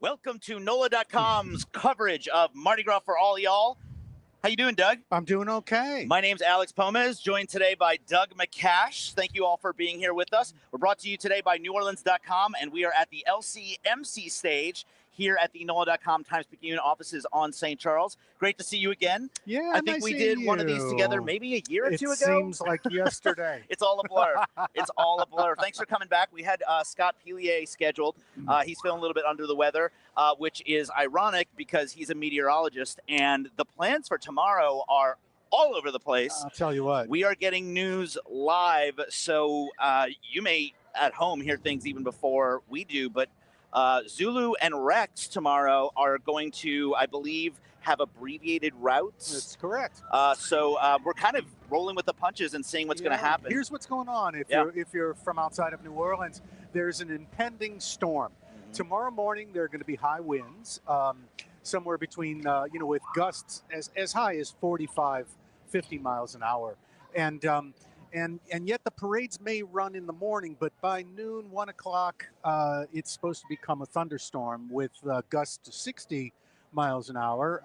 Welcome to NOLA.com's coverage of Mardi Gras for all y'all. How you doing, Doug? I'm doing okay. My name's Alex Pomez, joined today by Doug McCash. Thank you all for being here with us. We're brought to you today by NewOrleans.com, and we are at the LCMC stage here at the NOLA.com Times-Picayune offices on St. Charles. Great to see you again. Yeah, I think we did one of these together maybe a year or two ago. It seems like yesterday. It's all a blur. It's all a blur. Thanks for coming back. We had Scott Pellier scheduled. He's feeling a little bit under the weather, which is ironic because he's a meteorologist, and the plans for tomorrow are all over the place. I'll tell you what. We are getting news live, so you may at home hear things even before we do, but Zulu and Rex tomorrow are going to, I believe, have abbreviated routes. That's correct. So we're kind of rolling with the punches and seeing what's going to happen. Here's what's going on. If you're from outside of New Orleans, there's an impending storm. Tomorrow morning, there are going to be high winds, somewhere between, with gusts as high as 45, 50 miles an hour. And yet the parades may run in the morning, but by noon, 1 o'clock, it's supposed to become a thunderstorm with gusts to 60 miles an hour,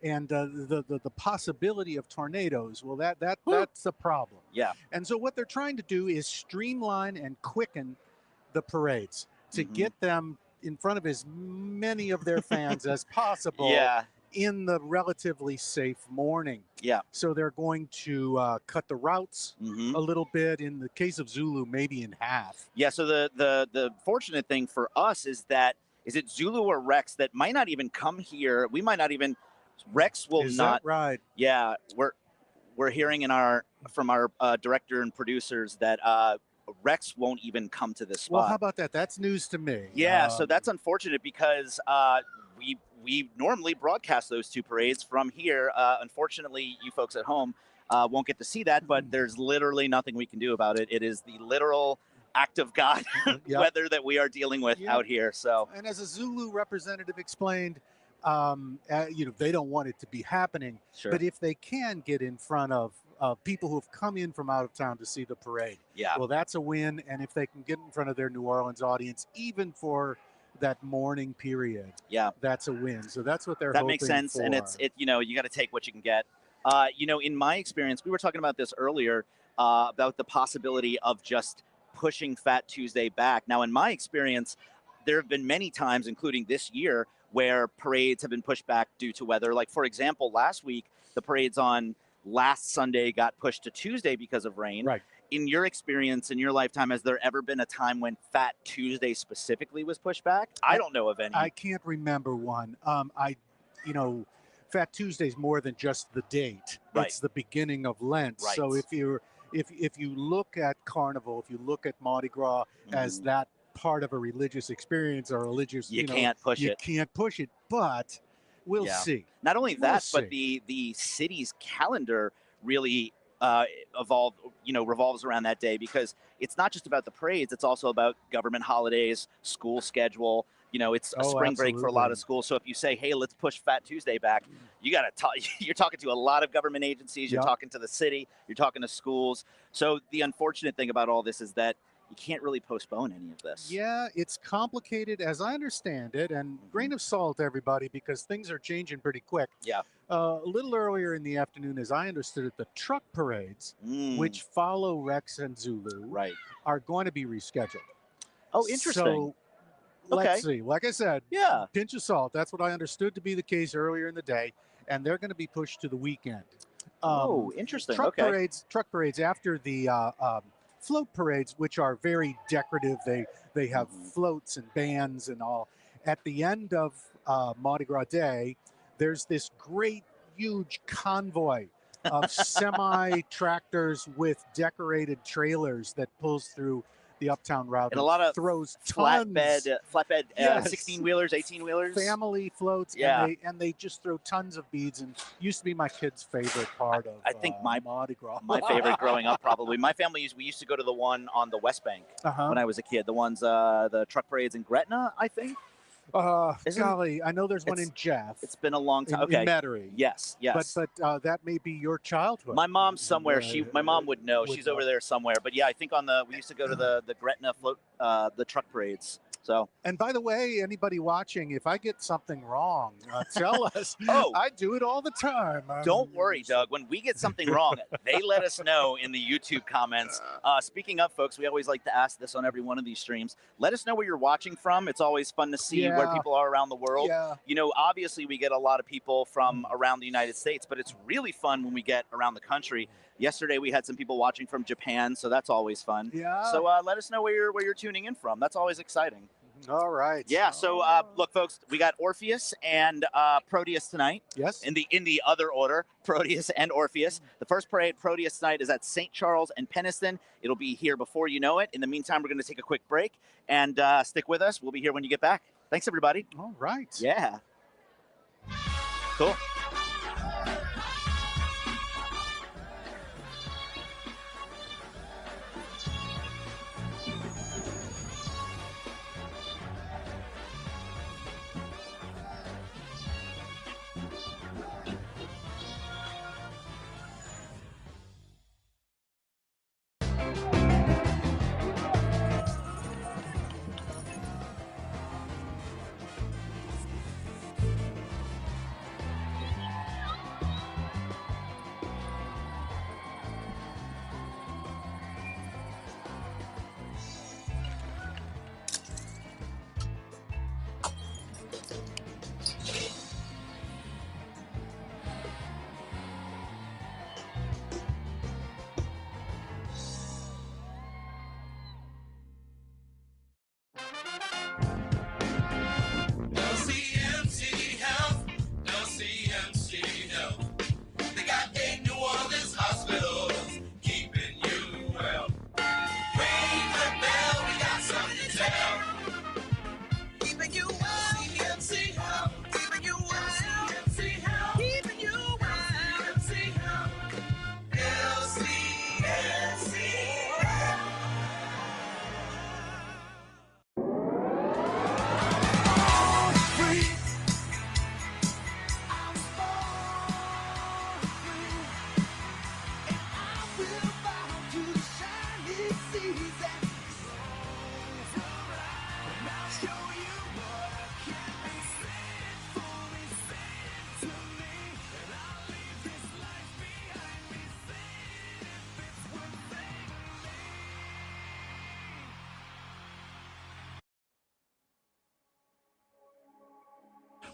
and the possibility of tornadoes. Well, that's a problem. Yeah. And so what they're trying to do is streamline and quicken the parades to get them in front of as many of their fans as possible. Yeah. In the relatively safe morning. Yeah. So they're going to cut the routes a little bit. In the case of Zulu, maybe in half. Yeah. So the fortunate thing for us is that is it Zulu or Rex that might not even come here. We might not even. Rex will Is not. That right? Yeah. We're hearing from our director and producers that Rex won't even come to this spot. Well, how about that? That's news to me. Yeah. So that's unfortunate because we normally broadcast those two parades from here. Unfortunately, you folks at home won't get to see that, but there's literally nothing we can do about it. It is the literal act of God weather that we are dealing with out here. So, and as a Zulu representative explained, they don't want it to be happening. Sure. But if they can get in front of people who have come in from out of town to see the parade, well, that's a win. And if they can get in front of their New Orleans audience, even for that morning period, that's a win. So that's what they're hoping for. That makes sense. And you got to take what you can get. In my experience, we were talking about this earlier about the possibility of just pushing Fat Tuesday back. Now, in my experience, there have been many times, including this year, where parades have been pushed back due to weather. Like, for example, last week, the parades on last Sunday got pushed to Tuesday because of rain. Right. In your experience, in your lifetime, has there ever been a time when Fat Tuesday specifically was pushed back? I don't know of any. I can't remember one. Fat Tuesday is more than just the date. Right. It's the beginning of Lent. Right. So if you look at Carnival, if you look at Mardi Gras as that part of a religious experience or religious, you can't push it. You can't push it, but we'll see. Not only that, but the city's calendar really revolves around that day, because it's not just about the parades, it's also about government holidays, school schedule. It's a spring break for a lot of schools. So if you say, hey, let's push Fat Tuesday back, you're talking to a lot of government agencies, you're talking to the city, you're talking to schools. So the unfortunate thing about all this is that you can't really postpone any of this. Yeah, it's complicated as I understand it, and grain of salt, everybody, because things are changing pretty quick. Yeah. A little earlier in the afternoon, as I understood it, the truck parades, which follow Rex and Zulu, are going to be rescheduled. Oh, interesting. So let's see. Like I said, pinch of salt. That's what I understood to be the case earlier in the day, and they're going to be pushed to the weekend. Interesting. Truck parades after the float parades, which are very decorative. They have floats and bands and all. At the end of Mardi Gras Day, there's this great, huge convoy of semi-tractors with decorated trailers that pulls through the uptown route, and a lot of throws flatbed 16-wheelers, 18-wheelers, family floats, and they just throw tons of beads. And used to be my kid's favorite part of I think Mardi Gras. My favorite growing up, probably. My family we used to go to the one on the West Bank when I was a kid. The ones the truck parades in Gretna, I think. Golly, I know there's one in Jeff. It's been a long time. In Metairie. Yes. But that may be your childhood. My mom's somewhere. My mom would know. She's over there somewhere. But yeah, I think we used to go to the Gretna float, the truck parades. So, and by the way, anybody watching, if I get something wrong, tell us. Oh, I do it all the time. Don't worry, Doug. When we get something wrong, they let us know in the YouTube comments. Speaking of, folks, we always like to ask this on every one of these streams. Let us know where you're watching from. It's always fun to see where people are around the world. You know, obviously, we get a lot of people from around the United States, but it's really fun when we get around the country. Yesterday, we had some people watching from Japan, so that's always fun. So let us know where you're tuning in from. That's always exciting. All right. Yeah. So look, folks, we got Orpheus and Proteus tonight. Yes. In the other order, Proteus and Orpheus. The first parade, Proteus tonight, is at St. Charles and Penniston. It'll be here before you know it. In the meantime, we're going to take a quick break and stick with us. We'll be here when you get back. Thanks, everybody. All right. Yeah. Cool.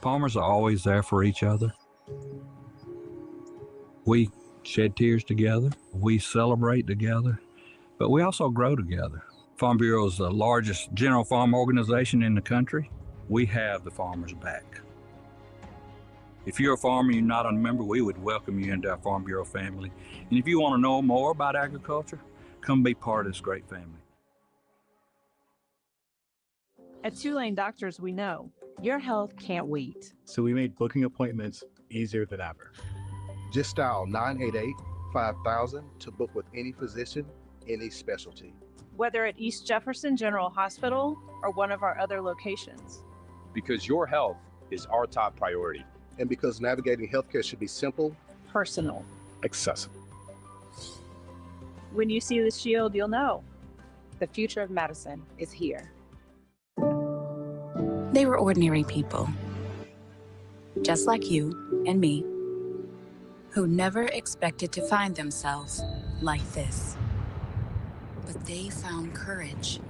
Farmers are always there for each other. We shed tears together, we celebrate together, but we also grow together. Farm Bureau is the largest general farm organization in the country. We have the farmers' back. If you're a farmer and you're not a member, we would welcome you into our Farm Bureau family. And if you want to know more about agriculture, come be part of this great family. At Tulane Doctors, we know your health can't wait. So we made booking appointments easier than ever. Just dial 988-5000 to book with any physician, any specialty. Whether at East Jefferson General Hospital or one of our other locations. Because your health is our top priority. And because navigating healthcare should be simple, personal, accessible. When you see the shield, you'll know the future of medicine is here. They were ordinary people, just like you and me, who never expected to find themselves like this. But they found courage.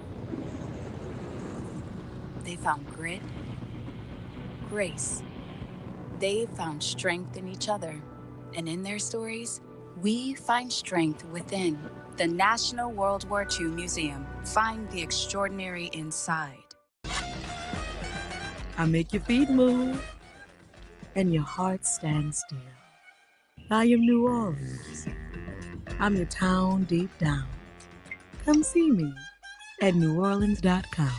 They found grit, grace. They found strength in each other. And in their stories, we find strength within. The National World War II Museum. Find the extraordinary inside. I make your feet move and your heart stand still. I am New Orleans. I'm your town deep down. Come see me at NOLA.com.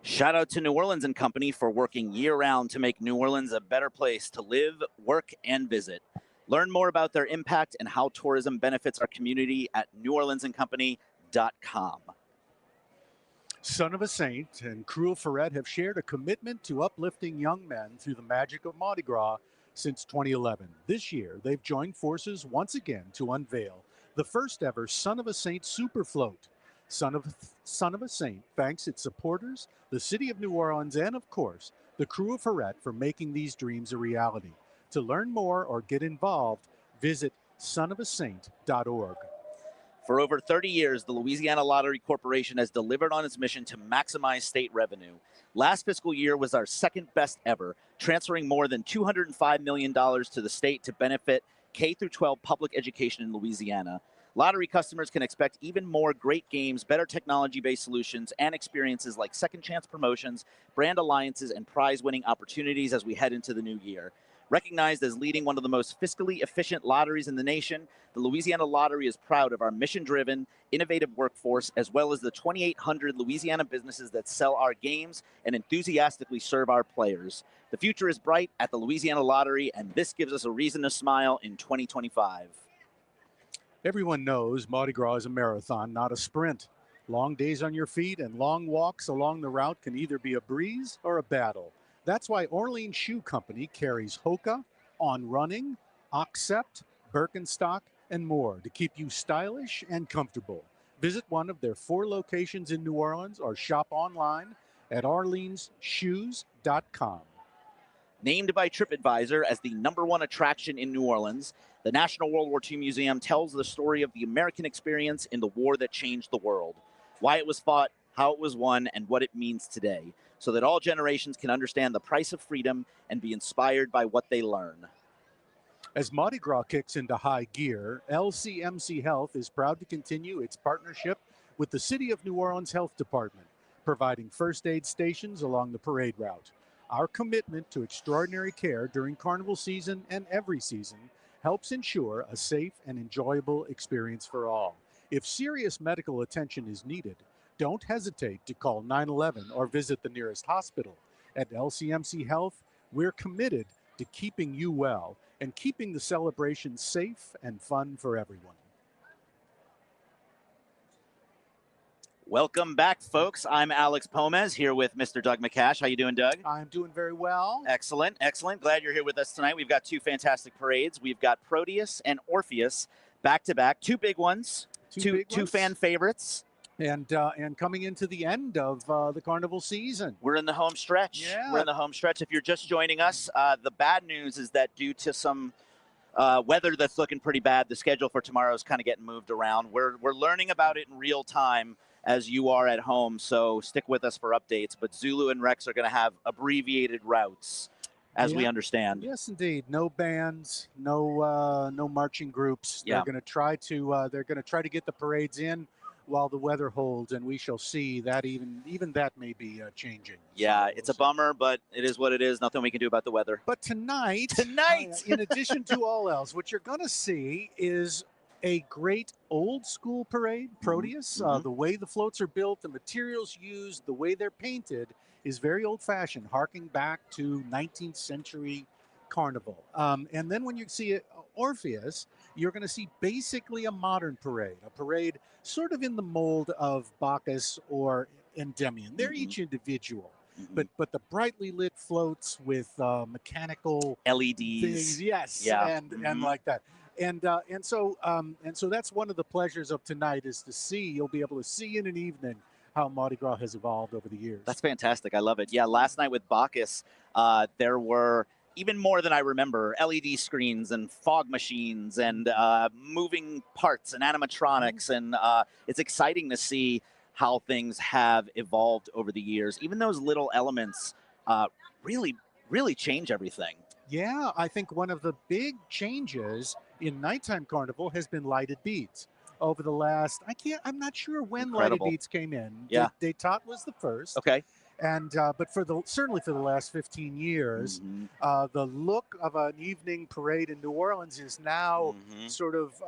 Shout out to New Orleans and Company for working year-round to make New Orleans a better place to live, work, and visit. Learn more about their impact and how tourism benefits our community at NewOrleansandCompany.com. Son of a Saint and Krewe Ferret have shared a commitment to uplifting young men through the magic of Mardi Gras since 2011. This year, they've joined forces once again to unveil the first ever Son of a Saint Super Float. Son of a Saint thanks its supporters, the city of New Orleans, and of course, the crew of Herette for making these dreams a reality. To learn more or get involved, visit sonofasaint.org. For over 30 years, the Louisiana Lottery Corporation has delivered on its mission to maximize state revenue. Last fiscal year was our second best ever, transferring more than $205 million to the state to benefit K-12 public education in Louisiana. Lottery customers can expect even more great games, better technology-based solutions, and experiences like second chance promotions, brand alliances, and prize-winning opportunities as we head into the new year. Recognized as leading one of the most fiscally efficient lotteries in the nation, the Louisiana Lottery is proud of our mission-driven, innovative workforce, as well as the 2,800 Louisiana businesses that sell our games and enthusiastically serve our players. The future is bright at the Louisiana Lottery, and this gives us a reason to smile in 2025. Everyone knows Mardi Gras is a marathon, not a sprint. Long days on your feet and long walks along the route can either be a breeze or a battle. That's why Orleans Shoe Company carries Hoka, On Running, Accept, Birkenstock, and more to keep you stylish and comfortable. Visit one of their 4 locations in New Orleans or shop online at orleansshoes.com. Named by TripAdvisor as the #1 attraction in New Orleans, the National World War II Museum tells the story of the American experience in the war that changed the world, why it was fought, how it was won, and what it means today, so that all generations can understand the price of freedom and be inspired by what they learn. As Mardi Gras kicks into high gear, LCMC Health is proud to continue its partnership with the City of New Orleans Health Department, providing first aid stations along the parade route. Our commitment to extraordinary care during Carnival season and every season helps ensure a safe and enjoyable experience for all. If serious medical attention is needed, don't hesitate to call 911 or visit the nearest hospital. At LCMC Health, we're committed to keeping you well and keeping the celebration safe and fun for everyone. Welcome back, folks. I'm Alex Pomez here with Mr. Doug McCash. How you doing, Doug? I'm doing very well. Excellent, excellent. Glad you're here with us tonight. We've got 2 fantastic parades. We've got Proteus and Orpheus back-to-back, 2 big ones, two fan favorites. And coming into the end of the Carnival season. We're in the home stretch. Yeah. We're in the home stretch. If you're just joining us, the bad news is that due to some weather that's looking pretty bad, the schedule for tomorrow is kind of getting moved around. We're learning about it in real time as you are at home, so stick with us for updates. But Zulu and Rex are going to have abbreviated routes, as we understand. Yes, indeed. No bands, no marching groups. Yeah. They're going to try to get the parades in while the weather holds, and we shall see that even that may be changing. Yeah, it's a bummer, but it is what it is. Nothing we can do about the weather. But tonight, in addition to all else, what you're going to see is a great old school parade, Proteus. The way the floats are built, the materials used, the way they're painted is very old-fashioned, harking back to 19th century Carnival. And then when you see Orpheus, you're going to see basically a modern parade, a parade sort of in the mold of Bacchus or Endymion. They're each individual. But the brightly lit floats with mechanical LEDs, things, yes, and like that. And so that's one of the pleasures of tonight is to see. You'll be able to see in an evening how Mardi Gras has evolved over the years. That's fantastic. I love it. Yeah, last night with Bacchus, there were even more than I remember, LED screens and fog machines and moving parts and animatronics. And it's exciting to see how things have evolved over the years. Even those little elements really change everything. Yeah, I think one of the big changes in nighttime Carnival has been lighted beads. Over the last, I'm not sure when lighted beads came in. Yeah. Détente was the first. Okay. And but certainly for the last 15 years, the look of an evening parade in New Orleans is now sort of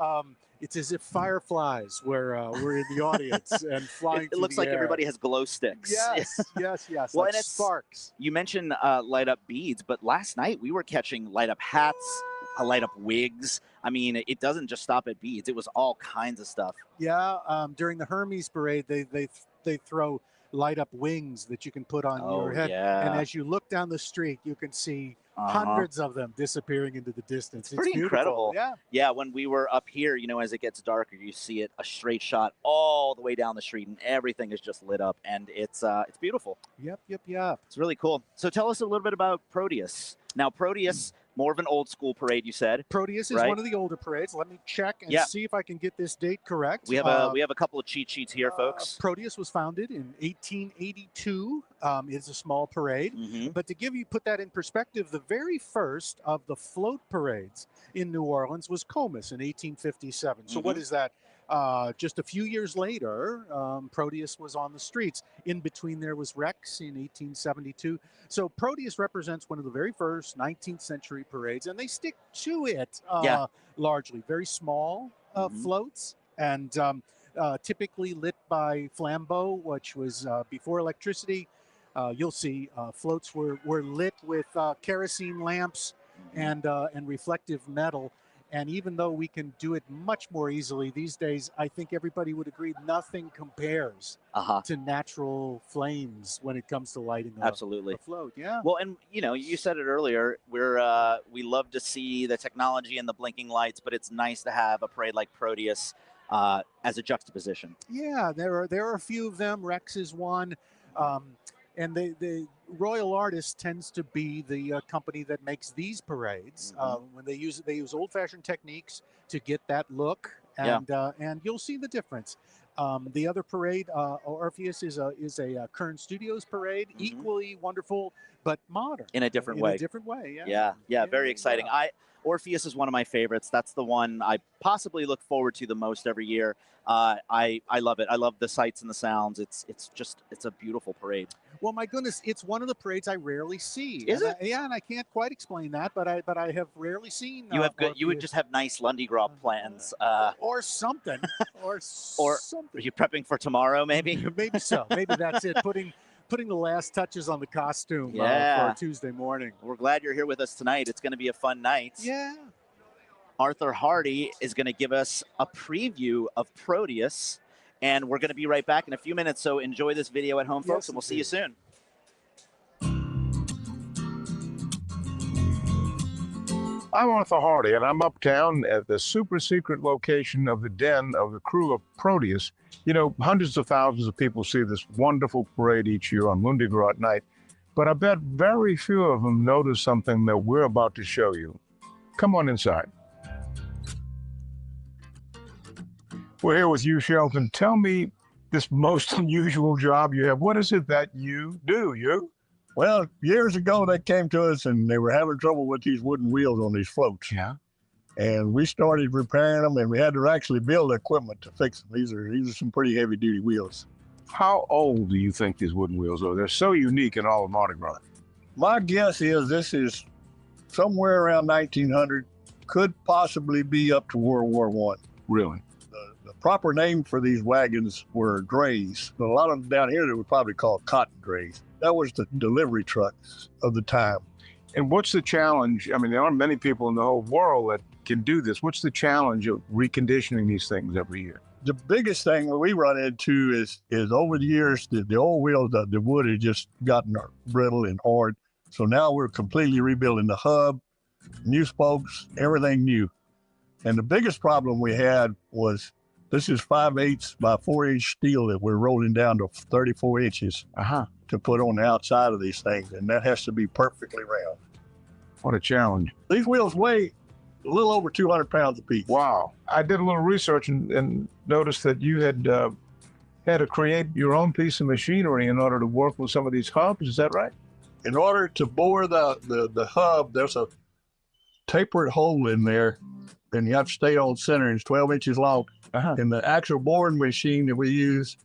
it's as if fireflies were in the audience and flying. It looks like everybody has glow sticks. Yes. Well, like and it's sparks. You mentioned light up beads, but last night we were catching light up hats, light up wigs. I mean, it doesn't just stop at beads. It was all kinds of stuff. Yeah. During the Hermes parade, they throw light up wings that you can put on your head. Yeah. And as you look down the street, you can see Hundreds of them disappearing into the distance. It's pretty beautiful. incredible. Yeah. Yeah, when we were up here, as it gets darker, you see it a straight shot all the way down the street, and everything is just lit up, and it's beautiful. Yep. It's really cool. So tell us a little bit about Proteus. Now, Proteus, more of an old school parade, you said. Proteus is right? one of the older parades. Let me check and see if I can get this date correct. We have a couple of cheat sheets here, folks. Proteus was founded in 1882. It's a small parade. But to put that in perspective, the very first of the float parades in New Orleans was Comus in 1857. So what is that? Just a few years later, Proteus was on the streets. In between there was Rex in 1872. So Proteus represents one of the very first 19th century parades, and they stick to it largely. Very small floats, and typically lit by flambeau, which was before electricity. You'll see floats were lit with kerosene lamps and reflective metal. And even though we can do it much more easily these days, I think everybody would agree nothing compares to natural flames when it comes to lighting a float. Yeah. Well, and you said it earlier. We love to see the technology and the blinking lights, but it's nice to have a parade like Proteus as a juxtaposition. Yeah, there are a few of them. Rex is one. And the Royal Artist tends to be the company that makes these parades. When they use old-fashioned techniques to get that look, and you'll see the difference. The other parade, Orpheus, is a Kern Studios parade, equally wonderful but modern in a different way. Yeah, very exciting. Orpheus is one of my favorites. That's the one I possibly look forward to the most every year. I love it. I love the sights and the sounds. It's a beautiful parade. Well, my goodness, it's one of the parades I rarely see. Is it? And I can't quite explain that, but I have rarely seen. You would just have nice Lundi Gras plans, or something, or something. Are you prepping for tomorrow? Maybe. Maybe so. Maybe that's it. Putting the last touches on the costume for Tuesday morning. We're glad you're here with us tonight. It's going to be a fun night. Yeah. Arthur Hardy is going to give us a preview of Proteus, and we're going to be right back in a few minutes. So enjoy this video at home, folks, and we'll see you soon. I'm Arthur Hardy, and I'm uptown at the super secret location of the den of the crew of Proteus. Hundreds of thousands of people see this wonderful parade each year on Lundi Gras at night, but I bet very few of them notice something that we're about to show you. Come on inside. We're here with you, Shelton. Tell me this most unusual job you have. What is it that you do, Well, years ago, they came to us and they were having trouble with these wooden wheels on these floats. Yeah. And we started repairing them, and we had to actually build equipment to fix them. These are some pretty heavy-duty wheels. How old do you think these wooden wheels are? They're so unique in all of Mardi Gras. My guess is this is somewhere around 1900, could possibly be up to World War I. Really? The proper name for these wagons were drays. But a lot of them down here, they were probably called cotton drays. That was the delivery trucks of the time. And what's the challenge? I mean, there aren't many people in the whole world that can do this. What's the challenge of reconditioning these things every year? The biggest thing that we run into is over the years, the old wheels, the wood had just gotten brittle and hard. So now we're completely rebuilding the hub, new spokes, everything new. And the biggest problem we had was this is 5/8 by 4-inch steel that we're rolling down to 34 inches to put on the outside of these things. And that has to be perfectly round. What a challenge. These wheels weigh a little over 200 pounds apiece. Wow. I did a little research and noticed that you had to create your own piece of machinery in order to work with some of these hubs. Is that right? In order to bore the hub, there's a tapered hole in there, and you have to stay on center. It's 12 inches long. And the actual boring machine that we use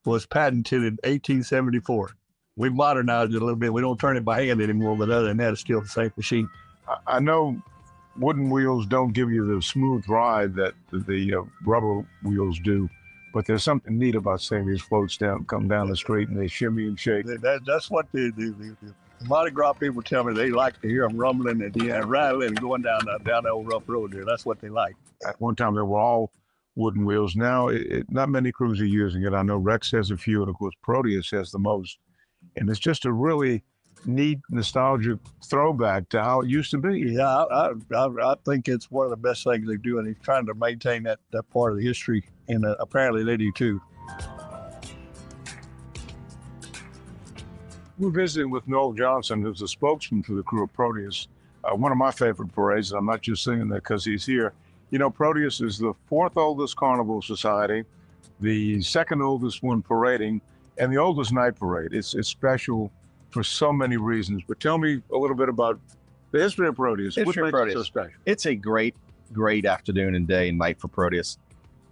was patented in 1874. We modernized it a little bit. We don't turn it by hand anymore, but other than that, it's still the same machine. I know wooden wheels don't give you the smooth ride that the rubber wheels do, but there's something neat about seeing these floats come down the street and they shimmy and shake. That's what the Mardi Gras people tell me. They like to hear them rumbling and rattling and going down the old rough road there. That's what they like. At one time, they were all wooden wheels. Now, not many crews are using it. I know Rex has a few, and of course, Proteus has the most. And it's just a really neat, nostalgic throwback to how it used to be. Yeah, I think it's one of the best things they do, and he's trying to maintain that part of the history, and apparently they do too. We're visiting with Noel Johnson, who's the spokesman for the Krewe of Proteus. One of my favorite parades, and I'm not just saying that because he's here. You know, Proteus is the 4th oldest carnival society, the 2nd oldest one parading, and the oldest night parade. It's special for so many reasons. But tell me a little bit about the history of Proteus. What makes it so special? It's a great afternoon and day and night for Proteus.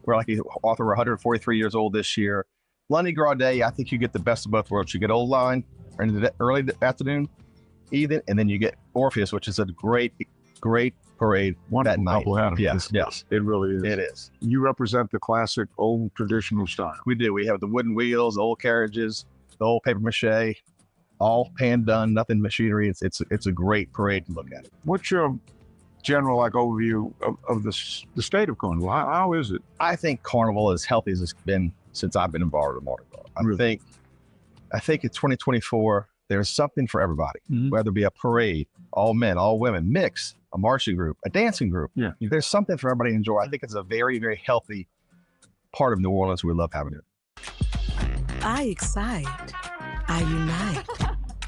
We're like author, we're 143 years old this year. Lundi Gras Day, I think you get the best of both worlds. You get Old Line in the early afternoon, evening, and then you get Orpheus, which is a great parade that night. Yes, it really is. It is. You represent the classic old traditional style. We do. We have the wooden wheels, the old carriages, the old paper mache, all hand done, nothing machinery. It's a great parade to look at. What's your general overview of the state of Carnival? How is it? I think Carnival is healthy as it's been since I've been involved with Mardi Gras. I think in 2024 there's something for everybody, whether it be a parade, all men, all women, mix, a marching group, a dancing group. Yeah. There's something for everybody to enjoy. I think it's a very, very healthy part of New Orleans. We love having it. I excite. I unite.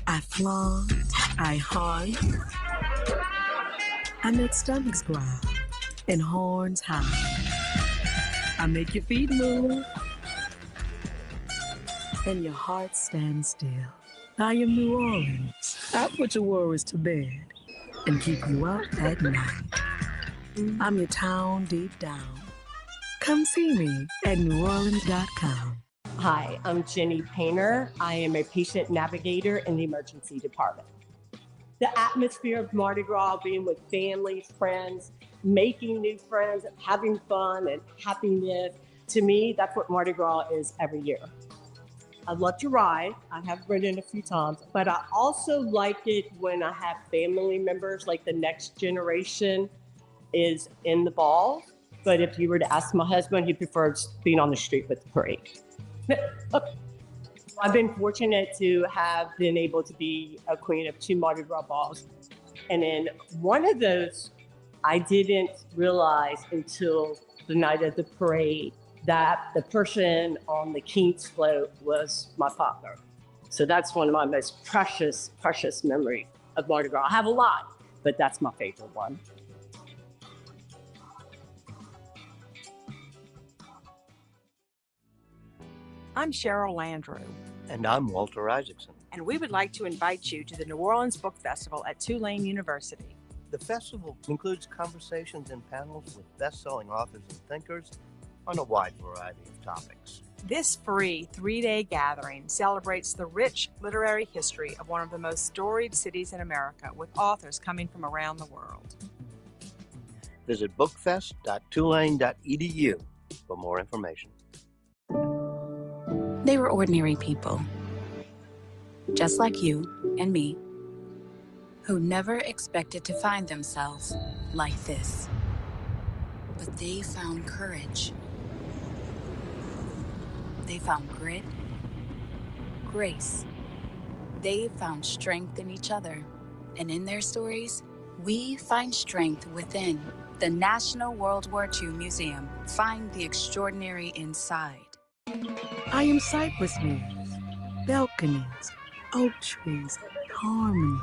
I flaunt. I haunt. I make stomachs growl and horns howl. I make your feet move and your heart stand still. I am New Orleans. I put your worries to bed and keep you up at night. I'm your town deep down. Come see me at NOLA.com. Hi, I'm Jenny Painter. I am a patient navigator in the emergency department. The atmosphere of Mardi Gras, being with family, friends, making new friends, having fun and happiness, to me, that's what Mardi Gras is every year. I love to ride. I have ridden a few times, but I also like it when I have family members, like the next generation is in the ball. But if you were to ask my husband, he prefers being on the street with the parade. I've been fortunate to have been able to be a queen of 2 Mardi Gras balls. And in one of those, I didn't realize until the night of the parade that the person on the King's float was my father. So that's one of my most precious memories of Mardi Gras. I have a lot, but that's my favorite one. I'm Cheryl Landrew. And I'm Walter Isaacson. And we would like to invite you to the New Orleans Book Festival at Tulane University. The festival includes conversations and panels with best-selling authors and thinkers on a wide variety of topics. This free 3-day gathering celebrates the rich literary history of one of the most storied cities in America, with authors coming from around the world. Visit bookfest.tulane.edu for more information. They were ordinary people, just like you and me, who never expected to find themselves like this. But they found courage. They found grit, grace. They found strength in each other. And in their stories, we find strength within. The National World War II Museum. Find the extraordinary inside. I am cypress leaves, balconies, oak trees, harmony.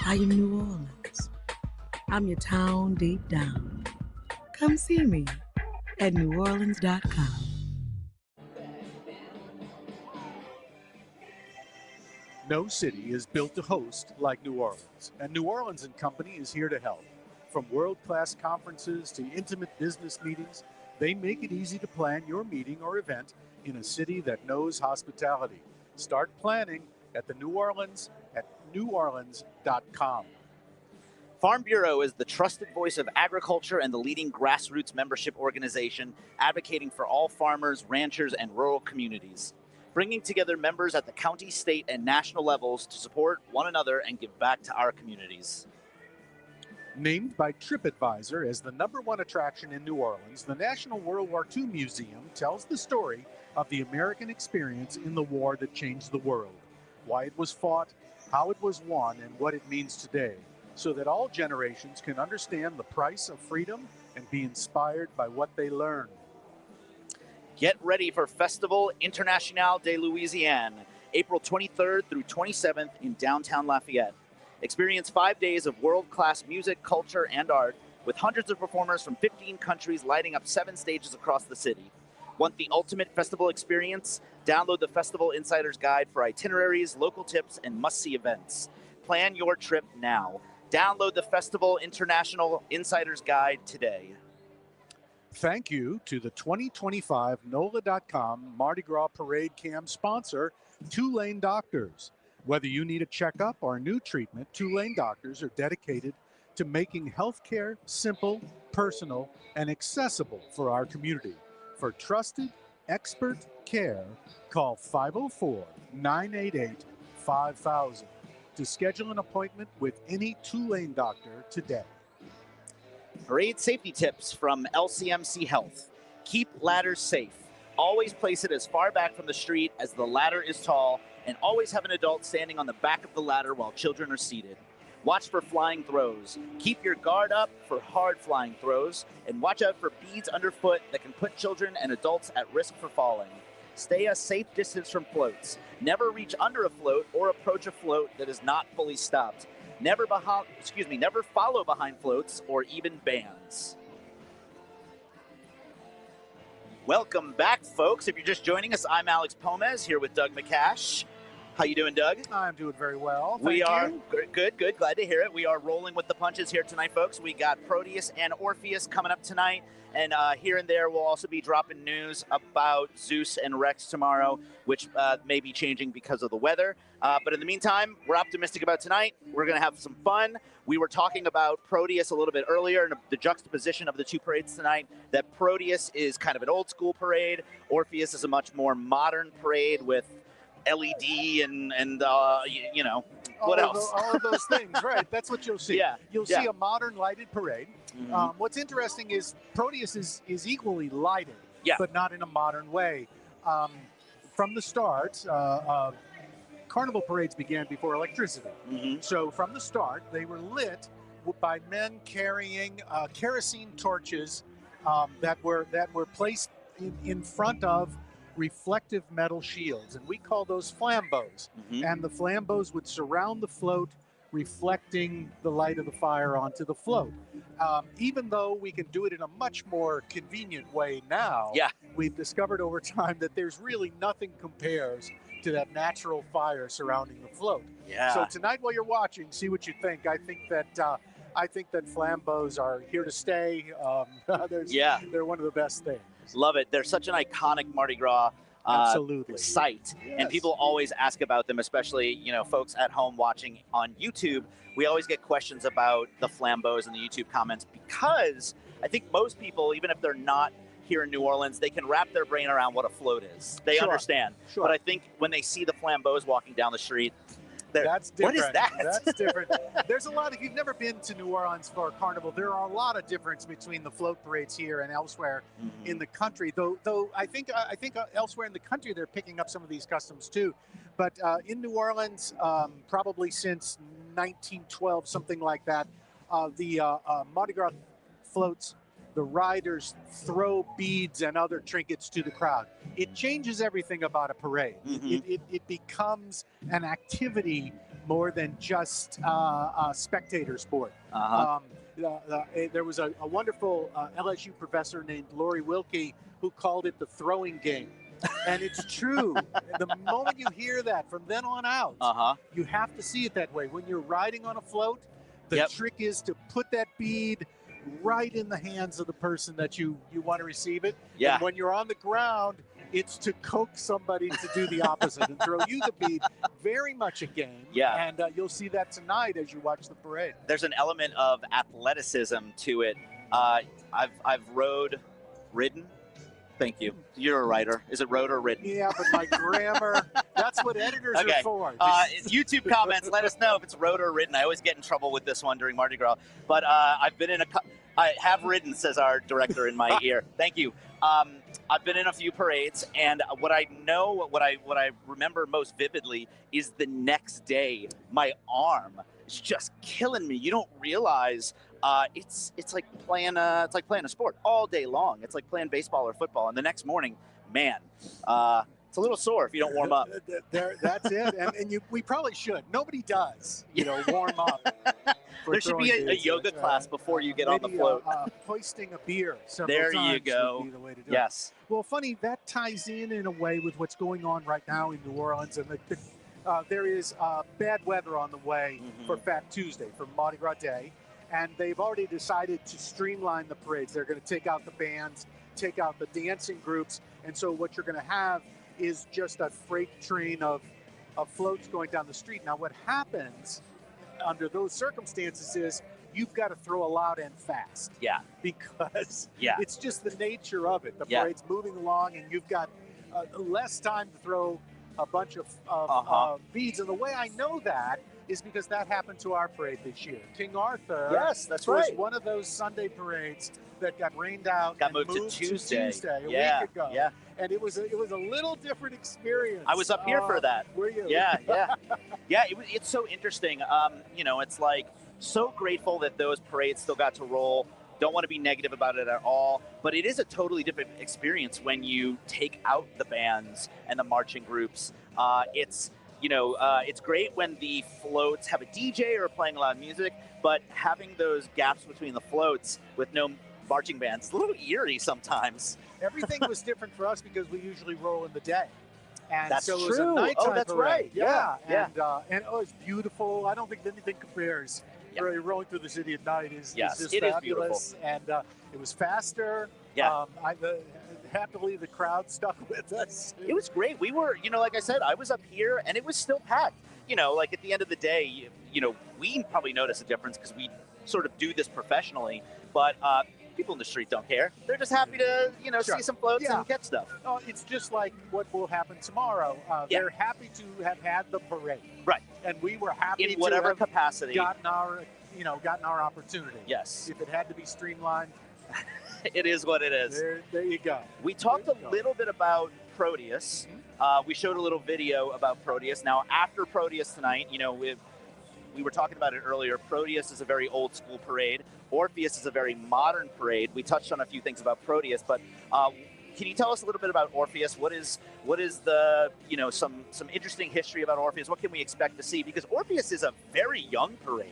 I am New Orleans. I'm your town deep down. Come see me at NOLA.com. No city is built to host like New Orleans, and New Orleans & Company is here to help. From world-class conferences to intimate business meetings, they make it easy to plan your meeting or event in a city that knows hospitality. Start planning at the New Orleans at NewOrleans.com. Farm Bureau is the trusted voice of agriculture and the leading grassroots membership organization advocating for all farmers, ranchers, and rural communities, bringing together members at the county, state, and national levels to support one another and give back to our communities. Named by TripAdvisor as the #1 attraction in New Orleans, the National World War II Museum tells the story of the American experience in the war that changed the world, why it was fought, how it was won, and what it means today, so that all generations can understand the price of freedom and be inspired by what they learn. Get ready for Festival International de Louisiane, April 23rd through 27th in downtown Lafayette. Experience 5 days of world-class music, culture, and art, with hundreds of performers from 15 countries lighting up 7 stages across the city. Want the ultimate festival experience? Download the Festival Insider's Guide for itineraries, local tips, and must-see events. Plan your trip now. Download the Festival International Insider's Guide today. Thank you to the 2025 NOLA.com Mardi Gras Parade Cam sponsor, 2 Lane Doctors. Whether you need a checkup or a new treatment, 2 Lane Doctors are dedicated to making healthcare simple, personal, and accessible for our community. For trusted, expert care, call 504-988-5000 to schedule an appointment with any 2 Lane Doctor today. Parade safety tips from LCMC Health. Keep ladders safe. Always place it as far back from the street as the ladder is tall, and always have an adult standing on the back of the ladder while children are seated. Watch for flying throws. Keep your guard up for hard flying throws, and watch out for beads underfoot that can put children and adults at risk for falling. Stay a safe distance from floats. Never reach under a float or approach a float that is not fully stopped. Never follow behind floats or even bands. Welcome back, folks. If you're just joining us, I'm Alex Pomez here with Doug McCash. How you doing, Doug? I'm doing very well. We Thank are you. good. Glad to hear it. We are rolling with the punches here tonight, folks. We got Proteus and Orpheus coming up tonight, and here and there we'll also be dropping news about Zeus and Rex tomorrow, which may be changing because of the weather. But in the meantime, we're optimistic about tonight. We're going to have some fun. We were talking about Proteus a little bit earlier, and the juxtaposition of the 2 parades tonight, that Proteus is kind of an old school parade. Orpheus is a much more modern parade with LED and you know, what else? All of those things, right. That's what you'll see. Yeah. You'll see a modern lighted parade. Mhm. What's interesting is Proteus is equally lighted, Yeah. but not in a modern way. From the start, carnival parades began before electricity. Mhm. So from the start, they were lit by men carrying kerosene torches that were placed in front of reflective metal shields, and we call those flambeaux. Mhm. And the flambeaux would surround the float, reflecting the light of the fire onto the float. Even though we can do it in a much more convenient way now, we've discovered over time that there's really nothing compares to that natural fire surrounding the float. Yeah. So tonight, while you're watching, see what you think. I think that flambeaux are here to stay. They're one of the best things. Love it. They're such an iconic Mardi Gras Absolutely. site, and people always ask about them, especially, you know, folks at home watching on YouTube. We always get questions about the flambeaux in the YouTube comments, because I think most people, even if they're not here in New Orleans, they can wrap their brain around what a float is. They understand. Sure. But I think when they see the flambeaux walking down the street, that's different. What is that? That's different. There's a lot. If you've never been to New Orleans for a carnival, there are a lot of difference between the float parades here and elsewhere in the country. Though I think elsewhere in the country they're picking up some of these customs too. But in New Orleans, probably since 1912, something like that, the Mardi Gras floats, the riders throw beads and other trinkets to the crowd. It changes everything about a parade. It becomes an activity more than just a spectator sport. There was a wonderful LSU professor named Lori Wilkie who called it the throwing game. And it's true. The moment you hear that, from then on out, you have to see it that way. When you're riding on a float, the trick is to put that bead right in the hands of the person that you want to receive it. Yeah. And when you're on the ground, it's to coax somebody to do the opposite and throw you the bead. Very much a game. Yeah. And you'll see that tonight as you watch the parade. There's an element of athleticism to it. I've ridden. Thank you. You're a writer. Is it rode or ridden? Yeah, but my grammar, that's what editors are for. YouTube comments, let us know if it's rode or ridden. I always get in trouble with this one during Mardi Gras. But I have ridden, says our director in my ear. Thank you. I've been in a few parades, and what I remember most vividly is the next day, my arm is just killing me. You don't realize it's like playing a sport all day long. It's like playing baseball or football, and the next morning, man, it's a little sore if you don't warm up. That's it, and we probably should. Nobody does, warm up. There should be a yoga class before you get on the float. Hoisting a beer several there times you go. Would be the way to do yes. it. Well, funny, that ties in a way with what's going on right now in New Orleans, and there is bad weather on the way for Fat Tuesday, for Mardi Gras Day, and they've already decided to streamline the parades. They're going to take out the bands, take out the dancing groups, and so what you're going to have is just a freight train of floats going down the street. Now, what happens under those circumstances is you've got to throw a loud and fast. Yeah. Because yeah. it's just the nature of it. The parade's moving along, and you've got less time to throw a bunch of beads. And the way I know that is because that happened to our parade this year. King Arthur was one of those Sunday parades that got rained out. Got moved to Tuesday a week ago. Yeah. And it was a little different experience. I was up here for that. Were you? Yeah. Yeah, it's so interesting. It's like so grateful that those parades still got to roll. Don't want to be negative about it at all, but it is a totally different experience when you take out the bands and the marching groups. It's great when the floats have a DJ or playing loud music, but having those gaps between the floats with no marching bands is a little eerie sometimes. Everything was different for us because we usually roll in the day. And that's so it true. was a nighttime that's parade. Right. Yeah. And it was beautiful. I don't think anything compares. Really rolling through the city at night is just fabulous. And it was faster. Yeah. Happily, the crowd stuck with us. It was great. We were, like I said, I was up here and it was still packed. Like at the end of the day, we probably notice a difference because we sort of do this professionally, but people in the street don't care. They're just happy to, see some floats and get stuff. Oh, it's just like what will happen tomorrow. They're happy to have had the parade. Right. And we were happy in whatever to have capacity gotten our opportunity. Yes. If it had to be streamlined, it is what it is. There you go. We talked a little bit about Proteus. We showed a little video about Proteus. Now, after Proteus tonight, we were talking about it earlier. Proteus is a very old school parade. Orpheus is a very modern parade. We touched on a few things about Proteus, but can you tell us a little bit about Orpheus? What is the, some interesting history about Orpheus? What can we expect to see? Because Orpheus is a very young parade,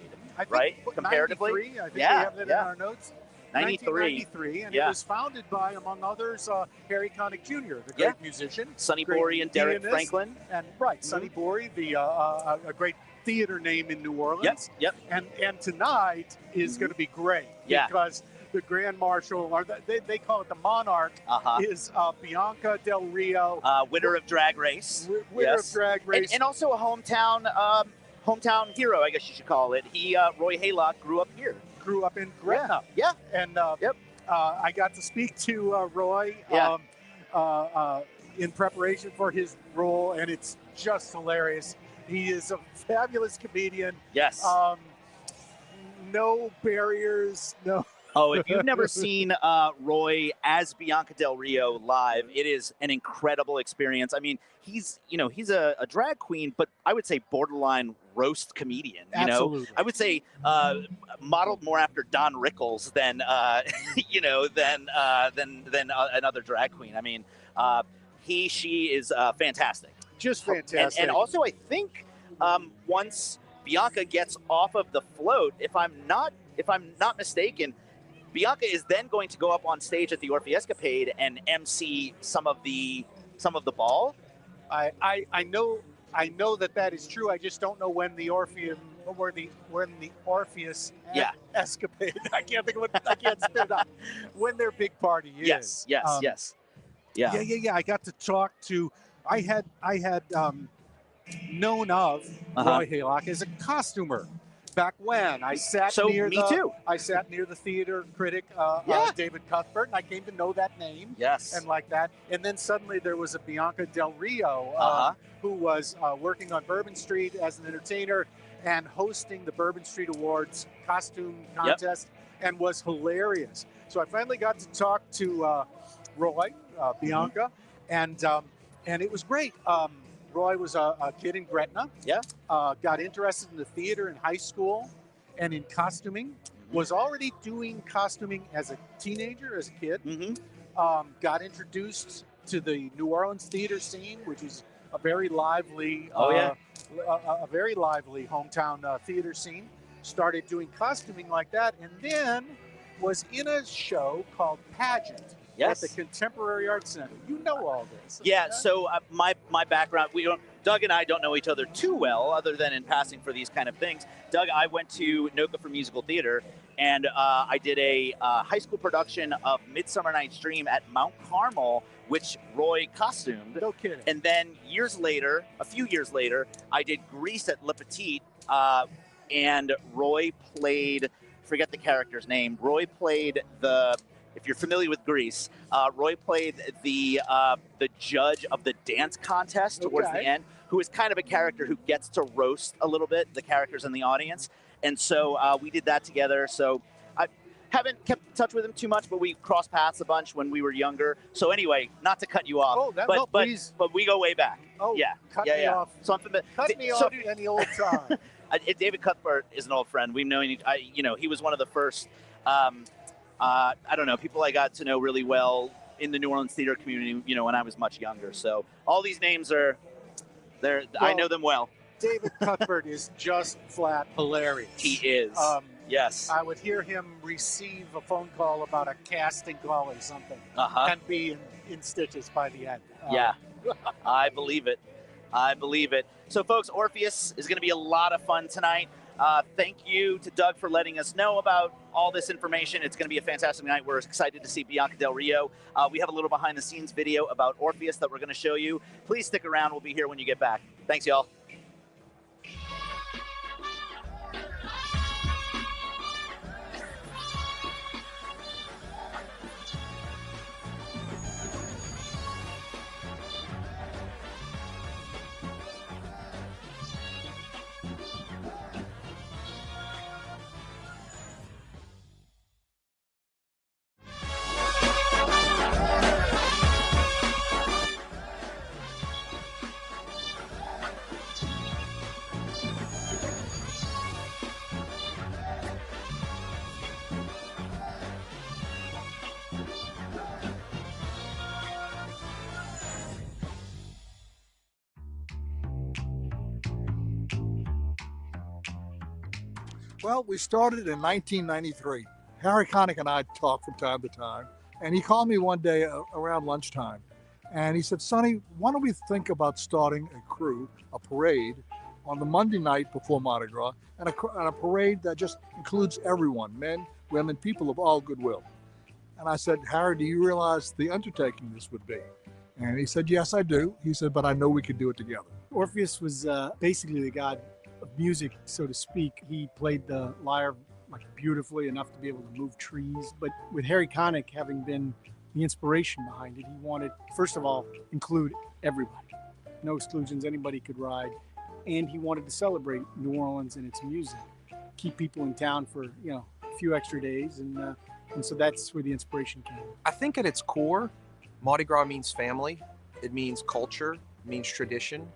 right? Comparatively. 93, I think we have that in our notes. 1993, and it was founded by, among others, Harry Connick Jr., the great musician. Sonny Bory and Derek pianist, Franklin. And Sonny Bory, a great theater name in New Orleans. Yep. And tonight is going to be great because the Grand Marshal, or they call it the Monarch, is Bianca Del Rio. Winner of Drag Race. Winner of Drag Race. And also a hometown hero, I guess you should call it. Roy Haylock grew up here. Grew up in Gretna. Yeah. And I got to speak to Roy in preparation for his role, and it's just hilarious. He is a fabulous comedian. Yes. No barriers, no. Oh, if you've never seen Roy as Bianca Del Rio live, it is an incredible experience. I mean, he's a drag queen, but I would say borderline roast comedian. Absolutely. I would say modeled more after Don Rickles than another drag queen. I mean, she is fantastic. Just fantastic. And also, I think once Bianca gets off of the float, if I'm not mistaken, Bianca is then going to go up on stage at the Orpheescapade and MC some of the ball. I know that is true. I just don't know when the Orpheus escapade. I can't think of what I can't spit it out. When their big party is. Yes. Yeah. I got to talk to. I had known of Roy Haylock as a costumer. Back when I sat I sat near the theater critic, David Cuthbert, and I came to know that name. Yes. And like that. And then suddenly there was a Bianca Del Rio who was working on Bourbon Street as an entertainer and hosting the Bourbon Street Awards costume contest and was hilarious. So I finally got to talk to Roy, Bianca, and it was great. Roy was a kid in Gretna. Yeah. Got interested in the theater in high school and in costuming. Was already doing costuming as a teenager, as a kid. Got introduced to the New Orleans theater scene, which is a very lively, a very lively hometown theater scene. Started doing costuming like that, and then was in a show called Pageant at the Contemporary Arts Center. You know all this. Yeah. So my background, Doug and I don't know each other too well, other than in passing for these kind of things. Doug, I went to NOLA for musical theater, and I did a high school production of Midsummer Night's Dream at Mount Carmel, which Roy costumed. No kidding. And then a few years later, I did Grease at Le Petit, and Roy played, forget the character's name, Roy played if you're familiar with Grease, Roy played the judge of the dance contest towards the end, who is kind of a character who gets to roast a little bit the characters in the audience. And so we did that together. So I haven't kept in touch with him too much, but we crossed paths a bunch when we were younger. So anyway, not to cut you off, but we go way back. Oh, yeah. Cut me off. So I'm Cut me off any old time. David Cuthbert is an old friend. We've known, he was one of the first, I don't know, people I got to know really well in the New Orleans theater community, when I was much younger. So all these names I know them well. David Cuthbert is just flat hilarious. He is. Yes. I would hear him receive a phone call about a casting call or something and be in stitches by the end. Yeah, I believe it. So, folks, Orpheus is going to be a lot of fun tonight. Thank you to Doug for letting us know about all this information. It's going to be a fantastic night. We're excited to see Bianca Del Rio. We have a little behind-the-scenes video about Orpheus that we're going to show you. Please stick around. We'll be here when you get back. Thanks, y'all. Well, we started in 1993. Harry Connick and I talk from time to time, and he called me one day around lunchtime, and he said, Sonny, why don't we think about starting a parade on the Monday night before Mardi Gras, and a parade that just includes everyone, men, women, people of all goodwill. And I said, Harry, do you realize the undertaking this would be? And he said, yes, I do. He said, but I know we could do it together. Orpheus was basically the god of music, so to speak. He played the lyre beautifully enough to be able to move trees. But with Harry Connick having been the inspiration behind it, he wanted, first of all, include everybody. No exclusions, anybody could ride. And he wanted to celebrate New Orleans and its music, keep people in town for a few extra days, and so that's where the inspiration came. I think at its core, Mardi Gras means family. It means culture. It means tradition.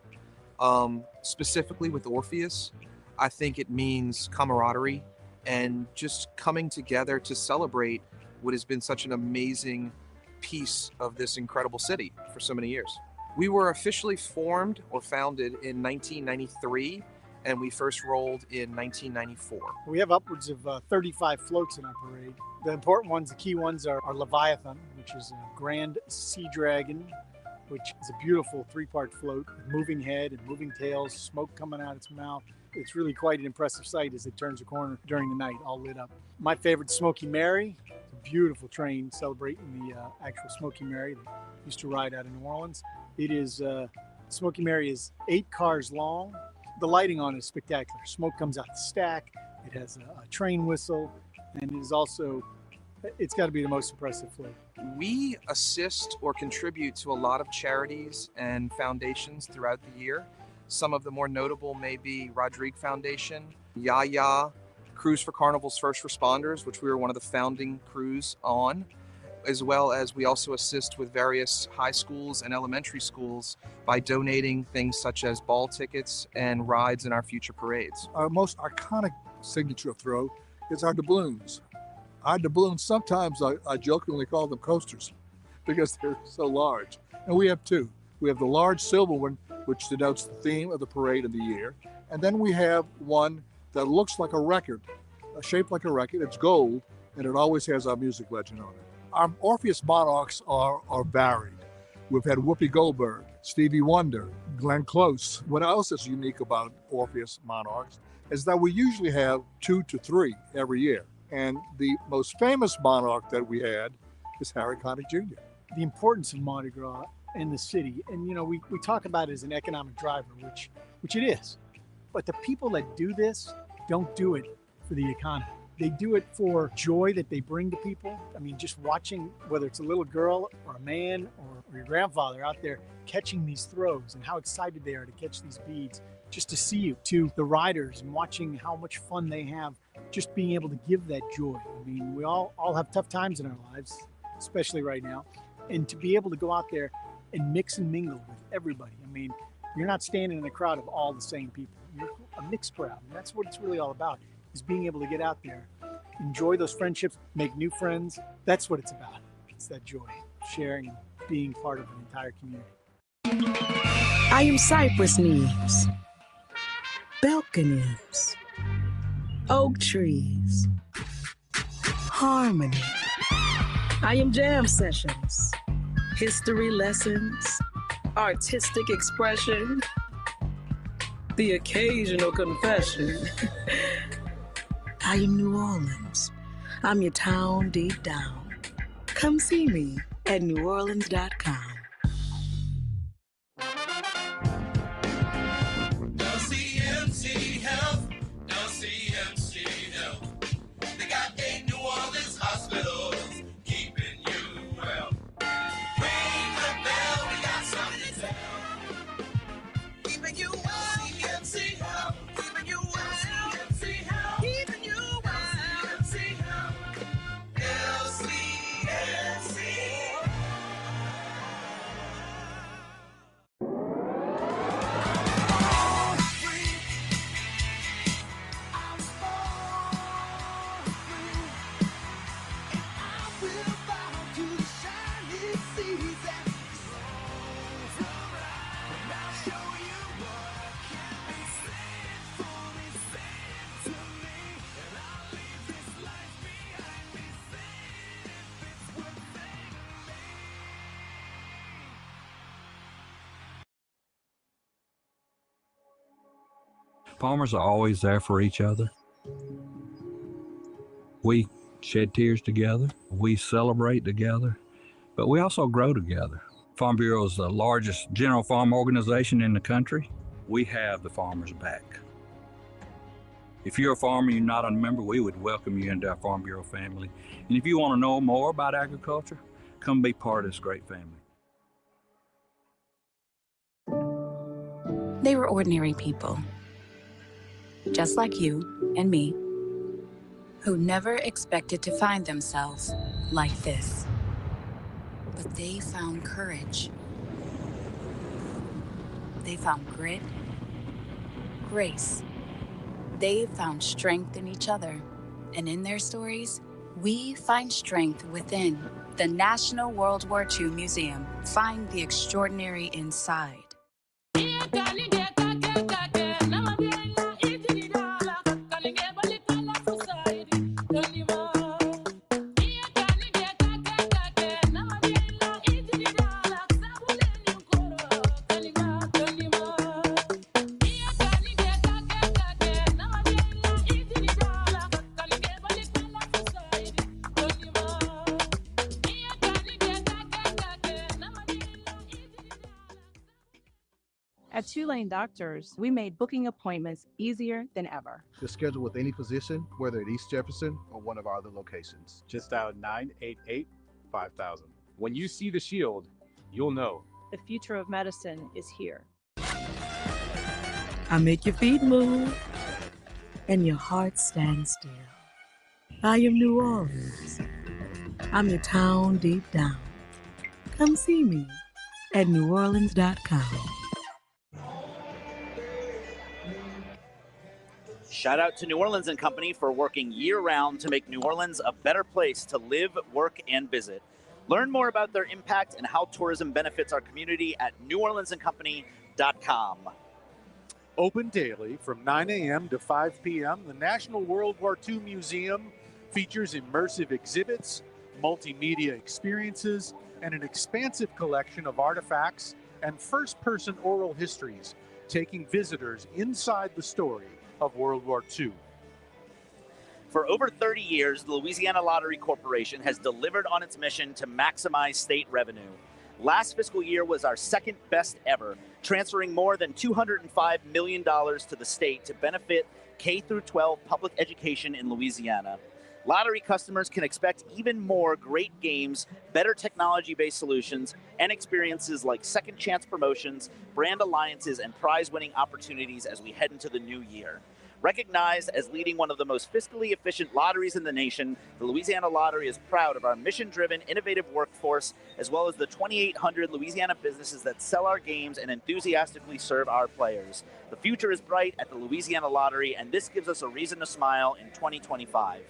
Specifically with Orpheus, I think it means camaraderie and just coming together to celebrate what has been such an amazing piece of this incredible city for so many years. We were officially formed or founded in 1993, and we first rolled in 1994. We have upwards of 35 floats in our parade. The important ones, the key ones are Leviathan, which is a grand sea dragon, which is a beautiful three-part float with moving head and moving tails, smoke coming out its mouth. It's really quite an impressive sight as it turns a corner during the night, all lit up. My favorite, Smoky Mary. It's a beautiful train celebrating the actual Smoky Mary that used to ride out of New Orleans. It is, Smoky Mary is 8 cars long. The lighting on it is spectacular. Smoke comes out the stack. It has a train whistle, and it is also, it's got to be the most impressive float. We assist or contribute to a lot of charities and foundations throughout the year. Some of the more notable may be Rodrigue Foundation, Yaya, Crews for Carnival's First Responders, which we were one of the founding crews on, as well as we also assist with various high schools and elementary schools by donating things such as ball tickets and rides in our future parades. Our most iconic signature throw is our doubloons. Our doubloons, sometimes I jokingly call them coasters because they're so large. And we have two. We have the large silver one, which denotes the theme of the parade of the year. And then we have one that looks like a record, shaped like a record. It's gold, and it always has our music legend on it. Our Orpheus monarchs are varied. We've had Whoopi Goldberg, Stevie Wonder, Glenn Close. What else is unique about Orpheus monarchs is that we usually have 2 to 3 every year. And the most famous monarch that we had is Harry Connick Jr. The importance of Mardi Gras in the city, and we talk about it as an economic driver, which it is. But the people that do this don't do it for the economy. They do it for joy that they bring to people. I mean, just watching, whether it's a little girl or a man or your grandfather out there catching these throws and how excited they are to catch these beads, just to see you, to the riders and watching how much fun they have, just being able to give that joy. I mean, we all have tough times in our lives, especially right now. And to be able to go out there and mix and mingle with everybody. I mean, you're not standing in a crowd of all the same people. You're a mixed crowd. And that's what it's really all about, is being able to get out there, enjoy those friendships, make new friends. That's what it's about. It's that joy, sharing and being part of an entire community. I am cypress leaves, balconies, oak trees, harmony. I am jam sessions, history lessons, artistic expression, the occasional confession. I am New Orleans. I'm your town deep down. Come see me at NOLA.com. They got 8 New Orleans hospitals keeping you well. Ring the bell, we got something to tell. Keeping you well, CMC Health. Keeping you well, CMC Health. Keeping you well, CMC Health. LCMC. Farmers are always there for each other. We shed tears together. We celebrate together, but we also grow together. Farm Bureau is the largest general farm organization in the country. We have the farmers' back. If you're a farmer and you're not a member, we would welcome you into our Farm Bureau family. And if you want to know more about agriculture, come be part of this great family. They were ordinary people, just like you and me, who never expected to find themselves like this. But they found courage. They found grit, grace. They found strength in each other. And in their stories, we find strength within. The National World War II Museum. Find the extraordinary inside. At Two Lane Doctors, we made booking appointments easier than ever. To schedule with any physician, whether at East Jefferson or one of our other locations. Just dial 988-5000. When you see the shield, you'll know. The future of medicine is here. I make your feet move and your heart stand still. I am New Orleans. I'm your town deep down. Come see me at NewOrleans.com. Shout out to New Orleans and Company for working year-round to make New Orleans a better place to live, work, and visit. Learn more about their impact and how tourism benefits our community at NewOrleansandCompany.com. Open daily from 9 a.m. to 5 p.m., the National World War II Museum features immersive exhibits, multimedia experiences, and an expansive collection of artifacts and first-person oral histories, taking visitors inside the story of World War II. For over 30 years, the Louisiana Lottery Corporation has delivered on its mission to maximize state revenue. Last fiscal year was our second best ever, transferring more than $205 million to the state to benefit K-12 public education in Louisiana. Lottery customers can expect even more great games, better technology-based solutions, and experiences like second chance promotions, brand alliances, and prize-winning opportunities as we head into the new year. Recognized as leading one of the most fiscally efficient lotteries in the nation, the Louisiana Lottery is proud of our mission-driven, innovative workforce, as well as the 2,800 Louisiana businesses that sell our games and enthusiastically serve our players. The future is bright at the Louisiana Lottery, and this gives us a reason to smile in 2025.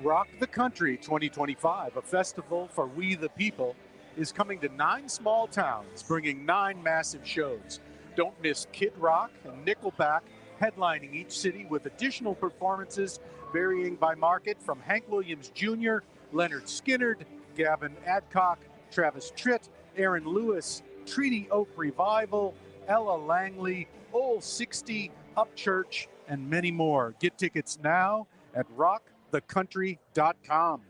Rock the Country 2025, a festival for we the people, is coming to 9 small towns, bringing 9 massive shows. Don't miss Kid Rock and Nickelback headlining each city with additional performances varying by market from Hank Williams Jr., Leonard Skinner, Gavin Adcock, Travis Tritt, Aaron Lewis, Treaty Oak Revival, Ella Langley, Old 60, Upchurch, and many more. Get tickets now at rockthecountry.com.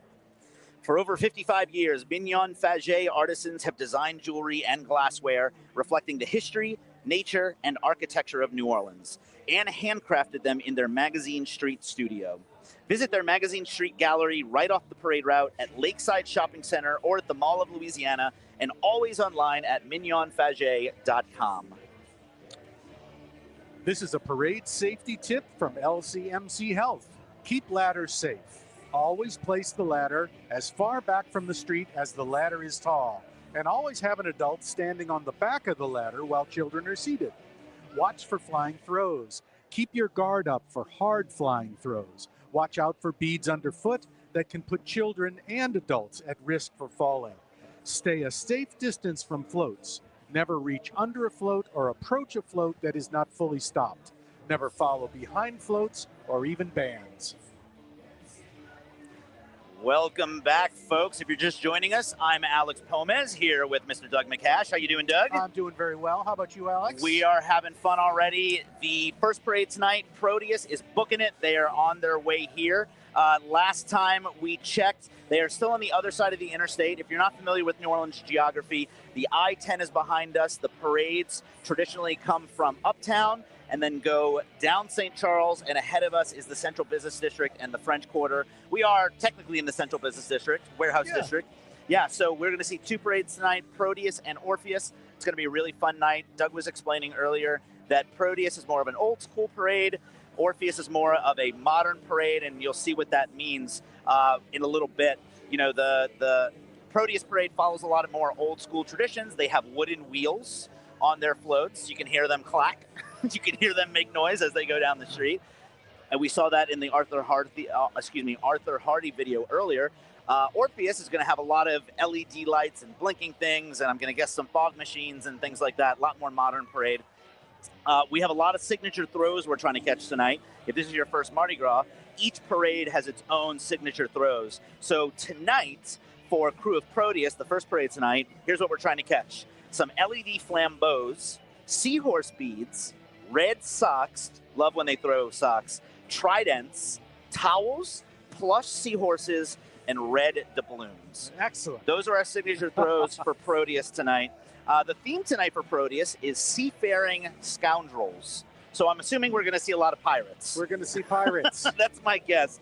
For over 55 years, Mignon Faget artisans have designed jewelry and glassware reflecting the history, nature, and architecture of New Orleans, and handcrafted them in their Magazine Street studio. Visit their Magazine Street gallery right off the parade route at Lakeside Shopping Center or at the Mall of Louisiana, and always online at mignonfaget.com. This is a parade safety tip from LCMC Health. Keep ladders safe. Always place the ladder as far back from the street as the ladder is tall, and always have an adult standing on the back of the ladder while children are seated. Watch for flying throws. Keep your guard up for hard flying throws. Watch out for beads underfoot that can put children and adults at risk for falling. Stay a safe distance from floats. Never reach under a float or approach a float that is not fully stopped. Never follow behind floats or even bands. Welcome back, folks. If you're just joining us, I'm Alex Pomez here with Mr. Doug McCash. How you doing, Doug? I'm doing very well. How about you, Alex? We are having fun already. The first parade tonight, Proteus is booking it. They are on their way here. Last time we checked, they are still on the other side of the interstate. If you're not familiar with New Orleans geography, the I-10 is behind us. The parades traditionally come from uptown and then go down St. Charles, and ahead of us is the Central Business District and the French Quarter. We are technically in the Central Business District, Warehouse District. Yeah, so we're going to see 2 parades tonight, Proteus and Orpheus. It's going to be a really fun night. Doug was explaining earlier that Proteus is more of an old school parade. Orpheus is more of a modern parade, and you'll see what that means in a little bit. You know, the Proteus parade follows a lot of more old school traditions. They have wooden wheels on their floats. You can hear them clack. You can hear them make noise as they go down the street. And we saw that in the Arthur Hardy video earlier. Orpheus is going to have a lot of LED lights and blinking things, and I'm going to guess some fog machines and things like that. A lot more modern parade. We have a lot of signature throws we're trying to catch tonight. If this is your first Mardi Gras, each parade has its own signature throws. So tonight, for Krewe of Proteus, the first parade tonight, here's what we're trying to catch. Some LED flambeaus, seahorse beads, red socks, love when they throw socks, tridents, towels, plush seahorses, and red doubloons. Excellent. Those are our signature throws for Proteus tonight. The theme tonight for Proteus is seafaring scoundrels. So I'm assuming we're going to see a lot of pirates. We're going to see pirates. That's my guess.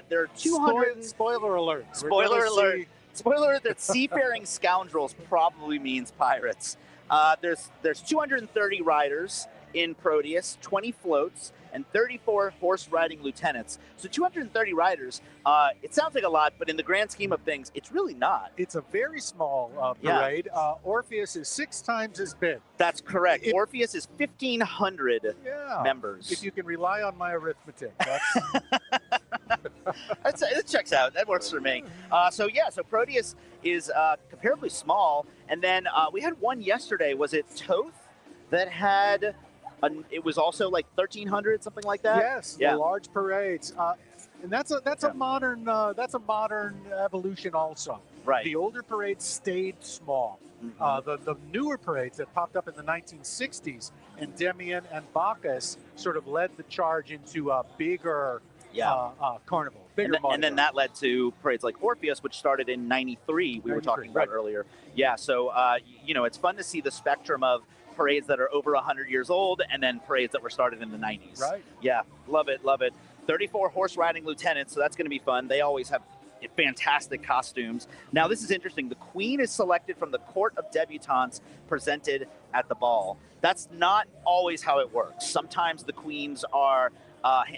There are 200... Spoiler alert. Spoiler alert. Spoiler alert that seafaring scoundrels probably means pirates. There's 230 riders in Proteus, 20 floats, and 34 horse riding lieutenants. So 230 riders, it sounds like a lot, but in the grand scheme of things, it's really not. It's a very small parade. Orpheus is 6 times as big. That's correct. Orpheus is 1,500 members. If you can rely on my arithmetic. It checks out. That works for me. So Proteus is comparably small. And then we had one yesterday. Was it Toth that had... it was also like 1,300, something like that. Yes, the large parades, and that's a modern evolution also. Right. The older parades stayed small. The newer parades that popped up in the 1960s, Endymion and Bacchus, sort of led the charge into a bigger carnival. And then that led to parades like Orpheus, which started in '93. We were talking about earlier. Yeah. So it's fun to see the spectrum of parades that are over 100 years old, and then parades that were started in the 90s. Right. Yeah, love it, love it. 34 horse riding lieutenants, so that's going to be fun. They always have fantastic costumes. Now, this is interesting. The queen is selected from the court of debutantes presented at the ball. That's not always how it works. Sometimes the queens are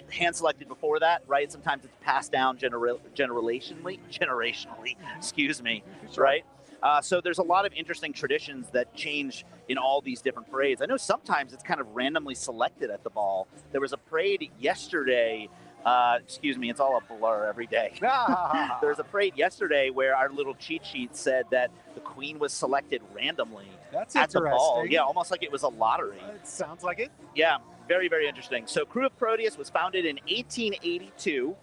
hand-selected before that, right? Sometimes it's passed down generationally, excuse me, right? So there's a lot of interesting traditions that change in all these different parades. I know sometimes it's kind of randomly selected at the ball. There was a parade yesterday. Excuse me, it's all a blur every day. There was a parade yesterday where our little cheat sheet said that the queen was selected randomly at the ball. Yeah, almost like it was a lottery. It sounds like it. Yeah, very, very interesting. So Krewe of Proteus was founded in 1882,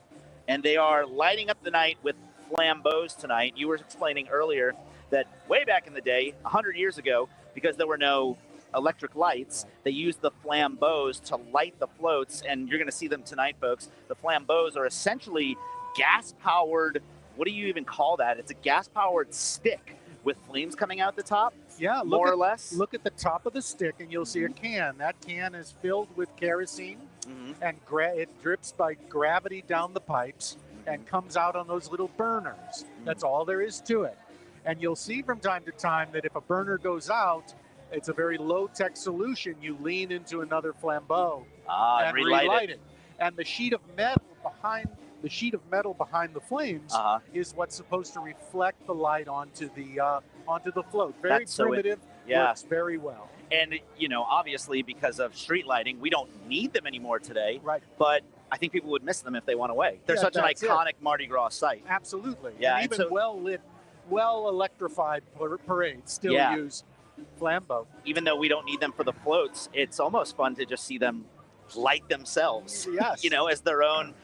and they are lighting up the night with flambeaus tonight. You were explaining earlier that way back in the day, 100 years ago, because there were no electric lights, they used the flambeaus to light the floats, and you're going to see them tonight, folks. The flambeaus are essentially gas-powered, what do you even call that? It's a gas-powered stick with flames coming out the top, more or less. Look at the top of the stick, and you'll see a can. That can is filled with kerosene, and it drips by gravity down the pipes and comes out on those little burners. That's all there is to it. And you'll see from time to time that if a burner goes out, it's a very low-tech solution. You lean into another flambeau and relight it. And the sheet of metal behind the flames is what's supposed to reflect the light onto the float. Very primitive, works very well. And obviously because of street lighting, we don't need them anymore today. Right. But I think people would miss them if they went away. They're such an iconic Mardi Gras site. Absolutely. Yeah. And even well-lit, well-electrified parades still use flambeau. Even though we don't need them for the floats, it's almost fun to just see them light themselves. Yes. As their own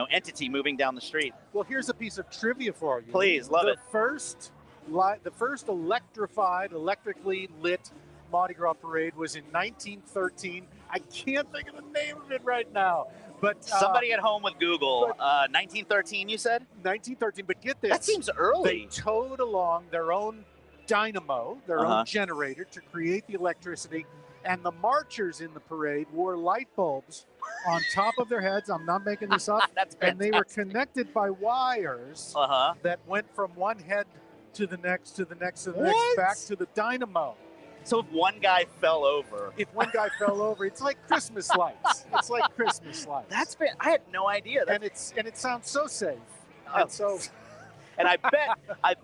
entity moving down the street. Well, here's a piece of trivia for you. Please, love it. The first electrically lit Mardi Gras parade was in 1913. I can't think of the name of it right now. But somebody at home with Google, 1913, you said? 1913, but get this. That seems early. They towed along their own dynamo, their own generator to create the electricity, and the marchers in the parade wore light bulbs on top of their heads. I'm not making this up. That's and they were connected by wires that went from one head to the next, to the next, to the next, back to the dynamo. So if one guy fell over. It's like Christmas lights. It's like Christmas lights. That's been, I had no idea. And it sounds so safe. And I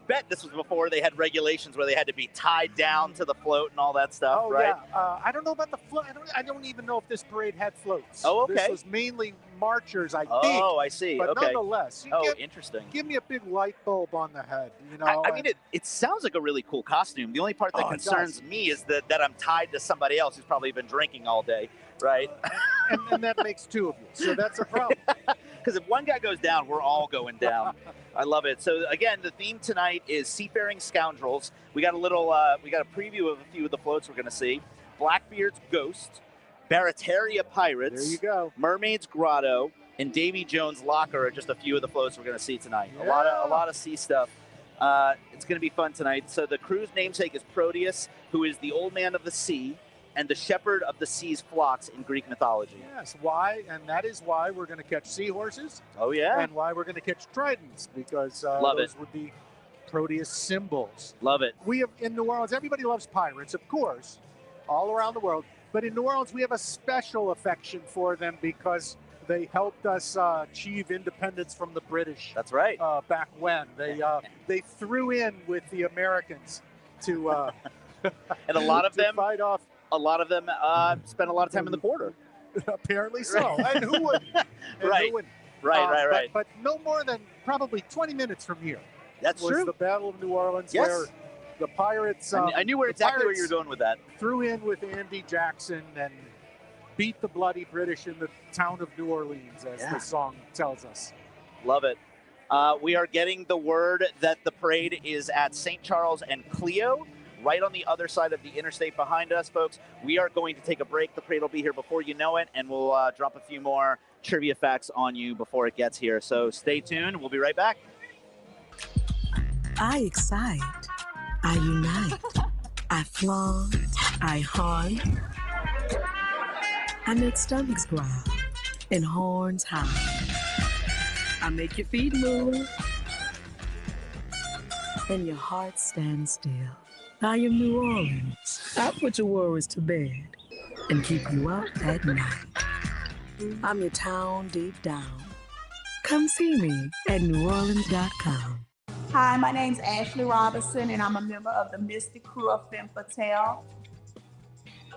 bet this was before they had regulations where they had to be tied down to the float and all that stuff, right? Yeah. I don't know about the float. I don't even know if this parade had floats. Oh, okay. This was mainly marchers, I think. Oh, I see. But okay. nonetheless. Interesting. Give me a big light bulb on the head. I mean, it sounds like a really cool costume. The only part that concerns me is that I'm tied to somebody else who's probably been drinking all day, right? and that makes two of you. So that's a problem. Because if one guy goes down, we're all going down. I love it. So again, the theme tonight is Seafaring Scoundrels. We got a preview of a few of the floats we're going to see. Blackbeard's Ghost, Barataria Pirates, there you go. Mermaid's Grotto, and Davy Jones' Locker are just a few of the floats we're going to see tonight. Yeah. A lot of sea stuff. It's going to be fun tonight. So the crew's namesake is Proteus, who is the old man of the sea and the shepherd of the sea's flocks in Greek mythology. Yes, why? And that is why we're going to catch seahorses. Oh, yeah. And why we're going to catch tridents, because Love those it. would be Proteus symbols. Love it. We have, in New Orleans, everybody loves pirates, of course, all around the world. But in New Orleans, we have a special affection for them because they helped us achieve independence from the British. That's right. Back when. They threw in with the Americans to and a lot of to them fight off. A lot of them spent a lot of time in the border. Apparently so. And who wouldn't? And Right. who wouldn't? Right. But no more than probably 20 minutes from here. That's was true. The Battle of New Orleans, Yes. where the pirates. I knew exactly where you were going with that. Threw in with Andy Jackson and beat the bloody British in the town of New Orleans, as the song tells us. Love it. We are getting the word that the parade is at St. Charles and Clio, right on the other side of the interstate behind us, folks. We are going to take a break. The parade will be here before you know it, and we'll drop a few more trivia facts on you before it gets here. So stay tuned. We'll be right back. I excite. I unite. I flaunt. I haunt. I make stomachs growl and horns high. I make your feet move and your heart stand still. I am New Orleans. I put your worries to bed and keep you up at night. I'm your town deep down. Come see me at NewOrleans.com. Hi, my name's Ashley Robinson, and I'm a member of the Mystic Crew of Femme Fatale.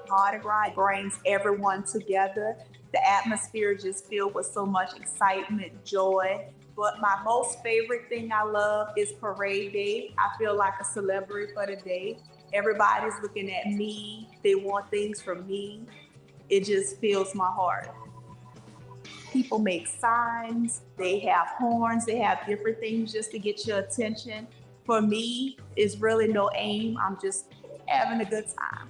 Mardi Gras brings everyone together. The atmosphere is just filled with so much excitement, joy. But my most favorite thing I love is Parade Day. I feel like a celebrity for the day. Everybody's looking at me. They want things from me. It just fills my heart. People make signs, they have horns, they have different things just to get your attention. For me, it's really no aim. I'm just having a good time.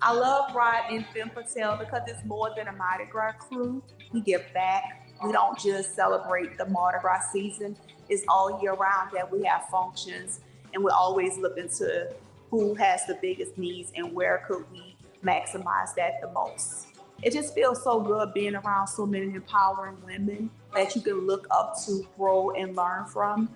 I love riding in Femme Fatale because it's more than a Mardi Gras crew. We give back. We don't just celebrate the Mardi Gras season. It's all year round that we have functions, and we're always looking to who has the biggest needs and where could we maximize that the most. It just feels so good being around so many empowering women that you can look up to, grow, and learn from.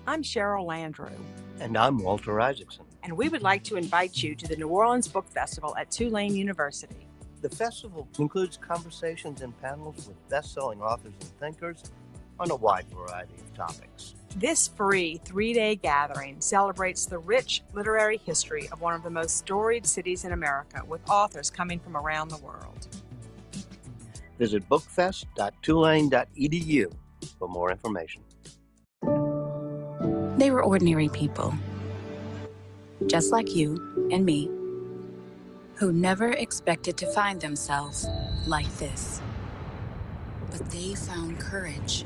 I'm Cheryl Landrew. And I'm Walter Isaacson. And we would like to invite you to the New Orleans Book Festival at Tulane University. The festival includes conversations and panels with best-selling authors and thinkers on a wide variety of topics. This free 3-day gathering celebrates the rich literary history of one of the most storied cities in America, with authors coming from around the world. Visit bookfest.tulane.edu for more information. They were ordinary people, just like you and me, who never expected to find themselves like this. But they found courage.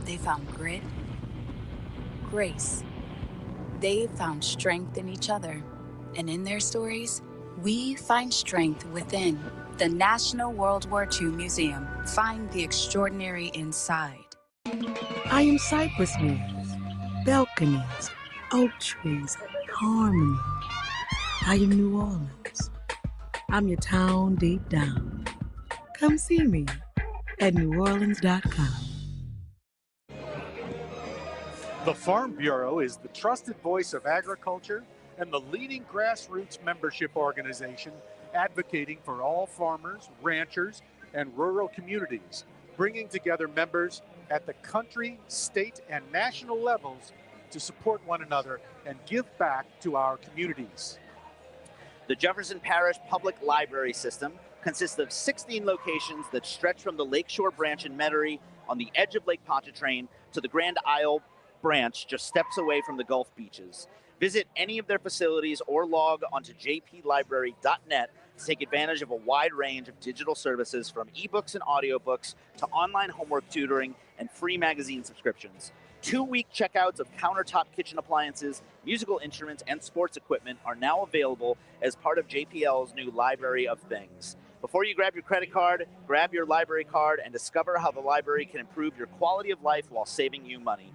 They found grit, grace. They found strength in each other. And in their stories, we find strength within. The National World War II Museum. Find the extraordinary inside. I am cypress leaves, balconies, oak trees, harmony. I am New Orleans. I'm your town deep down. Come see me at NewOrleans.com. The Farm Bureau is the trusted voice of agriculture and the leading grassroots membership organization advocating for all farmers, ranchers, and rural communities, bringing together members at the country, state, and national levels to support one another and give back to our communities. The Jefferson Parish Public Library System consists of 16 locations that stretch from the Lakeshore branch in Metairie on the edge of Lake Pontchartrain to the Grand Isle branch just steps away from the Gulf beaches. Visit any of their facilities or log onto jplibrary.net to take advantage of a wide range of digital services, from ebooks and audiobooks to online homework tutoring and free magazine subscriptions. 2-week checkouts of countertop kitchen appliances, musical instruments, and sports equipment are now available as part of JPL's new Library of Things. Before you grab your credit card, grab your library card and discover how the library can improve your quality of life while saving you money.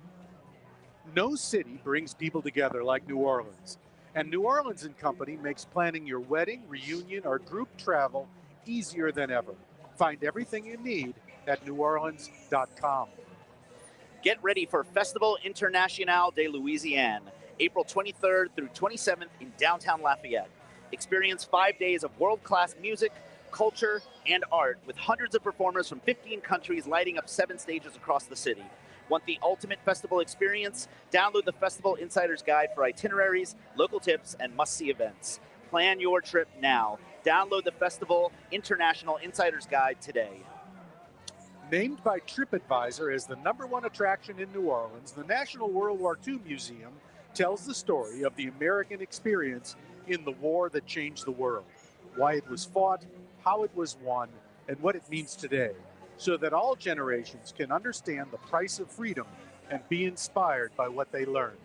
No city brings people together like New Orleans. And New Orleans & Company makes planning your wedding, reunion, or group travel easier than ever. Find everything you need at NewOrleans.com. Get ready for Festival International de Louisiane, April 23rd through 27th in downtown Lafayette. Experience 5 days of world-class music, culture, and art with hundreds of performers from 15 countries lighting up 7 stages across the city. Want the ultimate festival experience? Download the Festival Insider's Guide for itineraries, local tips, and must-see events. Plan your trip now. Download the Festival International Insider's Guide today. Named by TripAdvisor as the #1 attraction in New Orleans, the National World War II Museum tells the story of the American experience in the war that changed the world, why it was fought, how it was won, and what it means today, so that all generations can understand the price of freedom and be inspired by what they learned.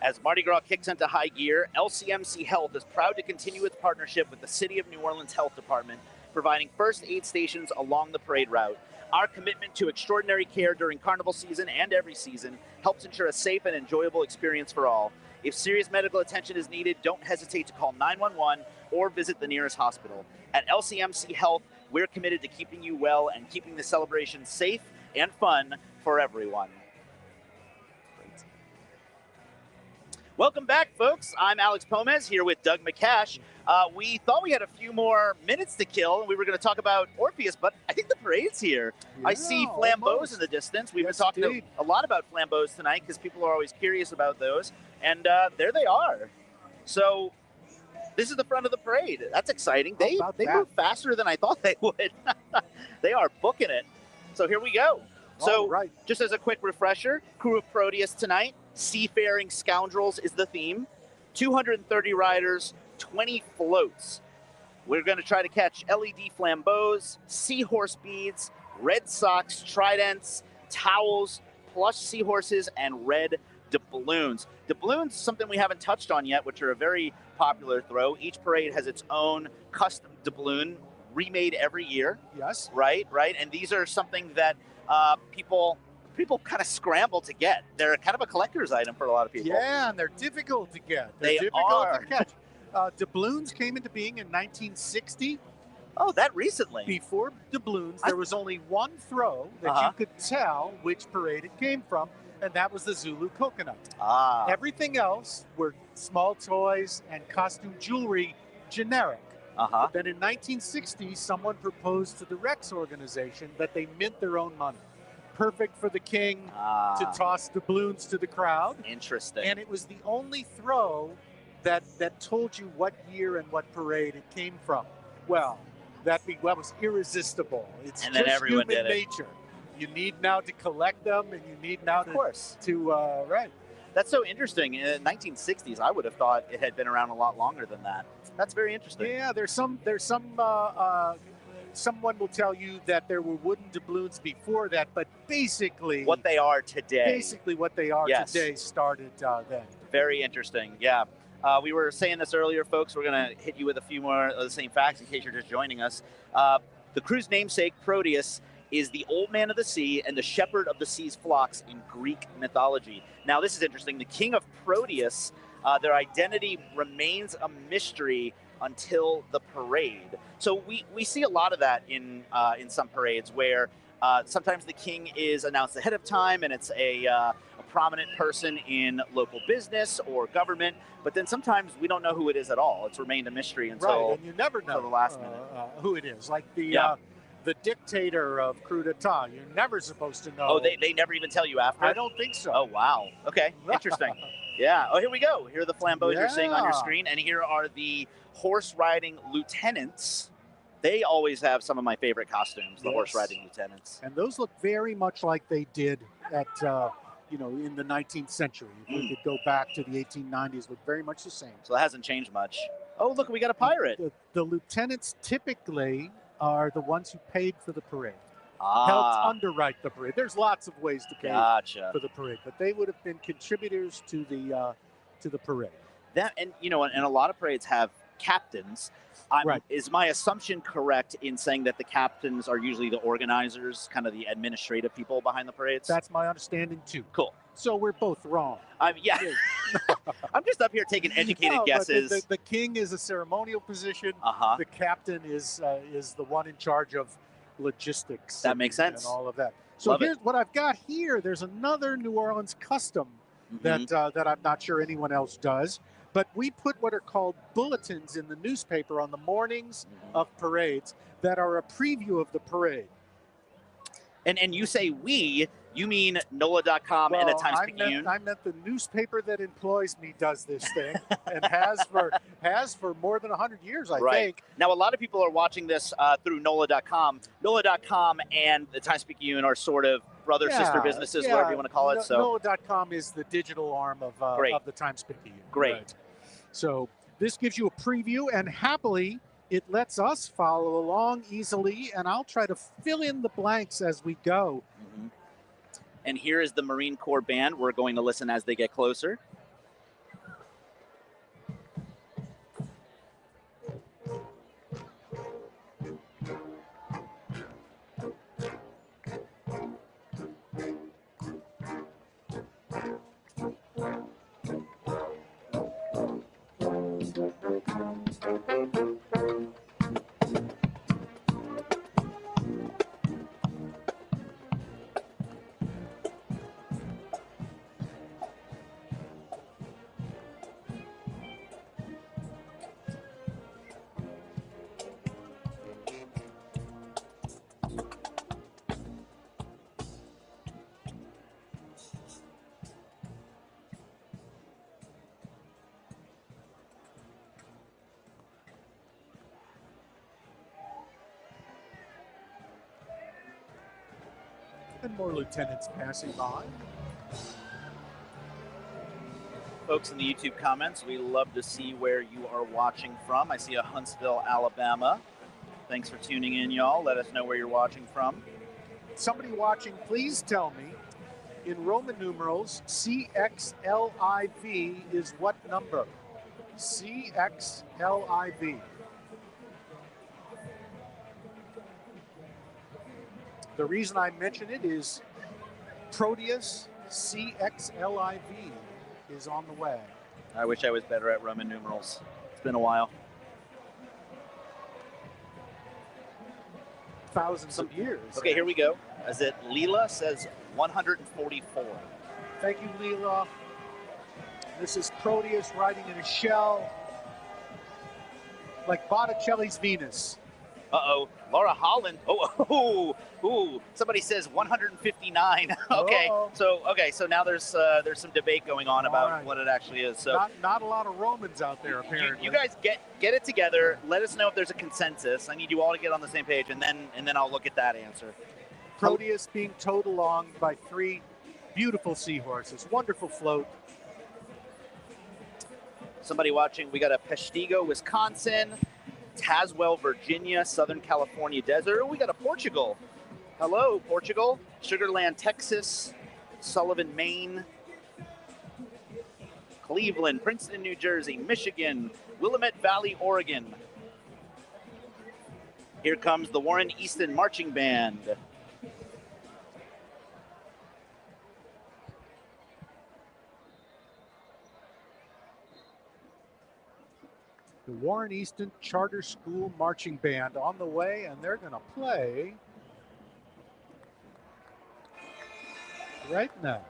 As Mardi Gras kicks into high gear, LCMC Health is proud to continue its partnership with the City of New Orleans Health Department, providing first aid stations along the parade route. Our commitment to extraordinary care during carnival season and every season helps ensure a safe and enjoyable experience for all. If serious medical attention is needed, don't hesitate to call 911 or visit the nearest hospital. At LCMC Health, we're committed to keeping you well and keeping the celebration safe and fun for everyone. Welcome back, folks. I'm Alex Pomez here with Doug McCash. We thought we had a few more minutes to kill, and we were going to talk about Orpheus, but I think the parade's here. I see flambeaus in the distance. We've been talking a lot about flambeaus tonight because people are always curious about those, and there they are. So this is the front of the parade. That's exciting. They move faster than I thought they would. They are booking it. So here we go. So just as a quick refresher, Crew of Proteus tonight. Seafaring Scoundrels is the theme. 230 riders, 20 floats. We're going to try to catch LED flambeaus, seahorse beads, Red Sox tridents, towels, plush seahorses, and red doubloons. Doubloons, something we haven't touched on yet, which are a very popular throw. Each parade has its own custom doubloon, remade every year. Yes. Right. And these are something that people kind of scramble to get. They're kind of a collector's item for a lot of people. Yeah, and they're difficult to get. They're difficult to catch. Doubloons came into being in 1960. Oh, that recently. Before doubloons, there was only one throw that you could tell which parade it came from, and that was the Zulu coconut. Everything else were small toys and costume jewelry, generic. But then in 1960, someone proposed to the Rex organization that they mint their own money. Perfect for the king to toss doubloons to the crowd. Interesting. And it was the only throw that told you what year and what parade it came from. Well, that was irresistible. It's and then just everyone human did it. nature. You need now to collect them, and you need now to right. That's so interesting. In the 1960s, I would have thought it had been around a lot longer than that. That's very interesting. Yeah, there's some. Someone will tell you that there were wooden doubloons before that, but basically what they are today. Basically, what they are today started then. Very interesting. Yeah. We were saying this earlier, folks. We're going to hit you with a few more of the same facts in case you're just joining us. The crew's namesake, Proteus, is the old man of the sea and the shepherd of the sea's flocks in Greek mythology. Now, this is interesting. The king of Proteus, their identity remains a mystery until the parade. So we see a lot of that in some parades where sometimes the king is announced ahead of time and it's a prominent person in local business or government, but then sometimes we don't know who it is at all. It's remained a mystery until, and you never know the last minute who it is. Like the dictator of coup d'etat, you're never supposed to know. Oh, they never even tell you after? I don't think so. Oh, wow. Okay, interesting. Yeah. Oh, here we go. Here are the flambeaus you're seeing on your screen, and here are the horse-riding lieutenants. They always have some of my favorite costumes, the horse-riding lieutenants. And those look very much like they did at, in the 19th century. If we could go back to the 1890s, look very much the same. So that hasn't changed much. Oh, look, we got a pirate. The lieutenants typically are the ones who paid for the parade. Helped underwrite the parade. There's lots of ways to pay for the parade, but they would have been contributors to the parade. That and a lot of parades have captains. Is my assumption correct in saying that the captains are usually the organizers, kind of the administrative people behind the parades? That's my understanding too. Cool. So we're both wrong. Yeah. I'm just up here taking educated guesses. But the king is a ceremonial position. The captain is the one in charge of logistics. That makes sense. And all of that. So Love here's what I've got here. There's another New Orleans custom that I'm not sure anyone else does. But we put what are called bulletins in the newspaper on the mornings of parades that are a preview of the parade. And you say we, you mean NOLA.com and the Times-Picayune? I meant the newspaper that employs me does this thing and has for more than 100 years, I think. Now, a lot of people are watching this through NOLA.com. NOLA.com and the Times-Picayune are sort of brother, sister businesses, whatever you want to call it. So NOLA.com is the digital arm of the Times-Picayune. Great. Right. So this gives you a preview, and happily, it lets us follow along easily, and I'll try to fill in the blanks as we go. And here is the Marine Corps band. We're going to listen as they get closer. And more lieutenants passing by. Folks in the YouTube comments, we love to see where you are watching from. I see a Huntsville, Alabama. Thanks for tuning in, y'all. Let us know where you're watching from. Somebody watching, please tell me, in Roman numerals, CXLIV is what number? CXLIV. The reason I mention it is Proteus CXLIV is on the way. I wish I was better at Roman numerals. It's been a while. Thousands of years. Okay, here we go. As it Leela says 144. Thank you, Leela. This is Proteus riding in a shell, like Botticelli's Venus. Uh-oh, Laura Holland. Oh, somebody says 159. Okay, so now there's some debate going on about what it actually is. So not a lot of Romans out there, apparently. You guys get it together. Let us know if there's a consensus. I need you all to get on the same page, and then I'll look at that answer. Proteus being towed along by 3 beautiful seahorses. Wonderful float. Somebody watching, we got a Peshtigo, Wisconsin, Tazewell, Virginia, Southern California desert. We got a Portugal. Hello, Portugal. Sugarland, Texas, Sullivan, Maine, Cleveland, Princeton, New Jersey, Michigan, Willamette Valley, Oregon. Here comes the Warren Easton Marching Band. The Warren Easton Charter School Marching Band on the way, and they're going to play right now.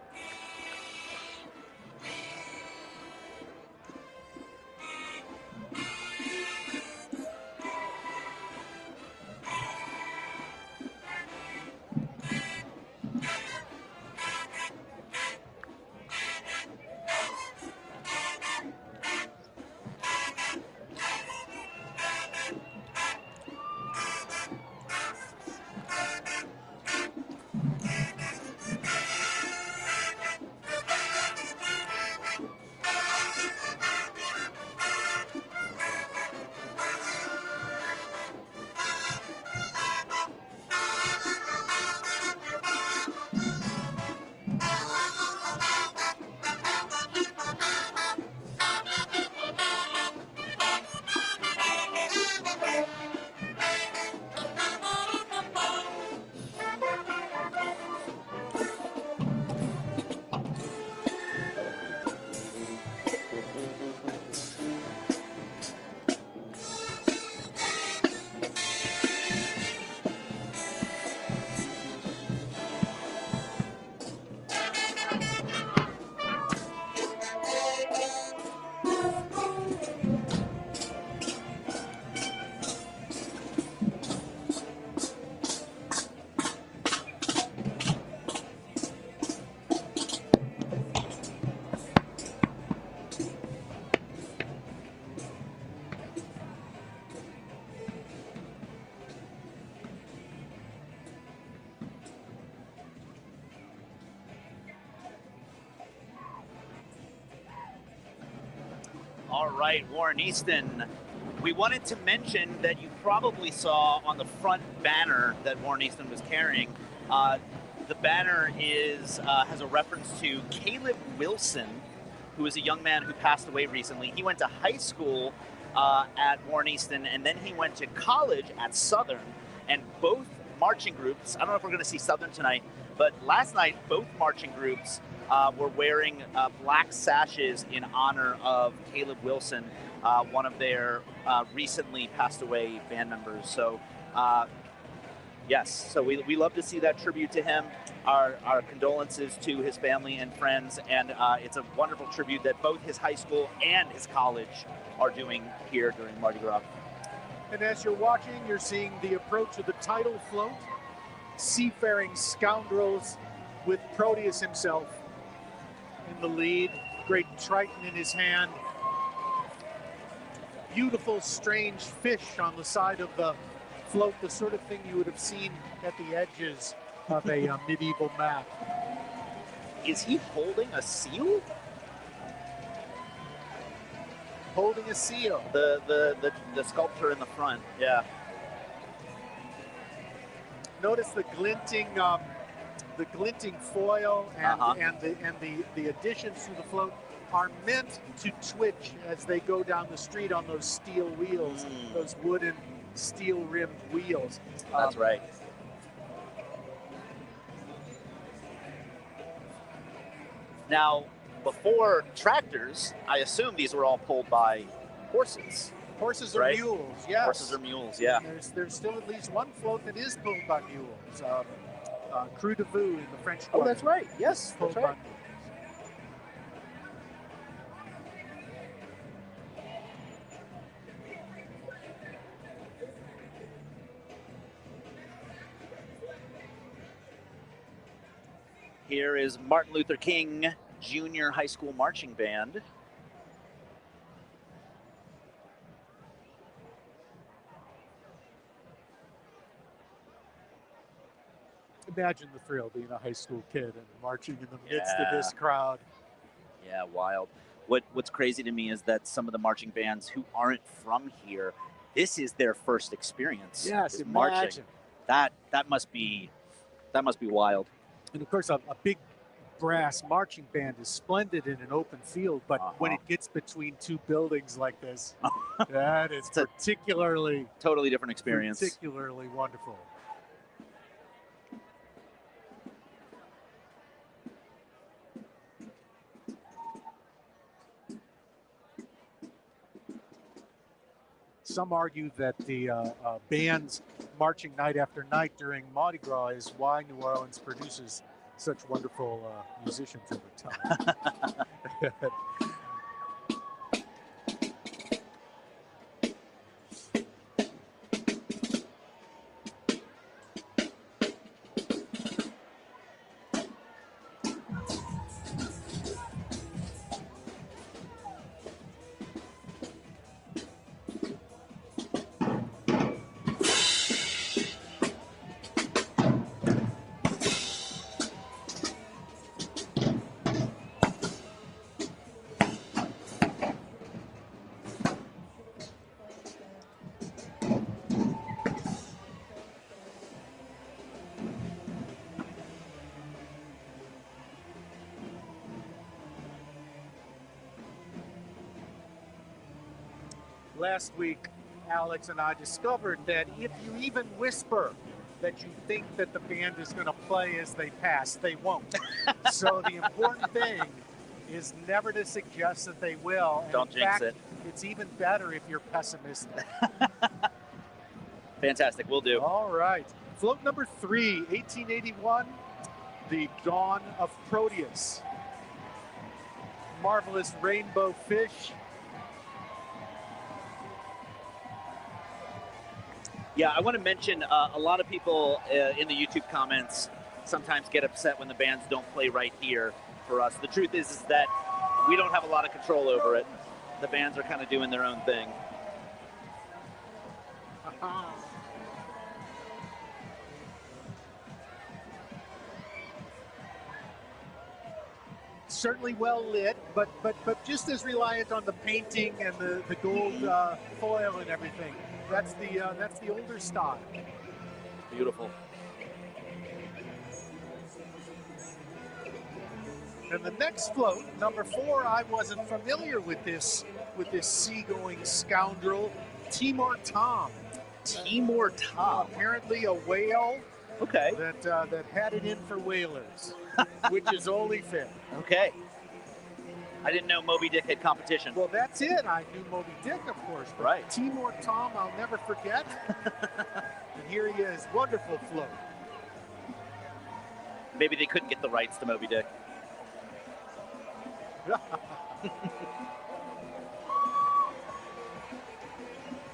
All right, Warren Easton. We wanted to mention that you probably saw on the front banner that Warren Easton was carrying. The banner has a reference to Caleb Wilson, who is a young man who passed away recently. He went to high school at Warren Easton, and then he went to college at Southern. And both marching groups, I don't know if we're going to see Southern tonight, but last night both marching groups were wearing black sashes in honor of Caleb Wilson, one of their recently passed away band members. So yes, so we love to see that tribute to him. Our condolences to his family and friends, and it's a wonderful tribute that both his high school and his college are doing here during Mardi Gras. And as you're watching, you're seeing the approach of the tidal float, seafaring scoundrels with Proteus himself in the lead, great triton in his hand, beautiful strange fish on the side of the float, the sort of thing you would have seen at the edges of a medieval map. Is he holding a seal? Holding a seal. The sculpture in the front, yeah. Notice the glinting foil and the additions to the float are meant to twitch as they go down the street on those steel wheels, those wooden steel-rimmed wheels. That's right. Now, before tractors, I assume these were all pulled by horses. Horses or right? mules, yes. Horses or mules, yeah. There's still at least one float that is pulled by mules. Krewe de Vue in the French Oh, that's right. Yes, pulled that's right. by Here is Martin Luther King Junior High School Marching Band. Imagine the thrill being a high school kid and marching in the midst of this crowd. Yeah, wild. What's crazy to me is that some of the marching bands who aren't from here, this is their first experience. Yes, is imagine. marching. That must be wild. And of course, a big brass marching band is splendid in an open field, but when it gets between two buildings like this, that is particularly totally different experience. Particularly wonderful. Some argue that the bands marching night after night during Mardi Gras is why New Orleans produces such wonderful musicians over time. Last week, Alex and I discovered that if you even whisper that you think that the band is going to play as they pass, they won't. So the important thing is never to suggest that they will. And Don't in jinx fact, it. It's even better if you're pessimistic. Fantastic, we'll do. All right. Float number 3, 1881, the Dawn of Proteus. Marvelous rainbow fish. Yeah, I want to mention a lot of people in the YouTube comments sometimes get upset when the bands don't play right here for us. The truth is that we don't have a lot of control over it. The bands are kind of doing their own thing. certainly well lit, but just as reliant on the painting and the gold foil and everything. That's the older style. Beautiful. And the next float, number 4, I wasn't familiar with this seagoing scoundrel, Timor Tom. Timor Tom. Apparently a whale. Okay. That had it in for whalers, which is only fair. Okay. I didn't know Moby Dick had competition. Well, that's it. I knew Moby Dick, of course. But right. Timor Tom, I'll never forget. And here he is. Wonderful float. Maybe they couldn't get the rights to Moby Dick.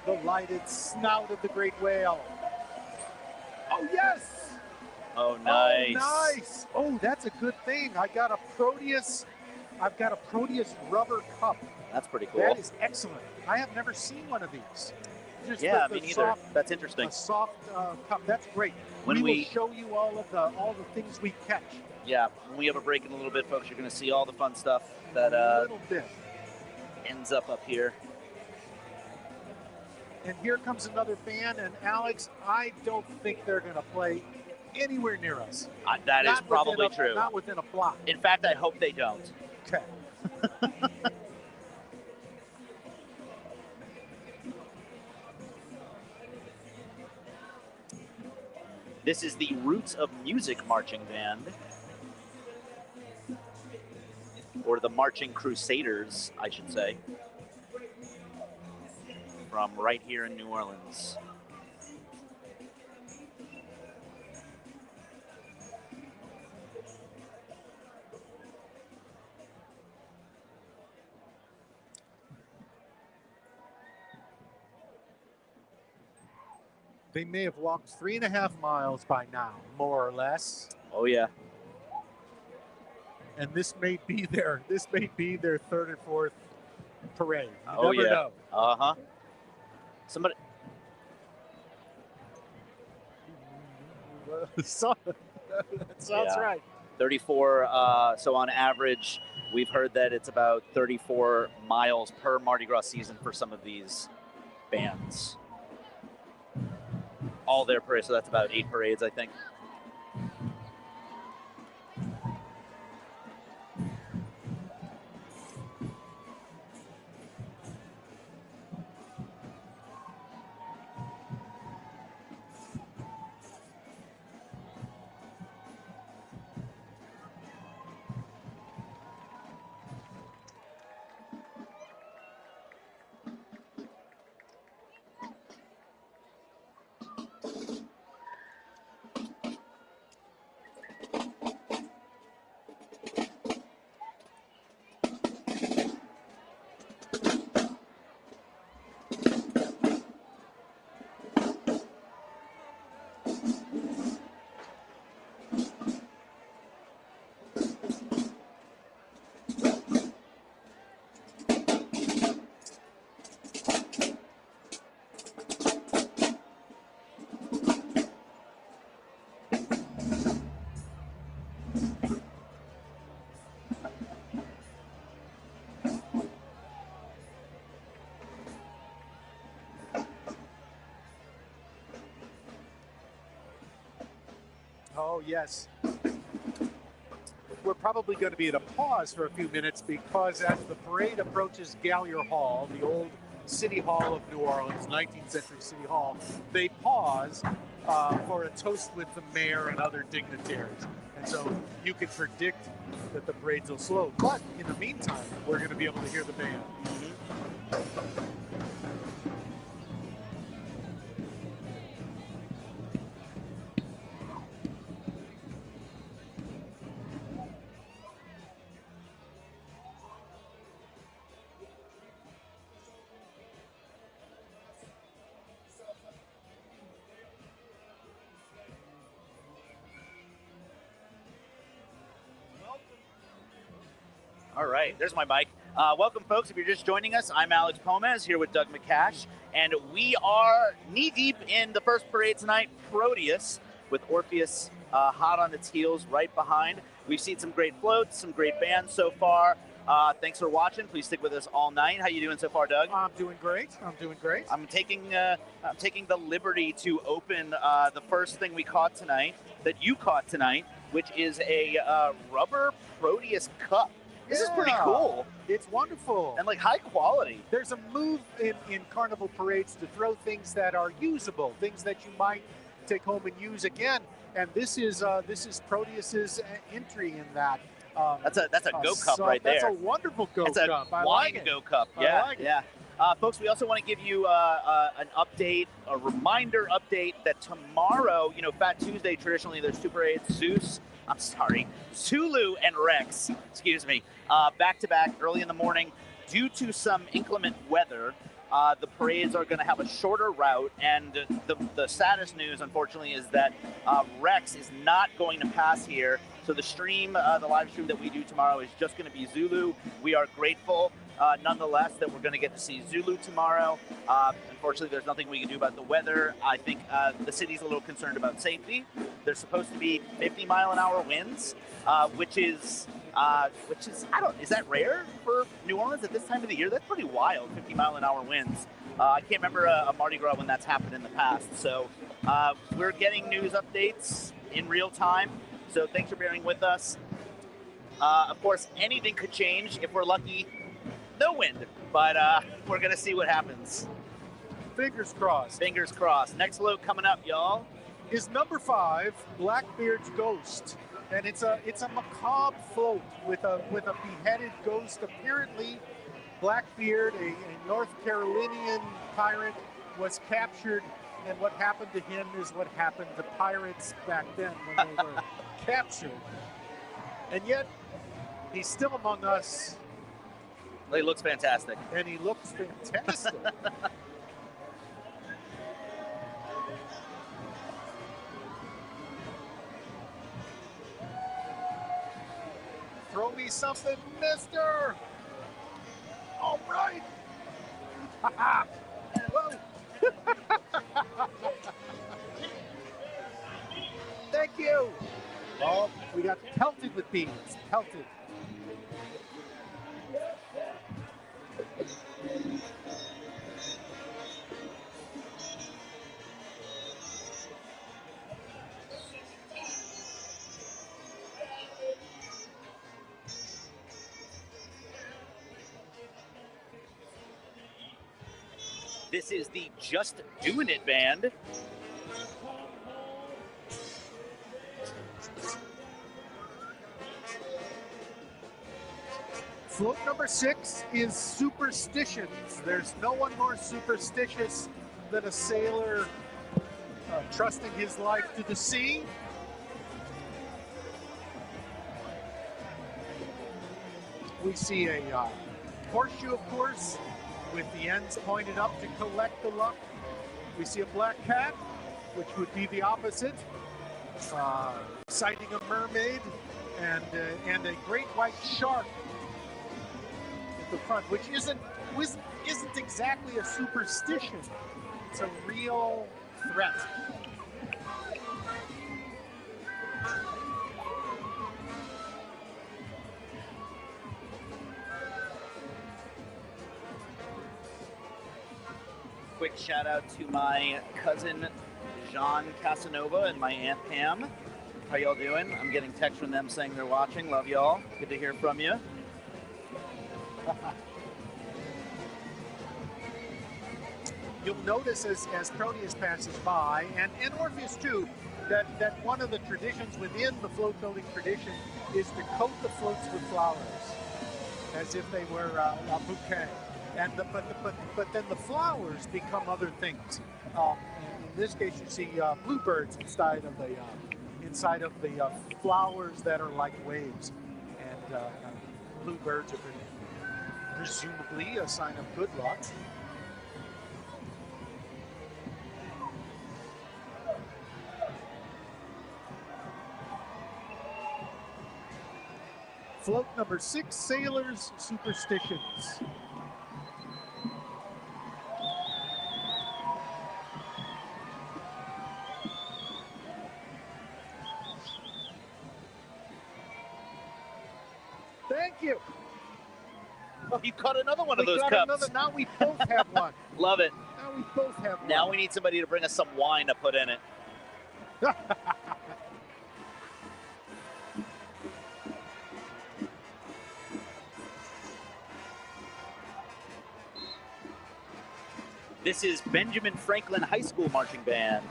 The lighted snout of the great whale. Oh, yes! Oh, nice. Oh, nice. Oh, that's a good thing. I've got a Proteus rubber cup. That's pretty cool. That is excellent. I have never seen one of these. Just yeah, me neither. That's interesting. A soft cup. That's great. We will show you all the things we catch. Yeah, when we have a break in a little bit, folks, you're going to see all the fun stuff that a little bit ends up here. And here comes another band, and Alex, I don't think they're going to play anywhere near us. That is probably true. Not within a block. In fact, I hope they don't. Okay. This is the Roots of Music Marching Band, or the Marching Crusaders, I should say, from right here in New Orleans. They may have walked 3.5 miles by now, more or less. Oh yeah. And this may be their third or fourth parade. You never know. Uh-huh. Somebody. That sounds right. 34. So on average, we've heard that it's about 34 miles per Mardi Gras season for some of these bands. All their parades, so that's about 8 parades, I think. Oh, yes. We're probably going to be at a pause for a few minutes because as the parade approaches Gallier Hall, the old City Hall of New Orleans, 19th century City Hall, they pause for a toast with the mayor and other dignitaries. And so you can predict that the parades will slow. But in the meantime, we're going to be able to hear the band. All right, there's my mic. Welcome, folks. If you're just joining us, I'm Alex Pomez here with Doug McCash, and we are knee-deep in the first parade tonight, Proteus, with Orpheus hot on its heels right behind. We've seen some great floats, some great bands so far. Thanks for watching. Please stick with us all night. How you doing so far, Doug? I'm doing great. I'm taking the liberty to open the first thing we caught tonight, that you caught tonight, which is a rubber Proteus cup. This is pretty cool. It's wonderful. And like high quality. There's a move in carnival parades to throw things that are usable, things that you might take home and use again. And this is Proteus's entry in that. That's a go cup right there. That's a wonderful go cup. That's a wine go cup. Yeah, I like it. yeah. Folks, we also want to give you an update, a reminder update that tomorrow, Fat Tuesday, traditionally there's two parades, Zulu and Rex, back to back early in the morning. Due to some inclement weather, the parades are going to have a shorter route, and the saddest news, unfortunately, is that Rex is not going to pass here. So the live stream that we do tomorrow is just going to be Zulu. We are grateful, nonetheless, that we're going to get to see Zulu tomorrow. Unfortunately, there's nothing we can do about the weather. I think the city's a little concerned about safety. There's supposed to be 50-mile-an-hour winds, which is is that rare for New Orleans at this time of the year? That's pretty wild, 50-mile-an-hour winds. I can't remember a Mardi Gras when that's happened in the past. So we're getting news updates in real time. So thanks for bearing with us. Of course, anything could change. If we're lucky, no wind. But we're going to see what happens. Fingers crossed. Fingers crossed. Next float coming up, y'all, is number 5, Blackbeard's Ghost. And it's a macabre float with a beheaded ghost. Apparently, Blackbeard, a North Carolinian pirate, was captured, and what happened to him is what happened to pirates back then when they were captured. And yet, he's still among us. He looks fantastic. And he looks fantastic. Throw me something, mister! All right! Whoa! Thank you! Oh, we got pelted with beans. Pelted. This is the Just Doing It band. Float number 6 is Superstitions. There's no one more superstitious than a sailor trusting his life to the sea. We see a horseshoe, of course, with the ends pointed up to collect the luck. We see a black cat, which would be the opposite, sighting a mermaid, and a great white shark at the front, which isn't exactly a superstition. It's a real threat. Quick shout out to my cousin Jean Casanova and my Aunt Pam. How y'all doing? I'm getting texts from them saying they're watching. Love y'all. Good to hear from you. You'll notice as Proteus passes by, and Orpheus too, that one of the traditions within the float building tradition is to coat the floats with flowers, as if they were a bouquet. But then the flowers become other things. In this case, you see bluebirds inside of the flowers that are like waves, and bluebirds are presumably a sign of good luck. Float number 6, Sailors' Superstitions. Thank you. Oh, you caught another one of those got cups. Another, now we both have one. Love it. Now we both have one. Now we need somebody to bring us some wine to put in it. This is Benjamin Franklin High School Marching Band.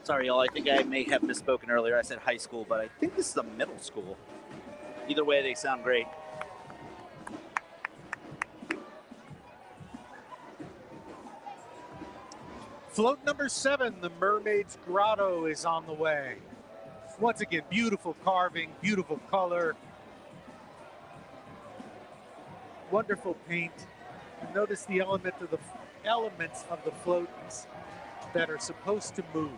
Sorry, y'all. I think I may have misspoken earlier. I said high school, but I think this is a middle school. Either way, they sound great. Float number 7, the Mermaid's Grotto, is on the way. Once again, beautiful carving, beautiful color, wonderful paint. And notice the elements of the floats that are supposed to move.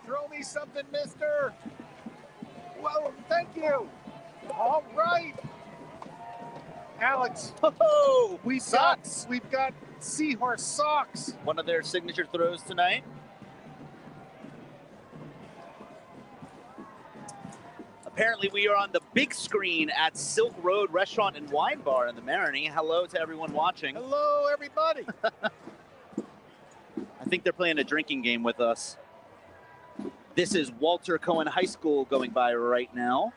Throw me something, mister. Whoa, thank you. All right. Alex, we've got seahorse socks. One of their signature throws tonight. Apparently, we are on the big screen at Silk Road Restaurant and Wine Bar in the Marigny. Hello to everyone watching. Hello, everybody. I think they're playing a drinking game with us. This is Walter Cohen High School going by right now.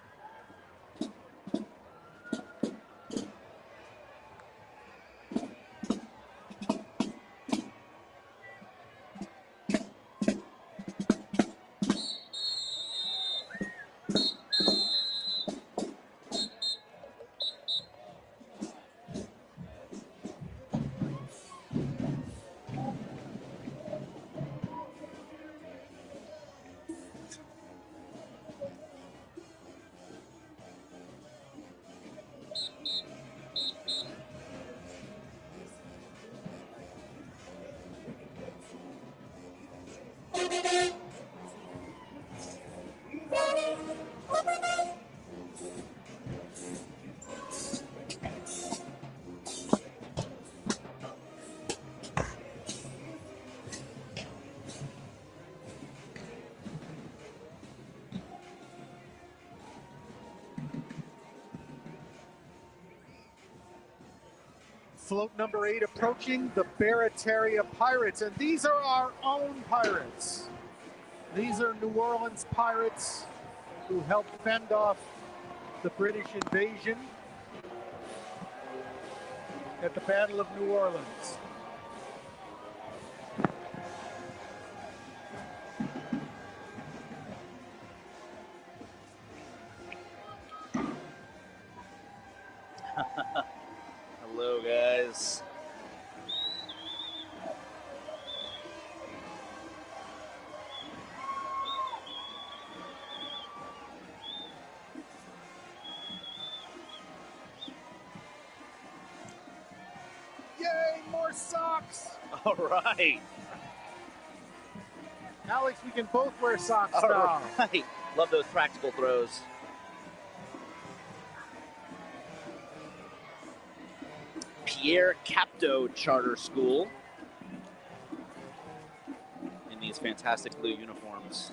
Float number 8 approaching, the Barataria Pirates, and these are our own pirates. These are New Orleans pirates who helped fend off the British invasion at the Battle of New Orleans. Hello, guys. more socks. All right. Alex, we can both wear socks All now. right. Love those practical throws. Pierre Capto Charter School in these fantastic blue uniforms.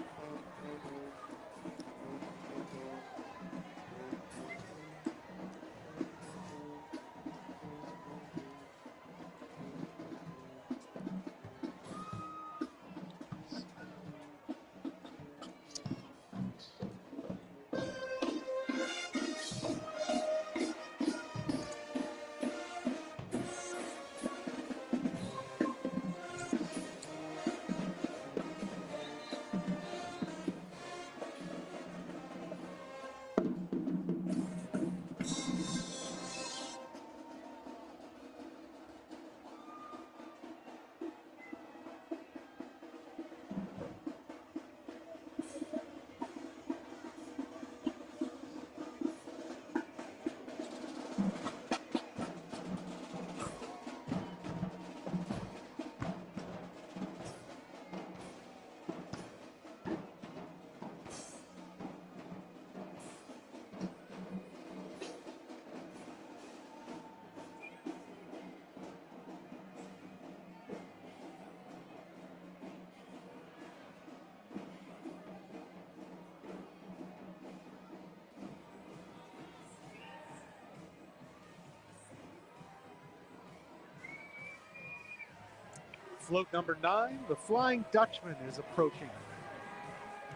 Float number 9, the Flying Dutchman is approaching.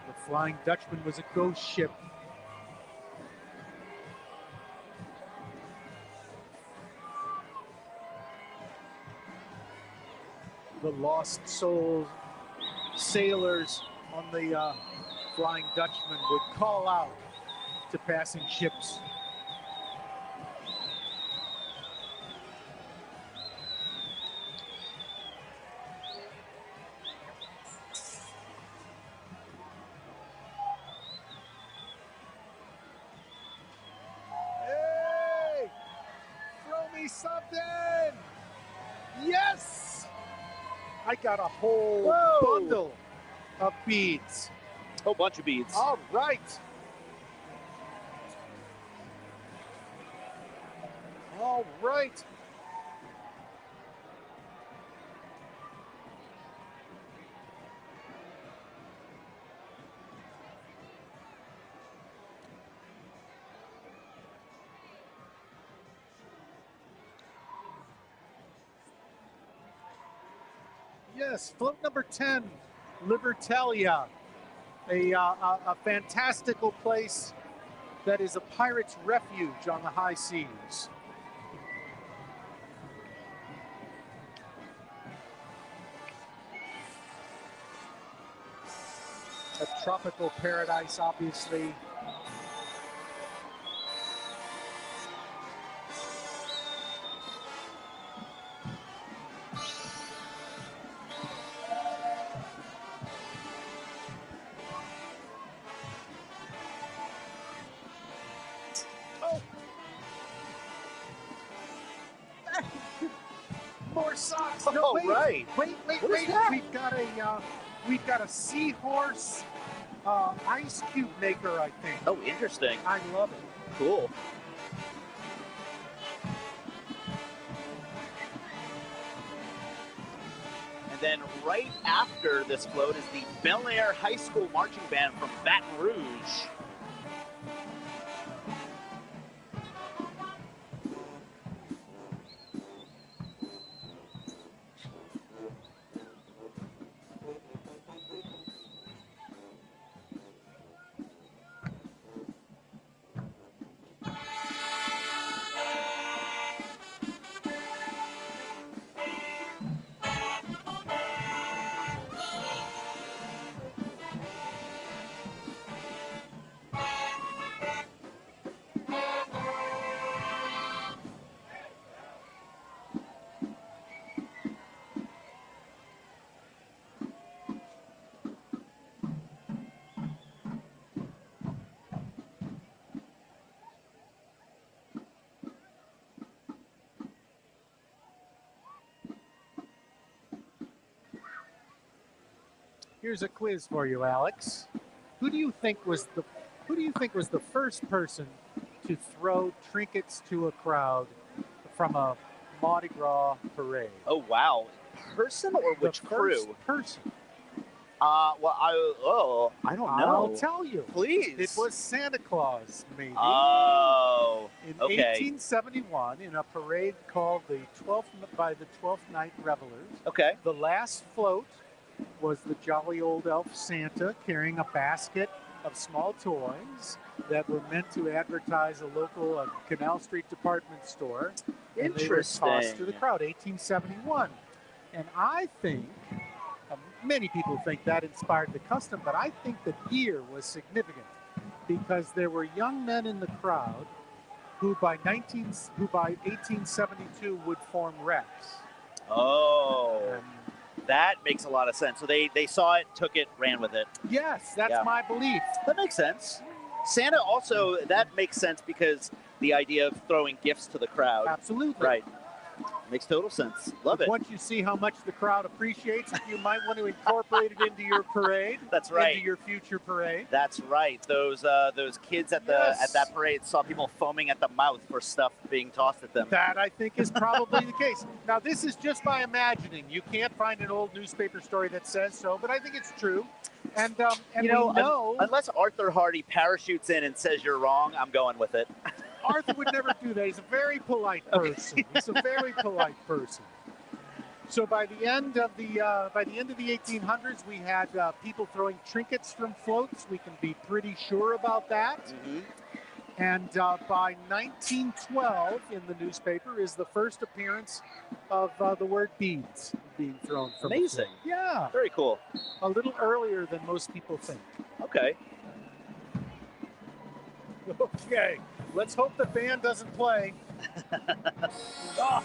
The Flying Dutchman was a ghost ship. The lost souls, sailors on the Flying Dutchman would call out to passing ships. Hey! Throw me something! Yes! I got a whole bundle of beads. Whole bunch of beads. All right. All right. Yes, float number 10, Libertalia, a fantastical place that is a pirate's refuge on the high seas. A tropical paradise, obviously. More socks. No, Oh, wait, right. Wait. What is that? We've got a seahorse ice cube maker, I think. Oh, interesting. I love it. Cool. And then right after this float is the Bel Air High School Marching Band from Baton Rouge. Here's a quiz for you, Alex. Who do you think was the first person to throw trinkets to a crowd from a Mardi Gras parade? Oh, wow. Person or which crew? First person. Well, I don't know. I'll tell you. Please. It was Santa Claus, maybe. Oh, In okay. 1871, in a parade called the 12th Night Revelers. Okay. The last float was the jolly old elf Santa carrying a basket of small toys that were meant to advertise a local Canal Street department store. And they were tossed to the crowd, 1871. And I think, many people think that inspired the custom, but I think the year was significant because there were young men in the crowd who by 1872 would form reps. Oh, that makes a lot of sense. So they saw it, took it, ran with it. Yes, that's my belief. That makes sense. Santa also, that makes sense because the idea of throwing gifts to the crowd. Absolutely. Right. Makes total sense. Love it. Once you see how much the crowd appreciates it, you might want to incorporate it into your parade. That's right. Into your future parade. That's right. Those kids at that parade saw people foaming at the mouth for stuff being tossed at them. That, I think, is probably the case. Now, this is just by imagining. You can't find an old newspaper story that says so, but I think it's true. And you know, unless Arthur Hardy parachutes in and says you're wrong, I'm going with it. Arthur would never do that. He's a very polite person. He's a very polite person. So by the end of the 1800s, we had people throwing trinkets from floats. We can be pretty sure about that. Mm-hmm. And by 1912, in the newspaper, is the first appearance of the word beads being thrown from Amazing. the float. Yeah. Very cool. A little earlier than most people think. Okay. Okay. Let's hope the band doesn't play. Oh.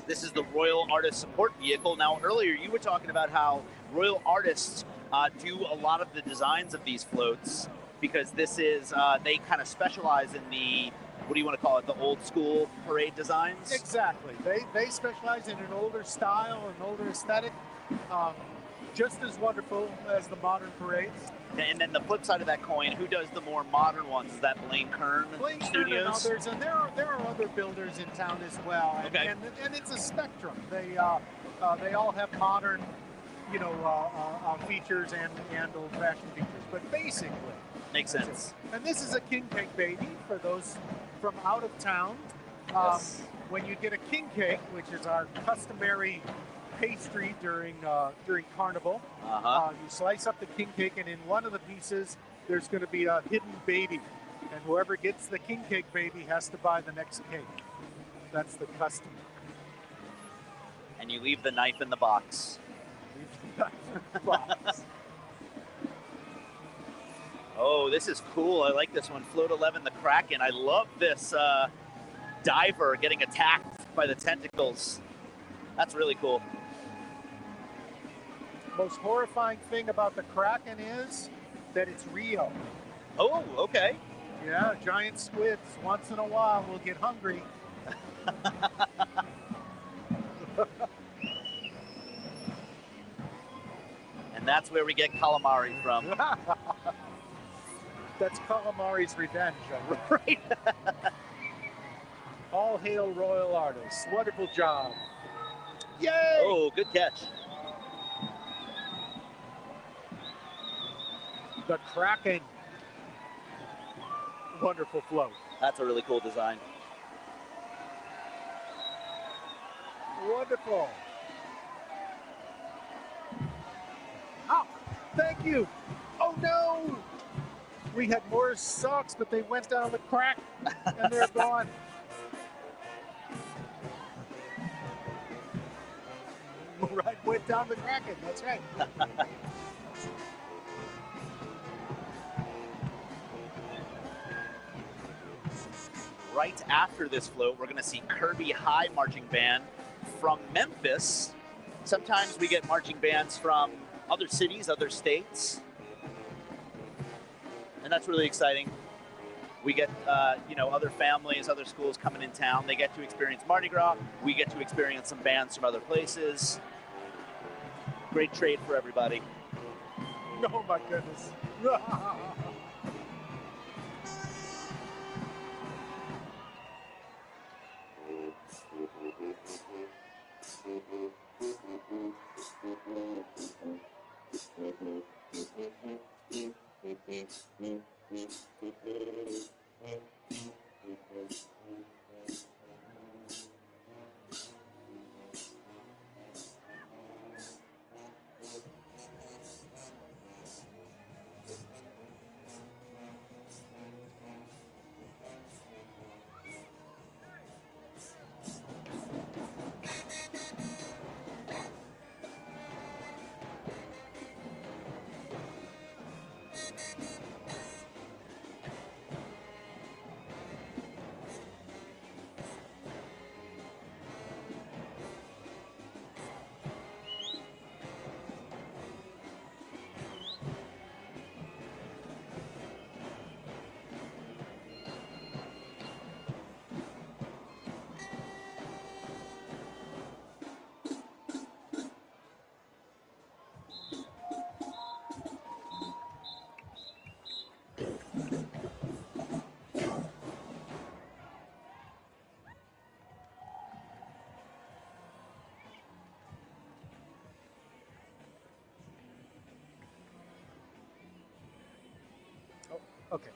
This is the Royal Artist Support Vehicle. Now, earlier you were talking about how Royal Artists do a lot of the designs of these floats because this is, they kind of specialize in the, what do you want to call it, the old school parade designs? Exactly. They specialize in an older style, an older aesthetic, just as wonderful as the modern parades. And then the flip side of that coin, who does the more modern ones? Is that Blaine Kern Studios? And others, and there are other builders in town as well. And, Okay. and it's a spectrum. They all have modern, features and old-fashioned features. But basically, makes sense. And this is a king cake baby for those from out of town. Yes. When you get a king cake, which is our customary pastry during Carnival. You slice up the king cake, and in one of the pieces, there's going to be a hidden baby. And whoever gets the king cake baby has to buy the next cake. That's the custom. And you leave the knife in the box. Oh, this is cool. I like this one. Float 11, the Kraken. I love this diver getting attacked by the tentacles. That's really cool. Most horrifying thing about the Kraken is that it's real. Oh, okay. Yeah, giant squids once in a while will get hungry. And that's where we get calamari from. That's calamari's revenge. Right. All hail Royal Artists. Wonderful job. Yay! Oh, good catch. The Kraken. wonderful float. That's a really cool design. Wonderful. Oh, thank you. Oh no! We had more socks, but they went down the crack and they're gone. Right, went down the crack, that's right. Right after this float, we're going to see Kirby High Marching Band from Memphis. Sometimes we get marching bands from other cities, other states. And that's really exciting. We get, other families, other schools coming in town. They get to experience Mardi Gras. We get to experience some bands from other places. Great trade for everybody. Oh my goodness. Okay.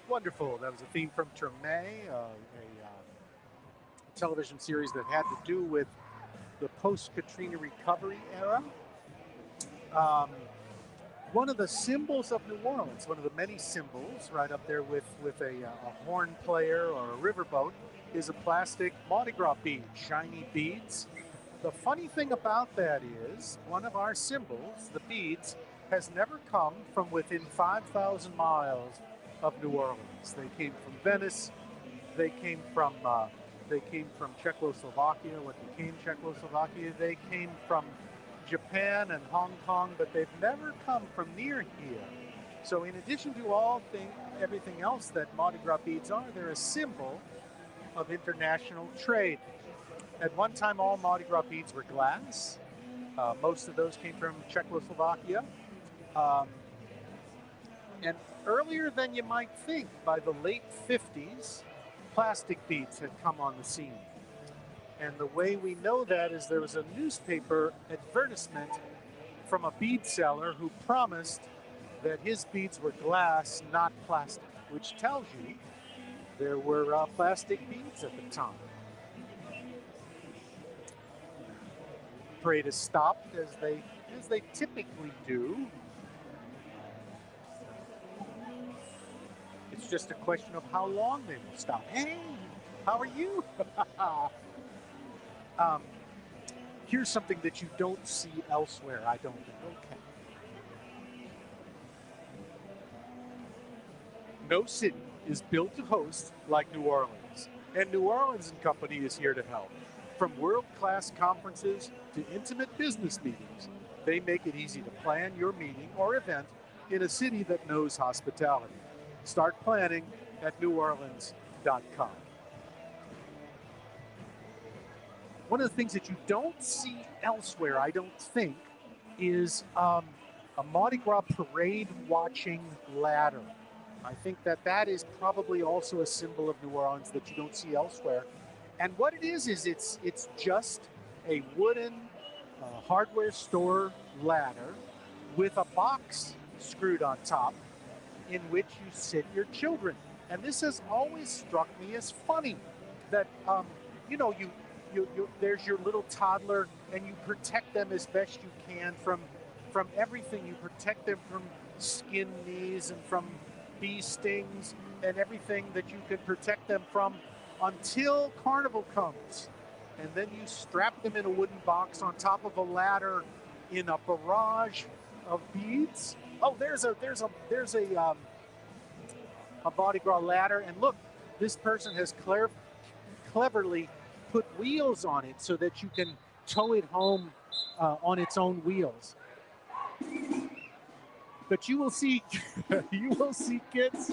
Wonderful. That was a theme from Treme, a television series that had to do with the post-Katrina recovery era. One of the symbols of New Orleans, one of the many symbols, right up there with a horn player or a riverboat, is a plastic Mardi Gras bead, shiny beads. The funny thing about that is, one of our symbols, the beads, has never come from within 5,000 miles of New Orleans. They came from Venice. They came from Czechoslovakia, what became Czechoslovakia. They came from Japan and Hong Kong, but they've never come from near here. So in addition to everything else that Mardi Gras beads are, they're a symbol of international trade. At one time, all Mardi Gras beads were glass. Most of those came from Czechoslovakia. And earlier than you might think, by the late 50s, plastic beads had come on the scene. And the way we know that is there was a newspaper advertisement from a bead seller who promised that his beads were glass, not plastic, which tells you there were plastic beads at the time. Parade has stopped as they typically do. It's just a question of how long they will stop. Hey, how are you? Here's something that you don't see elsewhere, I don't think. Okay. No city is built to host like New Orleans, and New Orleans and Company is here to help. From world-class conferences to intimate business meetings, they make it easy to plan your meeting or event in a city that knows hospitality. Start planning at NOLA.com. One of the things that you don't see elsewhere, I don't think, is a Mardi Gras parade watching ladder. I think that is probably also a symbol of New Orleans that you don't see elsewhere. And what it is it's just a wooden hardware store ladder with a box screwed on top in which you sit your children. And this has always struck me as funny that, there's your little toddler and you protect them as best you can from everything. You protect them from skin knees and from bee stings and everything that you can protect them from until Carnival comes. And then you strap them in a wooden box on top of a ladder in a barrage of beads. Oh, there's a Mardi Gras ladder, and look, this person has cleverly put wheels on it so that you can tow it home on its own wheels. But you will see kids,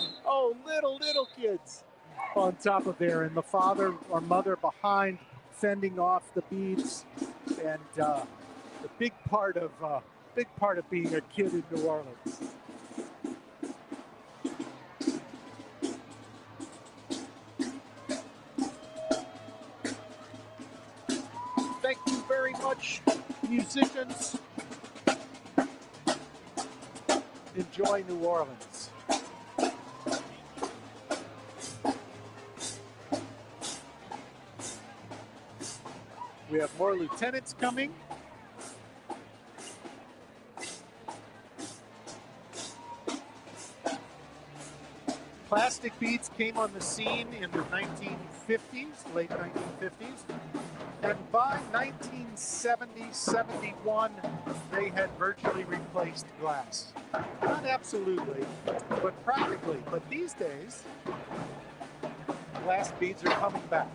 little kids on top of there, and the father or mother behind fending off the beads, and the big part of being a kid in New Orleans. Thank you very much, musicians. Enjoy New Orleans. We have more lieutenants coming. Plastic beads came on the scene in the 1950s, late 1950s. And by 1970-71, they had virtually replaced glass. Not absolutely, but practically. But these days, glass beads are coming back.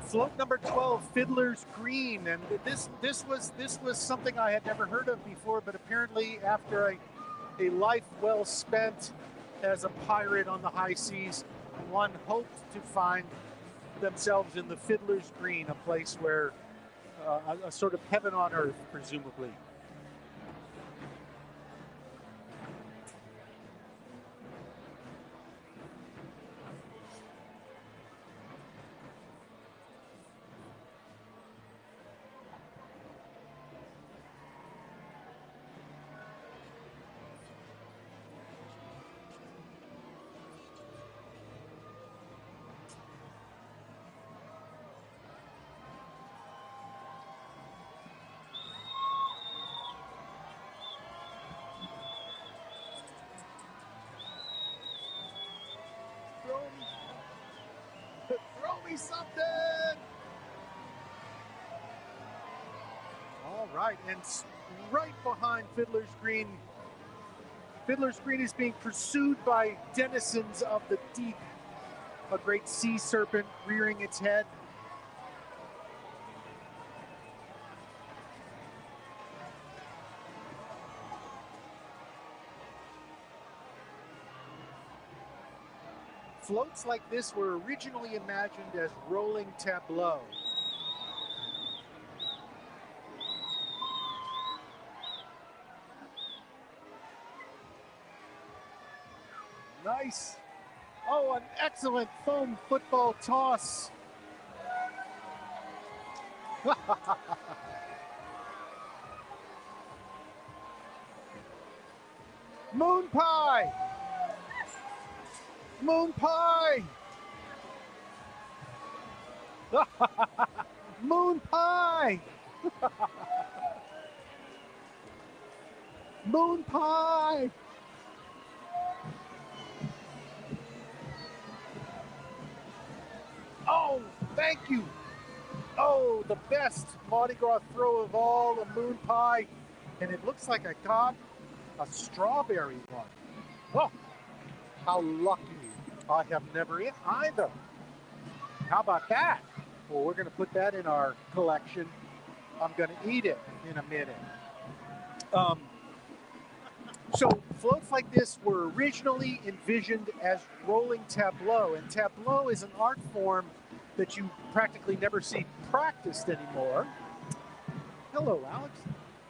Float number 12, Fiddler's Green, and this was something I had never heard of before, but apparently after a life well spent as a pirate on the high seas, one hoped to find themselves in the Fiddler's Green, a place where a sort of heaven on earth, presumably. right, and right behind Fiddler's Green. Fiddler's Green is being pursued by denizens of the deep. A great sea serpent rearing its head. Floats like this were originally imagined as rolling tableau. Nice. Oh, an excellent foam football toss. Moon pie. Moon pie. Moon pie. Moon pie. Oh, thank you. Oh, the best Mardi Gras throw of all, a moon pie. And it looks like I got a strawberry one. Oh, how lucky. I have never eaten either. How about that? Well, we're going to put that in our collection. I'm going to eat it in a minute. So floats like this were originally envisioned as rolling tableau, and tableau is an art form that you practically never see practiced anymore. Hello, Alex.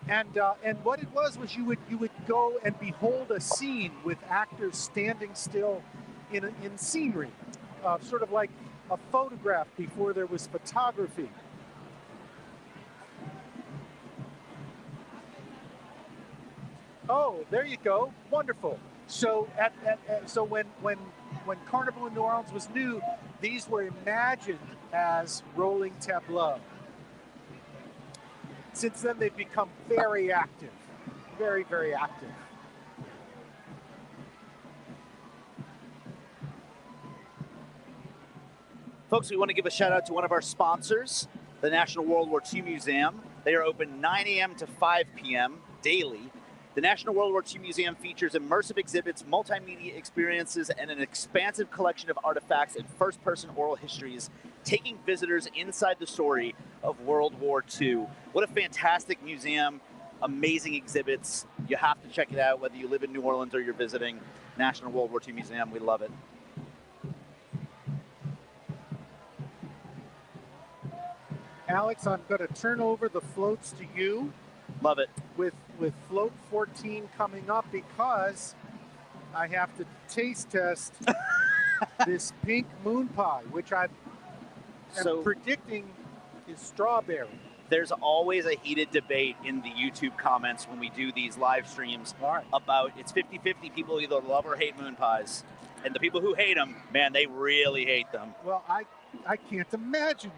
And what it was you would go and behold a scene with actors standing still in scenery, sort of like a photograph before there was photography. Oh, there you go. Wonderful. So so when Carnival in New Orleans was new, these were imagined as rolling tableau. Since then, they've become very active, very, very active. Folks, we want to give a shout out to one of our sponsors, the National World War II Museum. They are open 9 a.m. to 5 p.m. daily. The National World War II Museum features immersive exhibits, multimedia experiences, and an expansive collection of artifacts and first-person oral histories, taking visitors inside the story of World War II. What a fantastic museum, amazing exhibits. You have to check it out, whether you live in New Orleans or you're visiting National World War II Museum. We love it. Alex, I'm going to turn over the floats to you. Love it. With float 14 coming up, because I have to taste test this pink moon pie, which I am predicting is strawberry. There's always a heated debate in the YouTube comments when we do these live streams about it's 50-50. People either love or hate moon pies. And the people who hate them, man, they really hate them. Well, I can't imagine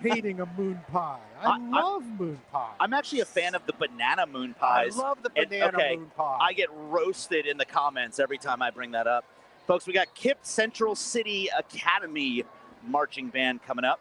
hating a moon pie. I love moon pie. I'm actually a fan of the banana moon pies. I love the banana moon pie. I get roasted in the comments every time I bring that up. Folks, we got KIPP Central City Academy marching band coming up.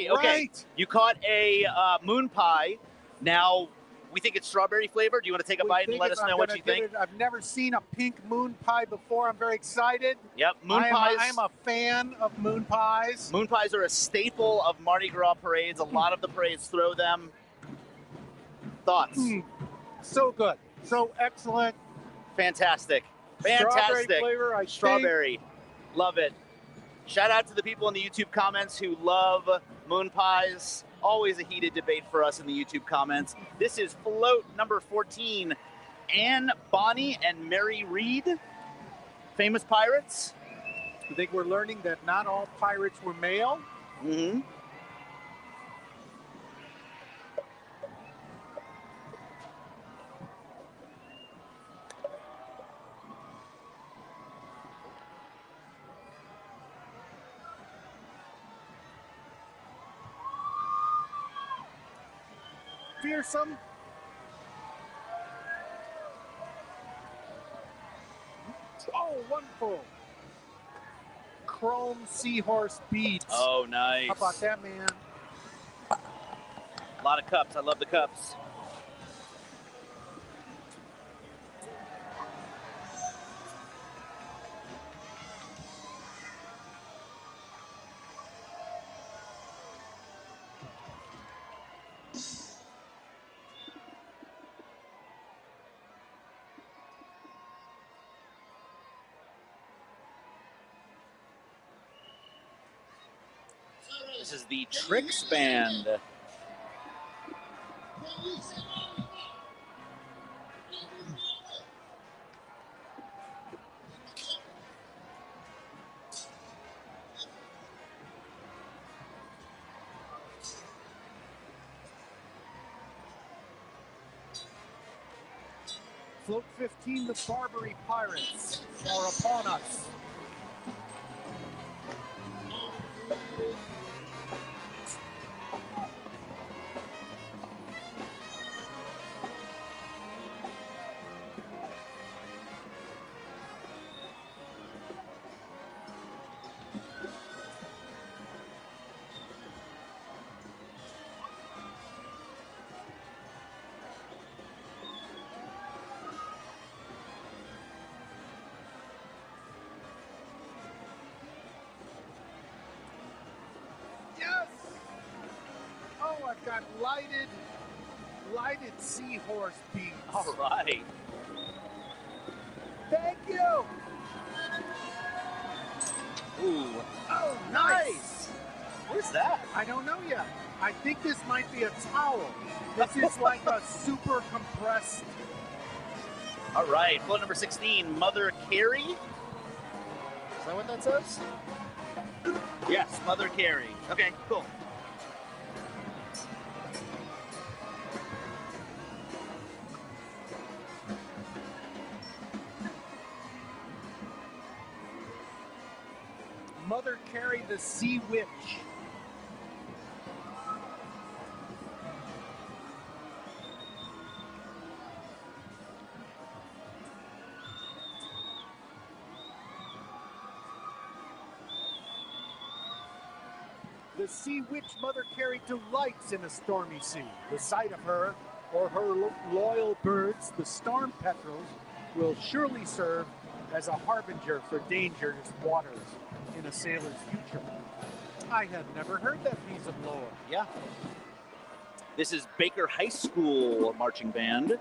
see. Okay, right. You caught a moon pie. Now, we think it's strawberry flavored. Do you want to take a bite and let us know what you think? I've never seen a pink moon pie before. I'm very excited. Yep, moon pies. I am a fan of moon pies. Moon pies are a staple of Mardi Gras parades. A lot of the parades throw them. Thoughts? So good. So excellent. Fantastic. Strawberry flavor, I Strawberry. Love it. Shout out to the people in the YouTube comments who love moon pies. Always a heated debate for us in the YouTube comments. This is float number 14. Anne Bonny and Mary Reed, famous pirates. I think we're learning that not all pirates were male. Mm-hmm. Fearsome. Oh, wonderful. Chrome seahorse beads. Oh, nice. How about that, man? A lot of cups. I love the cups. This is the Tricks Band. Float 15, the Barbary Pirates are upon us. Yes! Oh, I've got lighted seahorse beads. All right. Thank you. Ooh. Oh, Nice. Where's that? I don't know yet. I think this might be a towel. This is like a super compressed. All right. Float number 16, Mother Carey. Is that what that says? Yes, Mother Carey. Okay, cool. Mother Carey the Sea Witch. The sea witch Mother Carey delights in a stormy sea. The sight of her or her loyal birds, the storm petrels, will surely serve as a harbinger for dangerous waters in a sailor's future. I had never heard that piece of lore. Yeah. This is Baker High School marching band.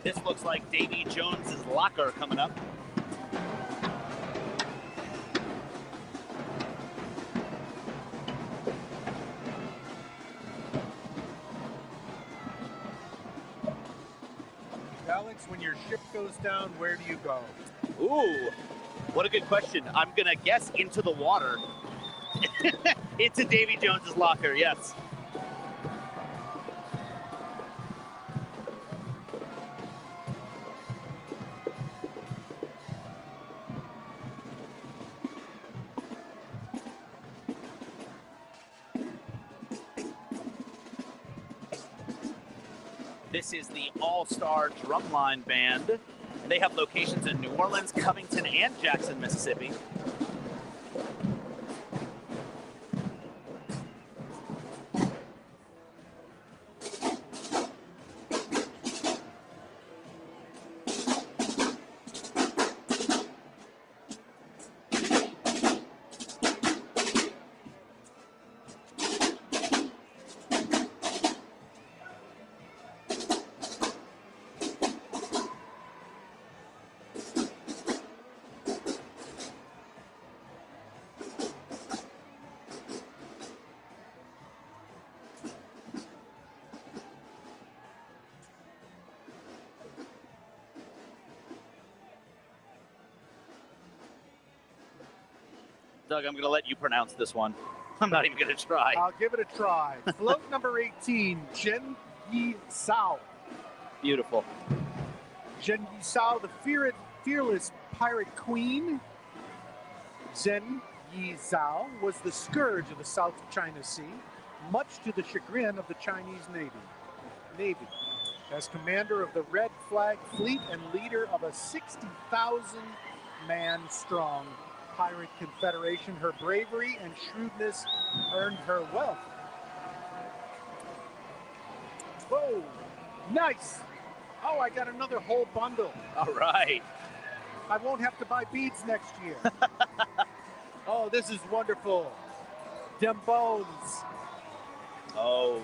This looks like Davy Jones's locker coming up. Alex, when your ship goes down, where do you go? Ooh, what a good question. I'm going to guess into the water. Into Davy Jones's locker, yes. This is the All-Star Drumline Band. And they have locations in New Orleans, Covington, and Jackson, Mississippi. Doug, I'm going to let you pronounce this one. I'm not even going to try. I'll give it a try. Float number 18, Jen Yi Sao. Beautiful. Jen Yi Sao, the fearless pirate queen. Zhen Yi Zhao was the scourge of the South China Sea, much to the chagrin of the Chinese Navy. As commander of the Red Flag Fleet and leader of a 60,000-man strong pirate confederation, her bravery and shrewdness earned her wealth. Whoa, nice. Oh, I got another whole bundle. All right. I won't have to buy beads next year. Oh, this is wonderful. Dem bones. Oh.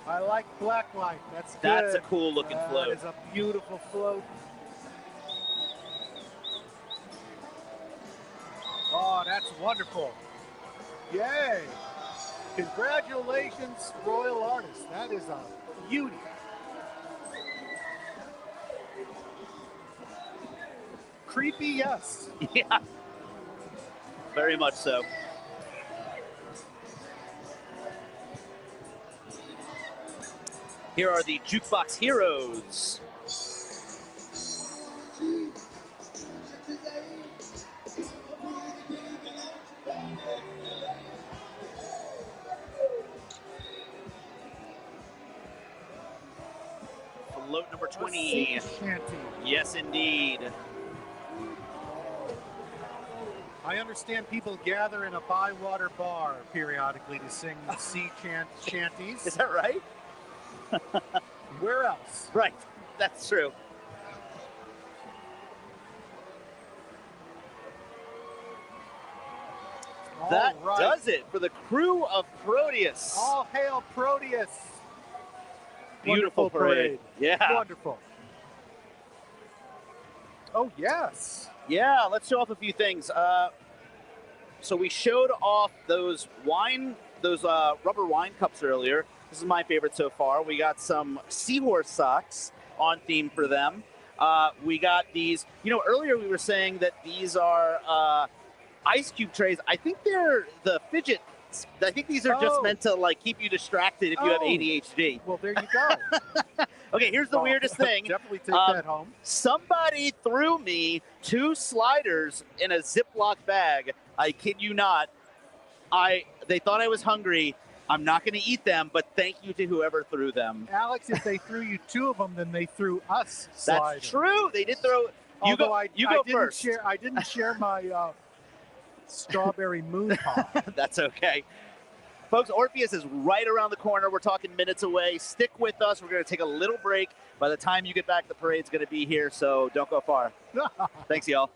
I like black light. That's good. That's a cool looking float. That is a beautiful float. Oh, that's wonderful. Yay. Congratulations, Royal Artist. That is a beauty. Creepy, yes. Yeah. Very much so. Here are the Jukebox Heroes. Float number 20. Yes, indeed. I understand people gather in a Bywater bar periodically to sing sea shanties. Is that right? Where else? Right, that's true. That does it for the crew of Proteus. All hail Proteus. Beautiful parade. Yeah. Wonderful. Oh, yes. Yeah, let's show off a few things. So we showed off those rubber wine cups earlier. This is my favorite so far. We got some seahorse socks on theme for them. We got these, earlier we were saying that these are ice cube trays. I think they're the fidget. I think these are just meant to keep you distracted if you have ADHD. Well, there you go. Okay, here's the weirdest thing. Definitely take that home. Somebody threw me 2 sliders in a Ziploc bag. I kid you not. They thought I was hungry. I'm not going to eat them, but thank you to whoever threw them. Alex, if they threw you 2 of them, then they threw us sliders. That's true. They did throw. You go first. I didn't share my strawberry moon pie. That's okay. Folks, Orpheus is right around the corner. We're talking minutes away. Stick with us. We're going to take a little break. By the time you get back, the parade's going to be here, so don't go far. Thanks, y'all.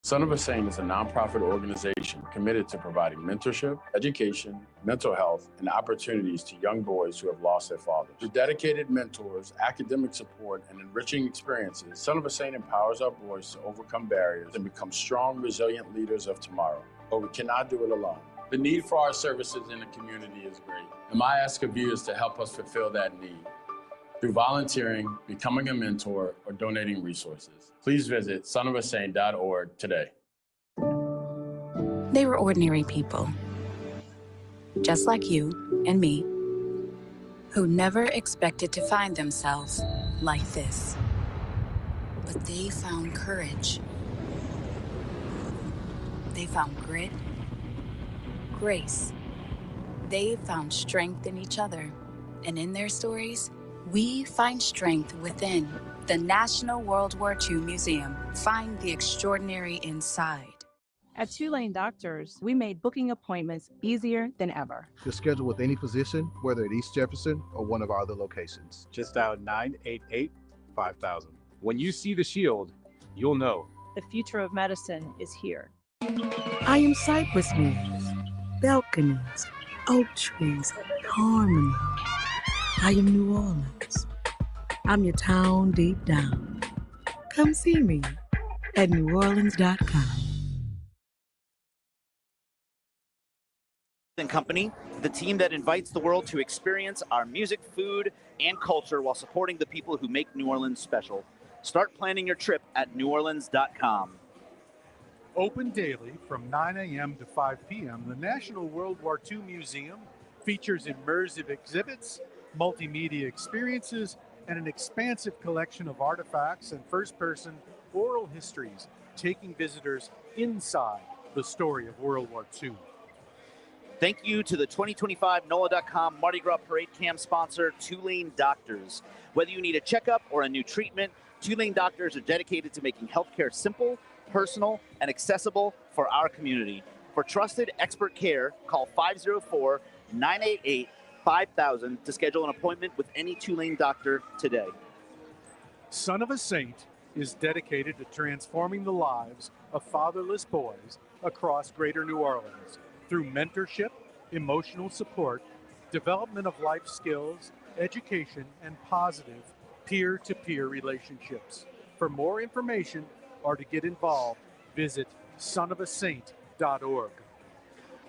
Son of a Saint is a nonprofit organization committed to providing mentorship, education, mental health, and opportunities to young boys who have lost their fathers. Through dedicated mentors, academic support, and enriching experiences, Son of a Saint empowers our boys to overcome barriers and become strong, resilient leaders of tomorrow. But we cannot do it alone. The need for our services in the community is great, and my ask of you is to help us fulfill that need through volunteering, becoming a mentor, or donating resources. Please visit sonofasaint.org today. They were ordinary people, just like you and me, who never expected to find themselves like this. But they found courage. They found grit, grace. They found strength in each other. And in their stories, we find strength within. The National World War II Museum. Find the extraordinary inside. At Tulane Doctors, we made booking appointments easier than ever. To schedule with any physician, whether at East Jefferson or one of our other locations. Just dial 988-5000. When you see the shield, you'll know. The future of medicine is here. I am cypress leaves, balconies, oak trees, harmony. I am New Orleans. I'm your town deep down. Come see me at NOLA.com. And Company, the team that invites the world to experience our music, food, and culture while supporting the people who make New Orleans special. Start planning your trip at NOLA.com. Open daily from 9 a.m. to 5 p.m., the National World War II Museum features immersive exhibits, multimedia experiences, and an expansive collection of artifacts and first-person oral histories, taking visitors inside the story of World War II. Thank you to the 2025 NOLA.com Mardi Gras Parade Cam sponsor, Tulane Doctors. Whether you need a checkup or a new treatment, Tulane Doctors are dedicated to making healthcare simple, personal, and accessible for our community. For trusted expert care, call 504-988-5000 to schedule an appointment with any Tulane doctor today. Son of a Saint is dedicated to transforming the lives of fatherless boys across Greater New Orleans through mentorship, emotional support, development of life skills, education, and positive peer-to-peer relationships. For more information or to get involved, visit sonofasaint.org.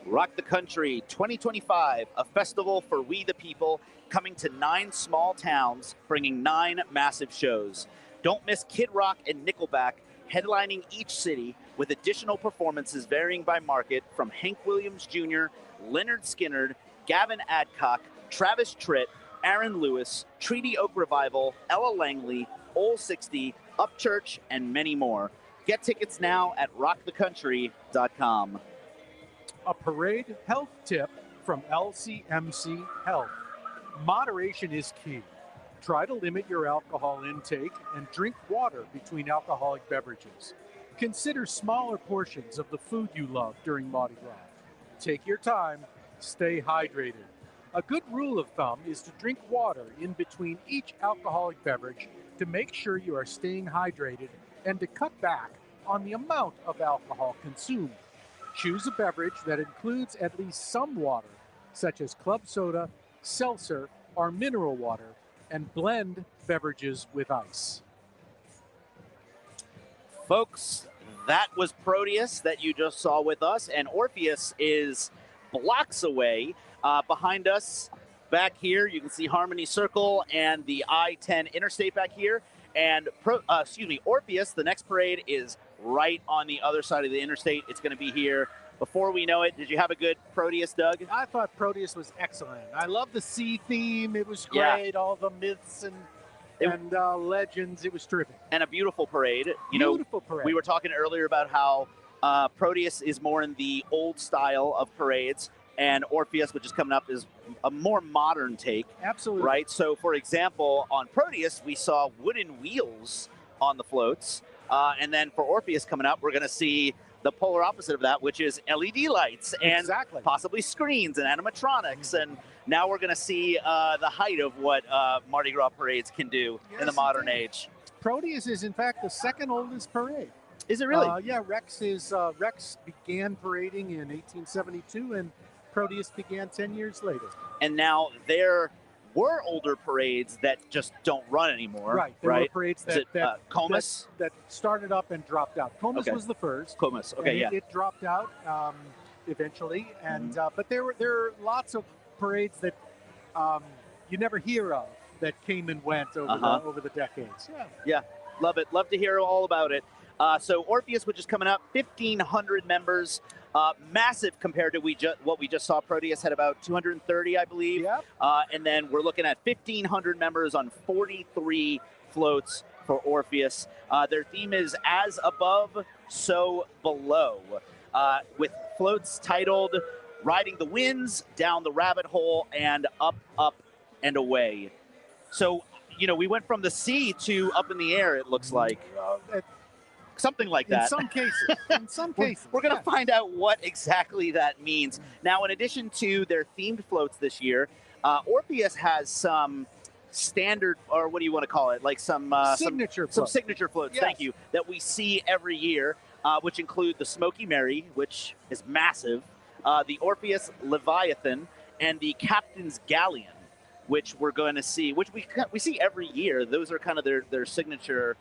Rock the Country 2025, a festival for we the people, coming to 9 small towns, bringing 9 massive shows. Don't miss Kid Rock and Nickelback headlining each city with additional performances varying by market from Hank Williams Jr., Leonard Skinner, Gavin Adcock, Travis Tritt, Aaron Lewis, Treaty Oak Revival, Ella Langley, Ole 60, Upchurch, and many more. Get tickets now at rockthecountry.com. A parade health tip from LCMC Health. Moderation is key. Try to limit your alcohol intake and drink water between alcoholic beverages. Consider smaller portions of the food you love during Mardi Gras. Take your time, stay hydrated. A good rule of thumb is to drink water in between each alcoholic beverage to make sure you are staying hydrated and to cut back on the amount of alcohol consumed. Choose a beverage that includes at least some water, such as club soda, seltzer, or mineral water, and blend beverages with ice. Folks, that was Proteus that you just saw with us, and Orpheus is blocks away. Behind us, back here, you can see Harmony Circle and the I-10 interstate back here. And Orpheus, the next parade is right on the other side of the interstate. It's going to be here before we know it. Did you have a good Proteus, Doug? I thought Proteus was excellent. I love the sea theme. It was great. Yeah. All the myths and legends. It was terrific. And a beautiful parade. Beautiful parade. We were talking earlier about how Proteus is more in the old style of parades, and Orpheus, which is coming up, is a more modern take. Absolutely. Right? So, for example, on Proteus, we saw wooden wheels on the floats. And then for Orpheus coming up, we're going to see the polar opposite of that, which is LED lights and possibly screens and animatronics. And now we're going to see the height of what Mardi Gras parades can do in the modern age. Proteus is, in fact, the second oldest parade. Is it really? Yeah, Rex began parading in 1872, and Proteus began 10 years later. And now there were older parades that just don't run anymore. Right. There were parades Comus? that started up and dropped out. Comus Okay. was the first. Comus. Okay, and it dropped out eventually, and but there are lots of parades that you never hear of that came and went over the decades. Yeah, love it. Love to hear all about it. So Orpheus, which is coming up, 1,500 members, massive compared to what we just saw. Proteus had about 230, I believe. Yep. And then we're looking at 1,500 members on 43 floats for Orpheus. Their theme is As Above, So Below, with floats titled Riding the Winds, Down the Rabbit Hole, and Up, Up, and Away. So, we went from the sea to up in the air, it looks like. Something like that. In some cases. We're going to find out what exactly that means. Now, in addition to their themed floats this year, Orpheus has some standard, or what do you want to call it? Like some signature floats. Some signature floats, Yes. Thank you, that we see every year, which include the Smoky Mary, which is massive, the Orpheus Leviathan, and the Captain's Galleon, which we're going to see, which we see every year. Those are kind of their signature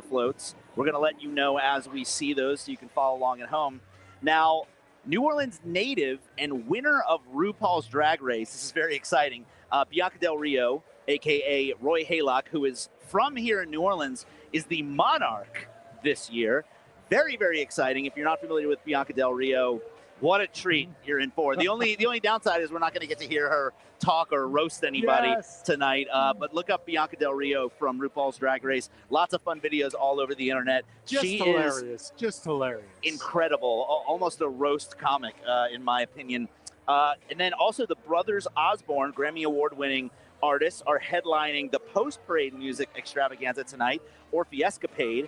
floats. We're going to let you know as we see those so you can follow along at home. Now, New Orleans native and winner of RuPaul's Drag Race, this is very exciting, Bianca Del Rio, a.k.a. Roy Haylock, who is from here in New Orleans, is the monarch this year. Very, very exciting. If you're not familiar with Bianca Del Rio, what a treat you're in for. The only downside is we're not going to get to hear her talk or roast anybody tonight. But look up Bianca Del Rio from RuPaul's Drag Race. Lots of fun videos all over the internet. She is just hilarious. Incredible. Almost a roast comic, in my opinion. And then also the Brothers Osborne, Grammy Award-winning artists, are headlining the post-parade music extravaganza tonight, Orpheescapade.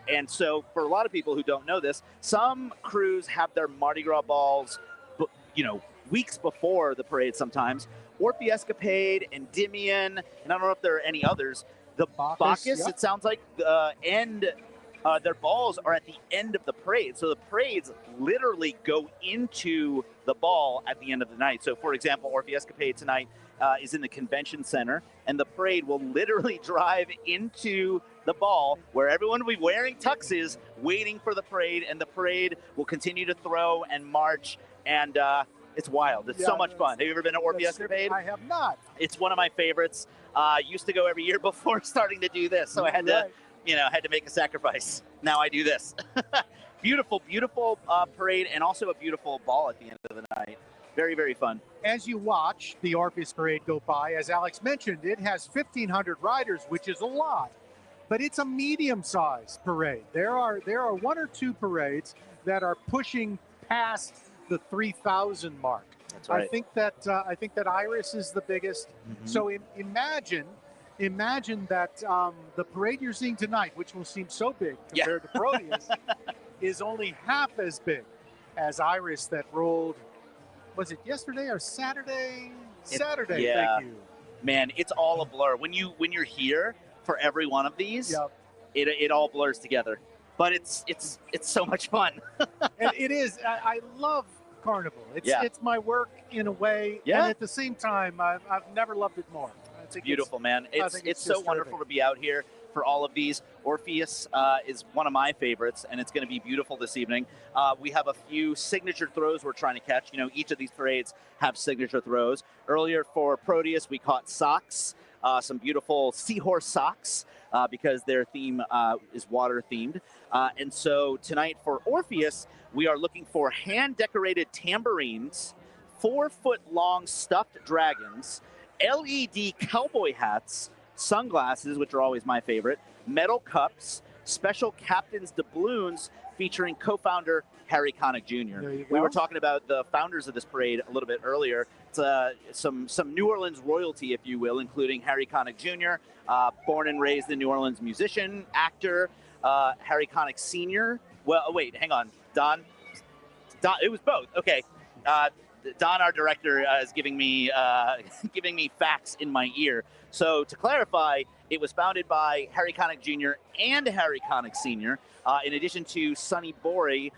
And so for a lot of people who don't know this, some crews have their Mardi Gras balls, weeks before the parade sometimes. Orpheescapade, Endymion, and I don't know if there are any others. The Bacchus, it sounds like, their balls are at the end of the parade. So the parades literally go into the ball at the end of the night. So, for example, Orpheescapade tonight is in the convention center, and the parade will literally drive into the ball where everyone will be wearing tuxes waiting for the parade, and the parade will continue to throw and march, and it's wild. It's so much fun. Have you ever been to Orpheescapade? I have not. It's one of my favorites. Used to go every year before starting to do this, so I had to make a sacrifice. Now I do this. Beautiful, beautiful parade, and also a beautiful ball at the end of the night. Very, very fun. As you watch the Orpheus parade go by, as Alex mentioned, it has 1,500 riders, which is a lot, but it's a medium-sized parade. There are one or two parades that are pushing past the 3,000 mark. That's right. I think that Iris is the biggest. Mm-hmm. So imagine that the parade you're seeing tonight, which will seem so big compared to Proteus, is only half as big as Iris that rolled. Was it yesterday or Saturday? Saturday. Yeah. Thank you. Man, it's all a blur. When you're here for every one of these, it all blurs together. But it's so much fun. And it is. I love Carnival. It's my work in a way. Yeah. And at the same time, I've never loved it more. It's beautiful, man. It's so just wonderful to be out here for all of these. Orpheus is one of my favorites, and it's going to be beautiful this evening. We have a few signature throws we're trying to catch. Each of these parades have signature throws. Earlier for Proteus, we caught socks, some beautiful seahorse socks, because their theme is water themed. And so tonight for Orpheus, we are looking for hand-decorated tambourines, 4-foot-long stuffed dragons, LED cowboy hats, sunglasses, which are always my favorite, metal cups, special captain's doubloons featuring co-founder Harry Connick Jr. We were talking about the founders of this parade a little bit earlier. It's some New Orleans royalty, if you will, including Harry Connick Jr., born and raised in New Orleans musician, actor, Harry Connick Sr. Well, wait, hang on. Don, it was both. Okay. Don, our director, is giving me facts in my ear. So to clarify, It was founded by Harry Connick Jr. and Harry Connick Sr., in addition to Sonny Bory,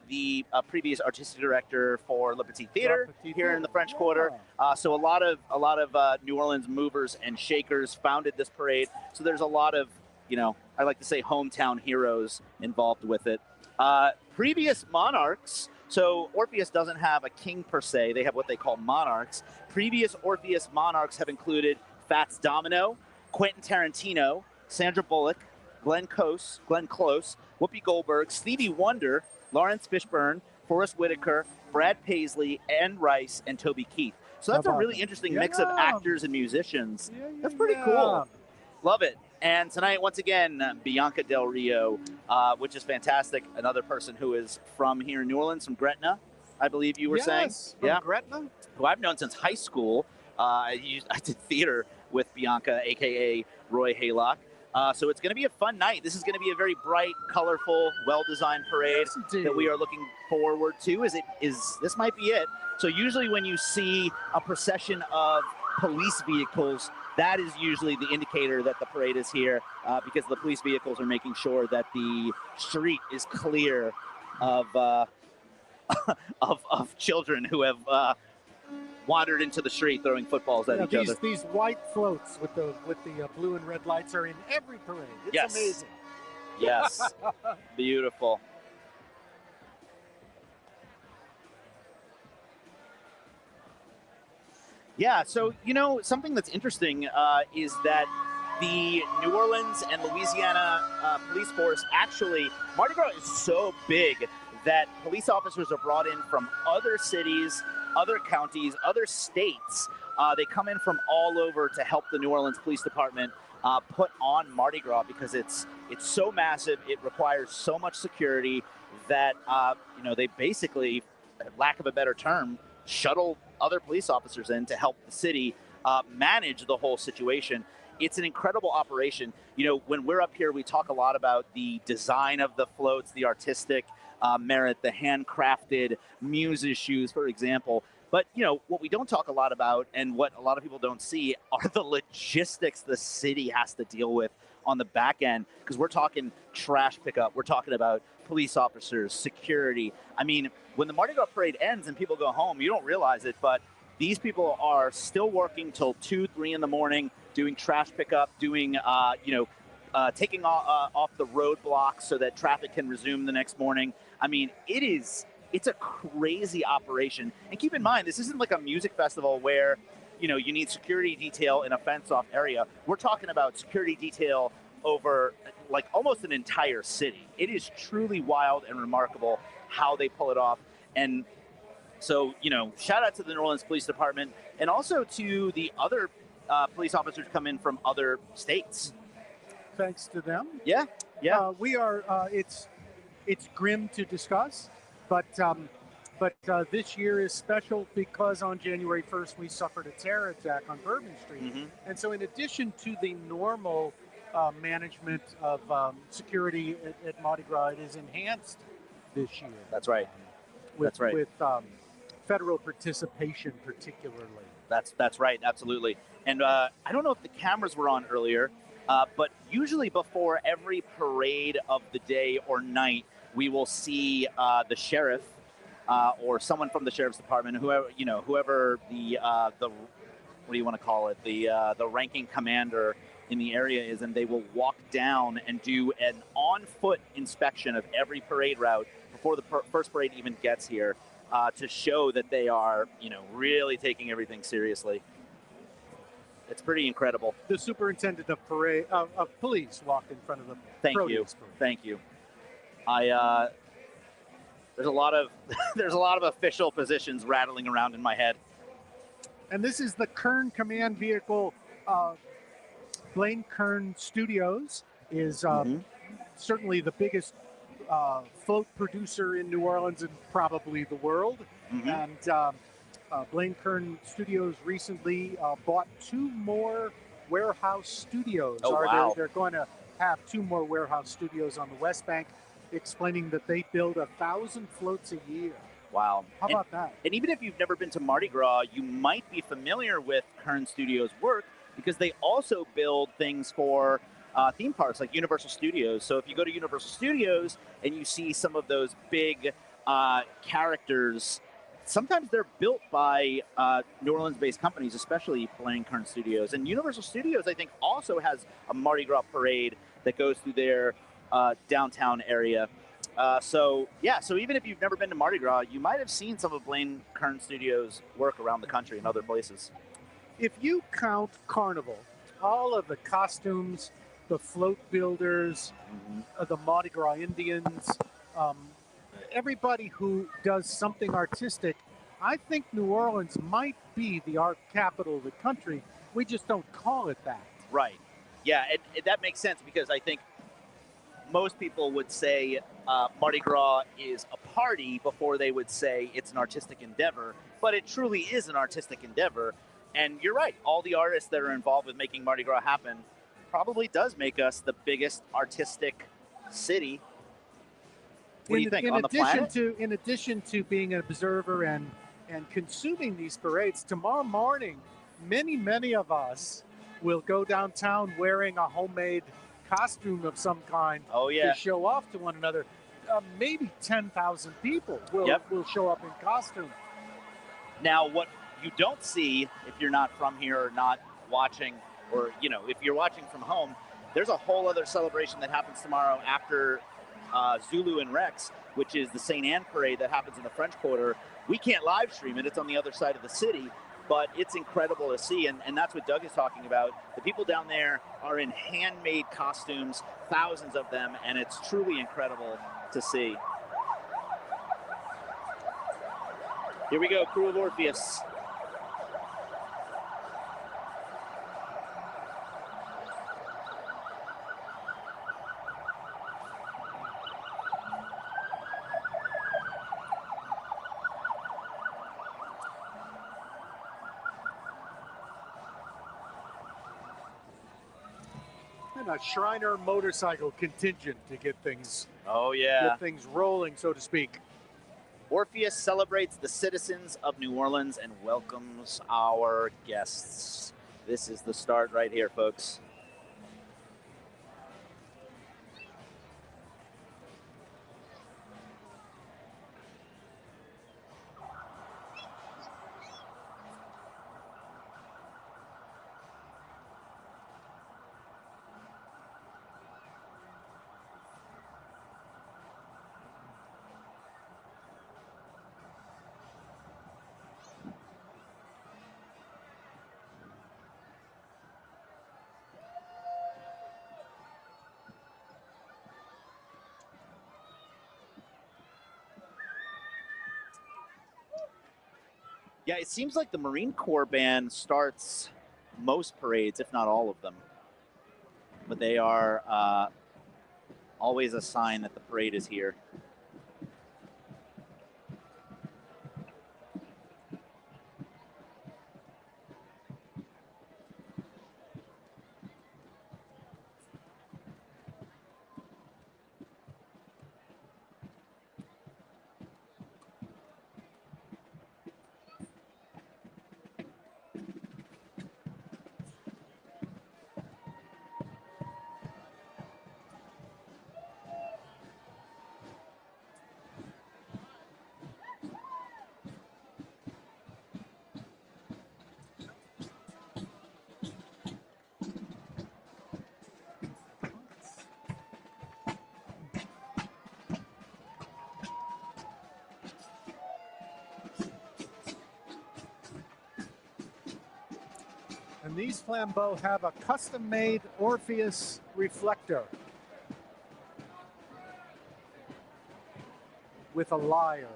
the previous artistic director for Le Petit Theater here in the French Quarter. So a lot of New Orleans movers and shakers founded this parade. So there's a lot of, I like to say hometown heroes involved with it. Previous monarchs, so Orpheus doesn't have a king per se. They have what they call monarchs. Previous Orpheus monarchs have included Fats Domino, Quentin Tarantino, Sandra Bullock, Glenn Close, Whoopi Goldberg, Stevie Wonder, Lawrence Fishburne, Forrest Whitaker, Brad Paisley, Anne Rice, and Toby Keith. So that's a really interesting mix of actors and musicians. That's pretty cool. Love it. And tonight, once again, Bianca Del Rio, which is fantastic. Another person who is from here in New Orleans, from Gretna, I believe you were saying. From Gretna? Who I've known since high school. I did theater with Bianca, a.k.a. Roy Haylock. So it's going to be a fun night. This is going to be a very bright, colorful, well-designed parade that we are looking forward to. This might be it. So usually when you see a procession of police vehicles, that is usually the indicator that the parade is here, because the police vehicles are making sure that the street is clear of of children who have wandered into the street throwing footballs at each other. These white floats with the blue and red lights are in every parade. It's amazing. Yes. Beautiful. Yeah, so, something that's interesting is that the New Orleans and Louisiana police force, actually, Mardi Gras is so big that police officers are brought in from other cities, other counties, other states. They come in from all over to help the New Orleans Police Department put on Mardi Gras, because it's so massive, it requires so much security that, they basically, lack of a better term, shuttle other police officers in to help the city manage the whole situation. It's an incredible operation. When we're up here, we talk a lot about the design of the floats, the artistic merit, the handcrafted muse shoes, for example. But, what we don't talk a lot about, and what a lot of people don't see, are the logistics the city has to deal with on the back end, because we're talking trash pickup. We're talking about police officers, security. I mean, when the Mardi Gras parade ends and people go home, you don't realize it, but these people are still working till 2, 3 in the morning, doing trash pickup, doing, taking off the roadblocks so that traffic can resume the next morning. I mean, it's a crazy operation. And keep in mind, this isn't like a music festival where, you need security detail in a fenced-off area. We're talking about security detail over, like, almost an entire city. It is truly wild and remarkable how they pull it off. And so, shout out to the New Orleans Police Department, and also to the other police officers come in from other states. Thanks to them. Yeah. We are, it's grim to discuss, but this year is special because on January 1st, we suffered a terror attack on Bourbon Street. Mm-hmm. And so in addition to the normal management of security at Mardi Gras, it is enhanced this year. That's right. With federal participation particularly. That's right, absolutely. And I don't know if the cameras were on earlier, but usually before every parade of the day or night, we will see the sheriff or someone from the sheriff's department, whoever the what do you want to call it, the ranking commander in the area is, and they will walk down and do an on-foot inspection of every parade route before the first parade even gets here, to show that they are, really taking everything seriously. It's pretty incredible. The superintendent of police walked in front of the Proteus parade. Thank you. There's a lot of official positions rattling around in my head. And this is the Kern Command Vehicle. Blaine Kern Studios is certainly the biggest float producer in New Orleans and probably the world. Mm-hmm. And Blaine Kern Studios recently bought 2 more warehouse studios. Oh, wow. They're going to have 2 more warehouse studios on the West Bank, explaining that they build 1,000 floats a year. Wow. How about that? And even if you've never been to Mardi Gras, you might be familiar with Kern Studios' work because they also build things for theme parks like Universal Studios. So if you go to Universal Studios and you see some of those big characters, sometimes they're built by New Orleans-based companies, especially Blaine Kern Studios. And Universal Studios, I think, also has a Mardi Gras parade that goes through their downtown area. So even if you've never been to Mardi Gras, you might have seen some of Blaine Kern Studios' work around the country and other places. If you count Carnival, all of the costumes, the float builders, the Mardi Gras Indians, everybody who does something artistic, I think New Orleans might be the art capital of the country. We just don't call it that. Right. Yeah, that makes sense, because I think most people would say Mardi Gras is a party before they would say it's an artistic endeavor, but it truly is an artistic endeavor. And you're right, all the artists that are involved with making Mardi Gras happen probably does make us the biggest artistic city. What do you think, on the planet? In addition to being an observer and consuming these parades, tomorrow morning, many of us will go downtown wearing a homemade costume of some kind to show off to one another. Maybe 10,000 people will show up in costume. Now, what you don't see if you're not from here or not watching, or if you're watching from home, there's a whole other celebration that happens tomorrow after Zulu and Rex, which is the St. Anne parade that happens in the French Quarter. We can't live stream it, it's on the other side of the city, but it's incredible to see, and that's what Doug is talking about. The people down there are in handmade costumes, thousands of them, and it's truly incredible to see. Here we go, Krewe of Orpheus. And a Shriner motorcycle contingent to get things get things rolling, so to speak. Orpheus celebrates the citizens of New Orleans and welcomes our guests. This is the start right here, folks. Yeah, it seems like the Marine Corps band starts most parades, if not all of them. But they are always a sign that the parade is here. And these flambeaux have a custom-made Orpheus reflector with a lyre.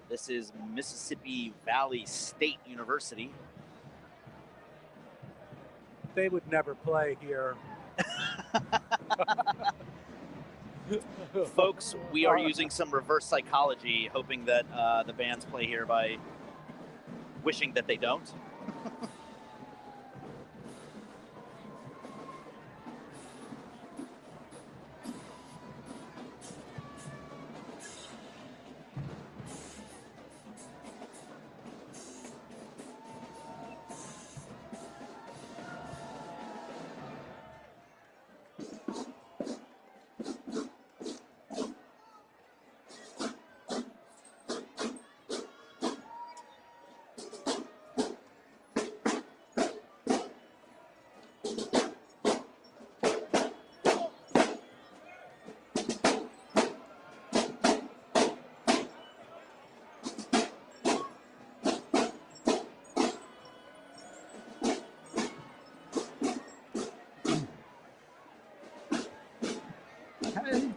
This is Mississippi Valley State University. They would never play here. Folks, we are using some reverse psychology, hoping that the bands play here by wishing that they don't.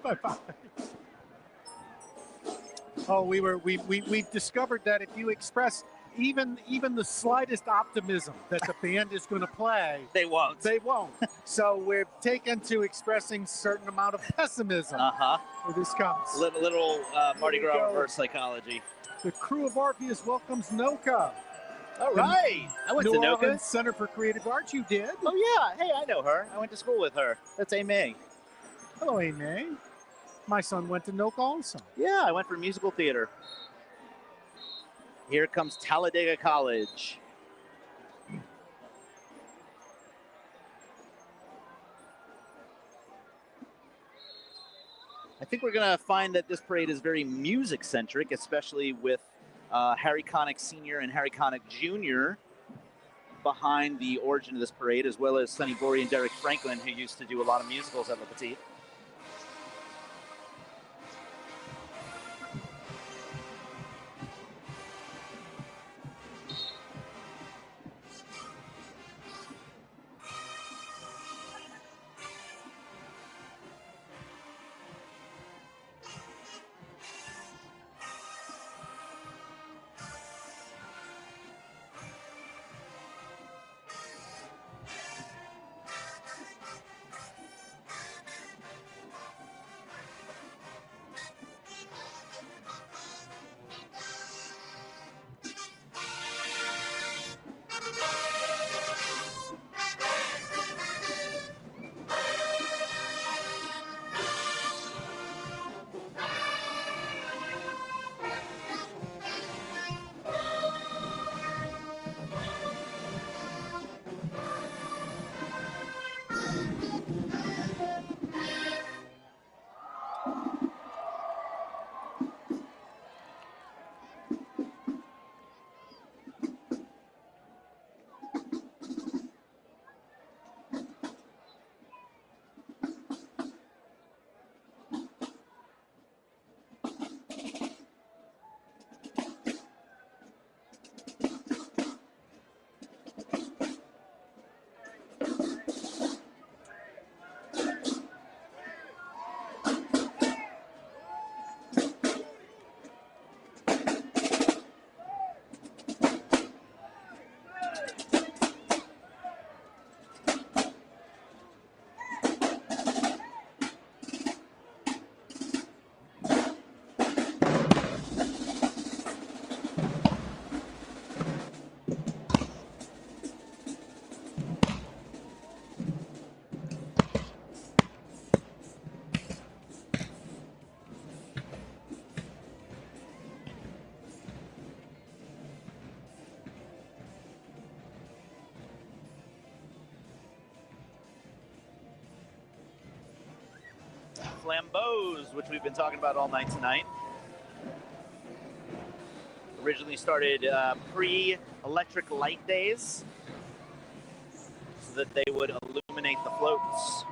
Bye-bye. Oh, we've discovered that if you express even the slightest optimism that the band is going to play, they won't. So we're taken to expressing certain amount of pessimism. Where this comes. Little Mardi Gras reverse psychology. The Krewe of Orpheus welcomes NOLA. All right. I went New to NOLA. Orleans Center for Creative Arts. You did? Oh, yeah. Hey, I know her. I went to school with her. That's Amy. Hello, Amy. My son went to NOLA also. Yeah, I went for musical theater. Here comes Talladega College. I think we're going to find that this parade is very music-centric, especially with Harry Connick Sr. and Harry Connick Jr. behind the origin of this parade, as well as Sonny Bory and Derek Franklin, who used to do a lot of musicals at Le Petit. Flambeaus, which we've been talking about all night tonight. Originally started pre-electric light days so that they would illuminate the floats.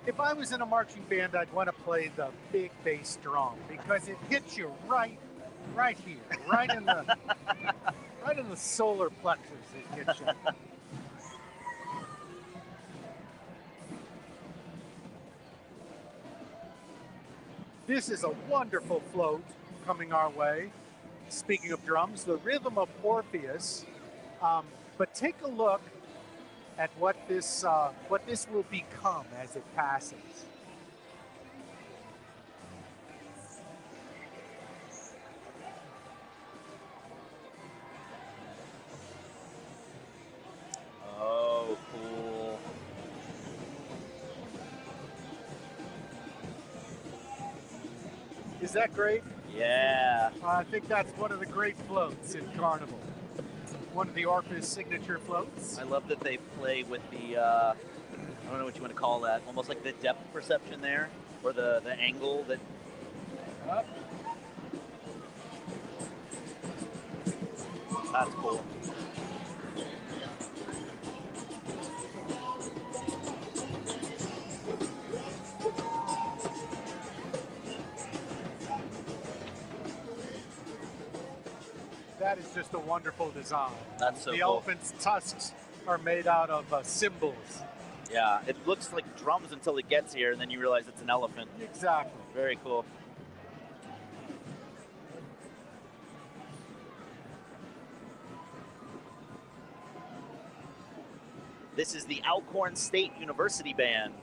If I was in a marching band, I'd want to play the big bass drum because it hits you right here, right in the solar plexus. It hits you. This is a wonderful float coming our way. Speaking of drums, the Rhythm of Orpheus. But take a look at what this will become as it passes. Oh, cool. Is that great? Yeah. I think that's one of the great floats in Carnival. One of the Orpheus signature floats. I love that they play with the, I don't know what you want to call that, almost like the depth perception there, or the angle that... That's cool. That is just a wonderful design. That's so the cool. elephant's tusks are made out of symbols. Yeah, it looks like drums until it gets here, and then you realize it's an elephant. Exactly. Very cool. This is the Alcorn State University Band.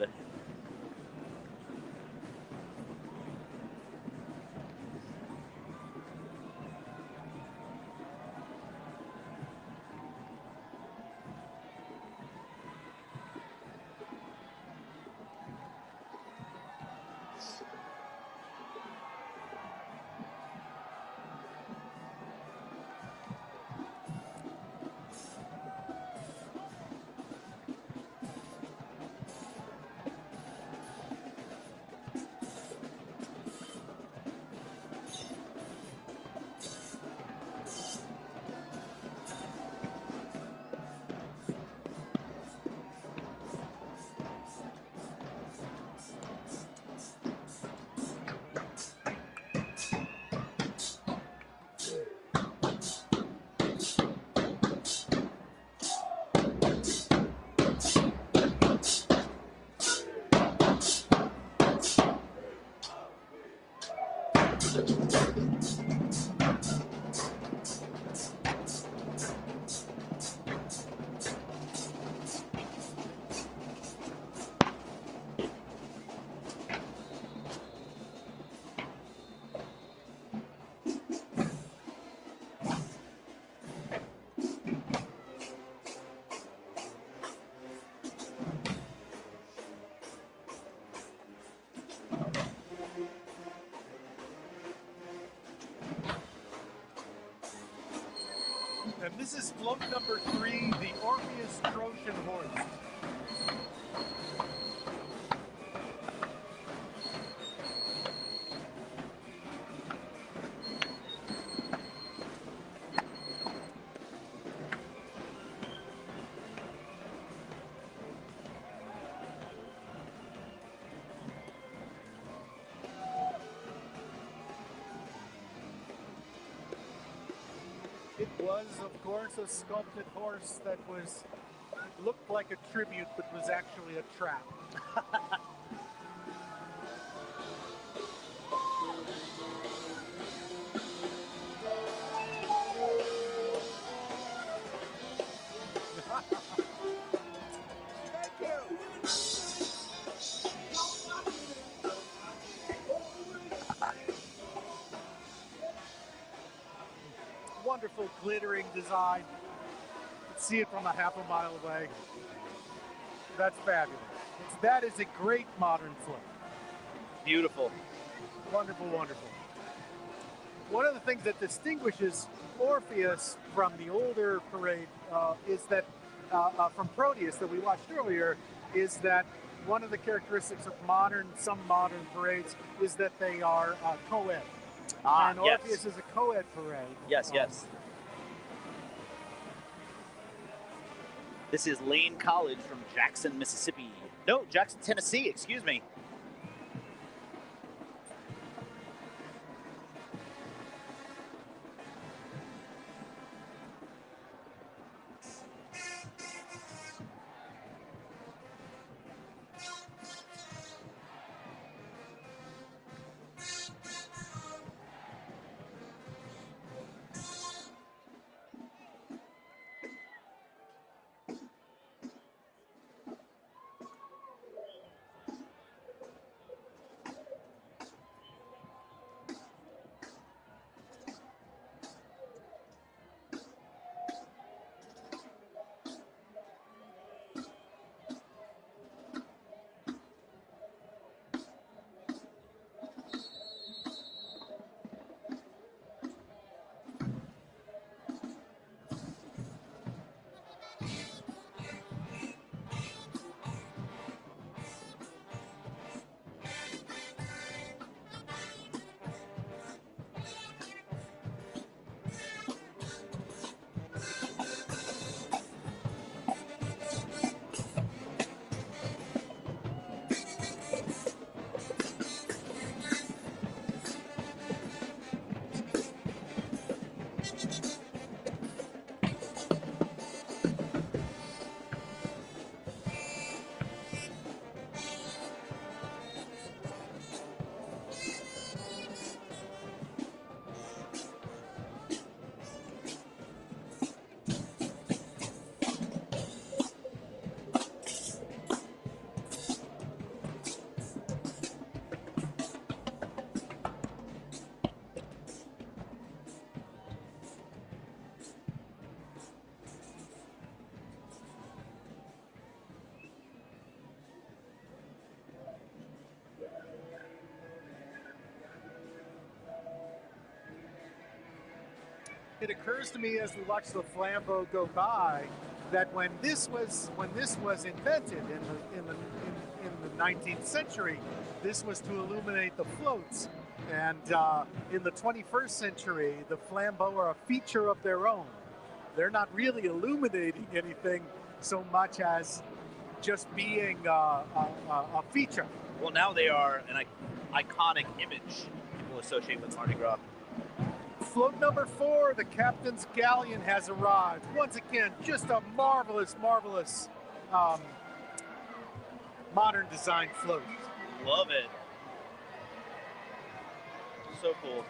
And this is float number 3, the Orpheus Trojan Horse. It was, of course, a sculpted horse that looked like a tribute, but was actually a trap. Wonderful glittering design. You can see it from a half a mile away. That's fabulous. That is a great modern float. Beautiful. Wonderful, wonderful. One of the things that distinguishes Orpheus from the older parade is that, from Proteus that we watched earlier, is that one of the characteristics of some modern parades is that they are co-ed. And Orpheus is a co-ed parade. Yes, yes. This is Lane College from Jackson, Mississippi. No, Jackson, Tennessee, excuse me. It occurs to me as we watch the flambeau go by that when this was invented in the 19th century, this was to illuminate the floats. And in the 21st century, the flambeaux are a feature of their own. They're not really illuminating anything so much as just being a feature. Well, now they are an iconic image people associate with Mardi Gras. Float number 4, the captain's galleon, has arrived. Once again, just a marvelous, marvelous modern design float. Love it. So cool.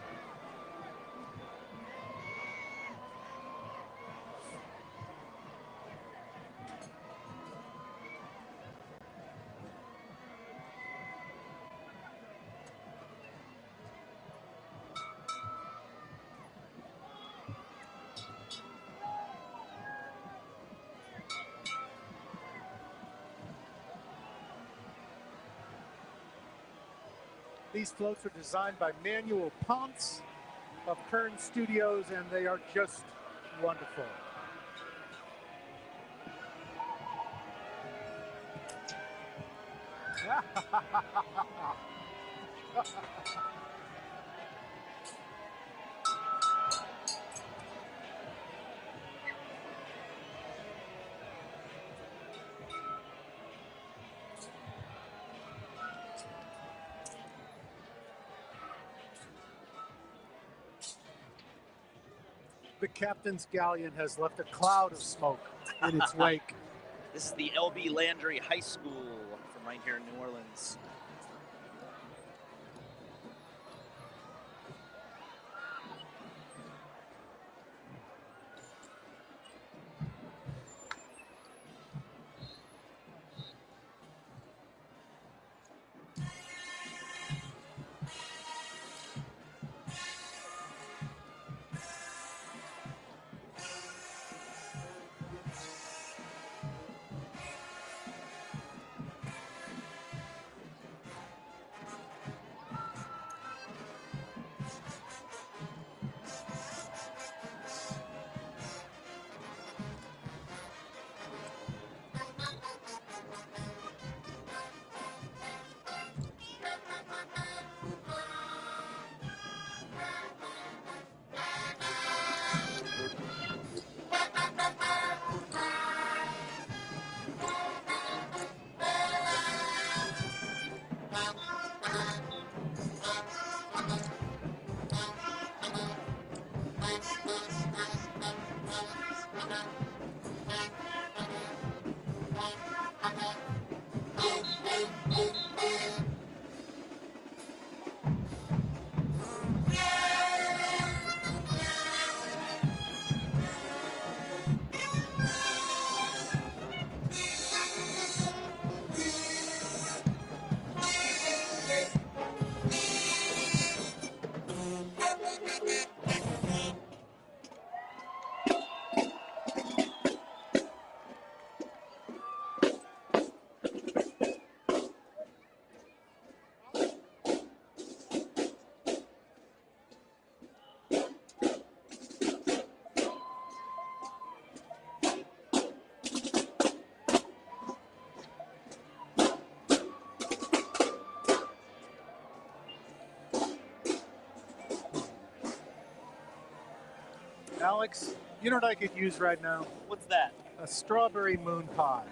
These floats are designed by Manuel Ponce of Kern Studios, and they are just wonderful. The captain's galleon has left a cloud of smoke in its wake. This is the L.B. Landry High School from right here in New Orleans. Alex, you know what I could use right now? What's that? A strawberry moon pie.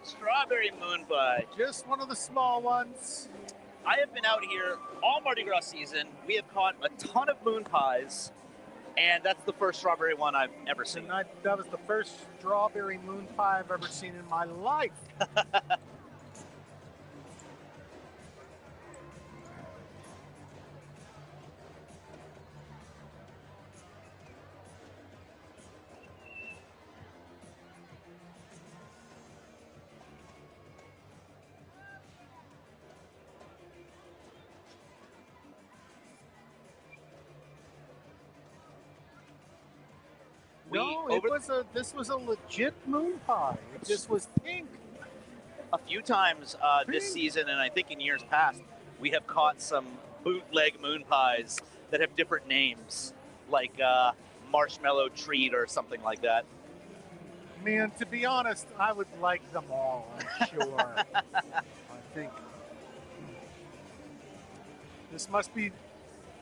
Strawberry moon pie. Just one of the small ones. I have been out here all Mardi Gras season. We have caught a ton of moon pies, and that's the first strawberry one I've ever seen. And that was the first strawberry moon pie I've ever seen in my life. No, this was a legit moon pie. It just was pink. A few times this season, and I think in years past, we have caught some bootleg moon pies that have different names, like marshmallow treat or something like that. Man, to be honest, I would like them all, I'm sure. I think this must be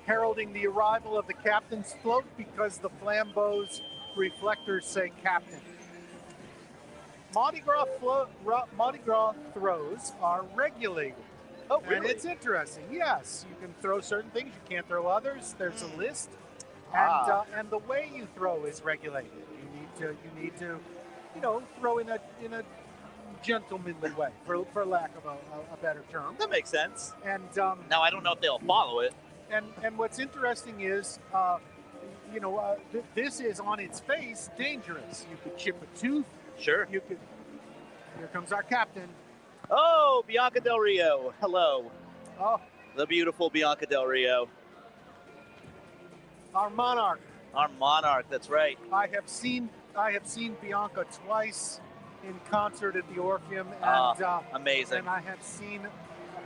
heralding the arrival of the captain's float because the flambeau's reflectors say captain. Mardi Gras throws are regulated. Oh, really? And it's interesting. Yes, you can throw certain things, you can't throw others. There's a list, and the way you throw is regulated. You need to, throw in a gentlemanly way, for lack of a better term. That makes sense. And now I don't know if they'll follow it. And what's interesting is, this is on its face dangerous. You could chip a tooth. Sure. You could. Here comes our captain. Oh, Bianca Del Rio. Hello. Oh, the beautiful Bianca Del Rio. Our monarch. Our monarch. That's right. I have seen Bianca twice in concert at the Orpheum, and amazing. And I have seen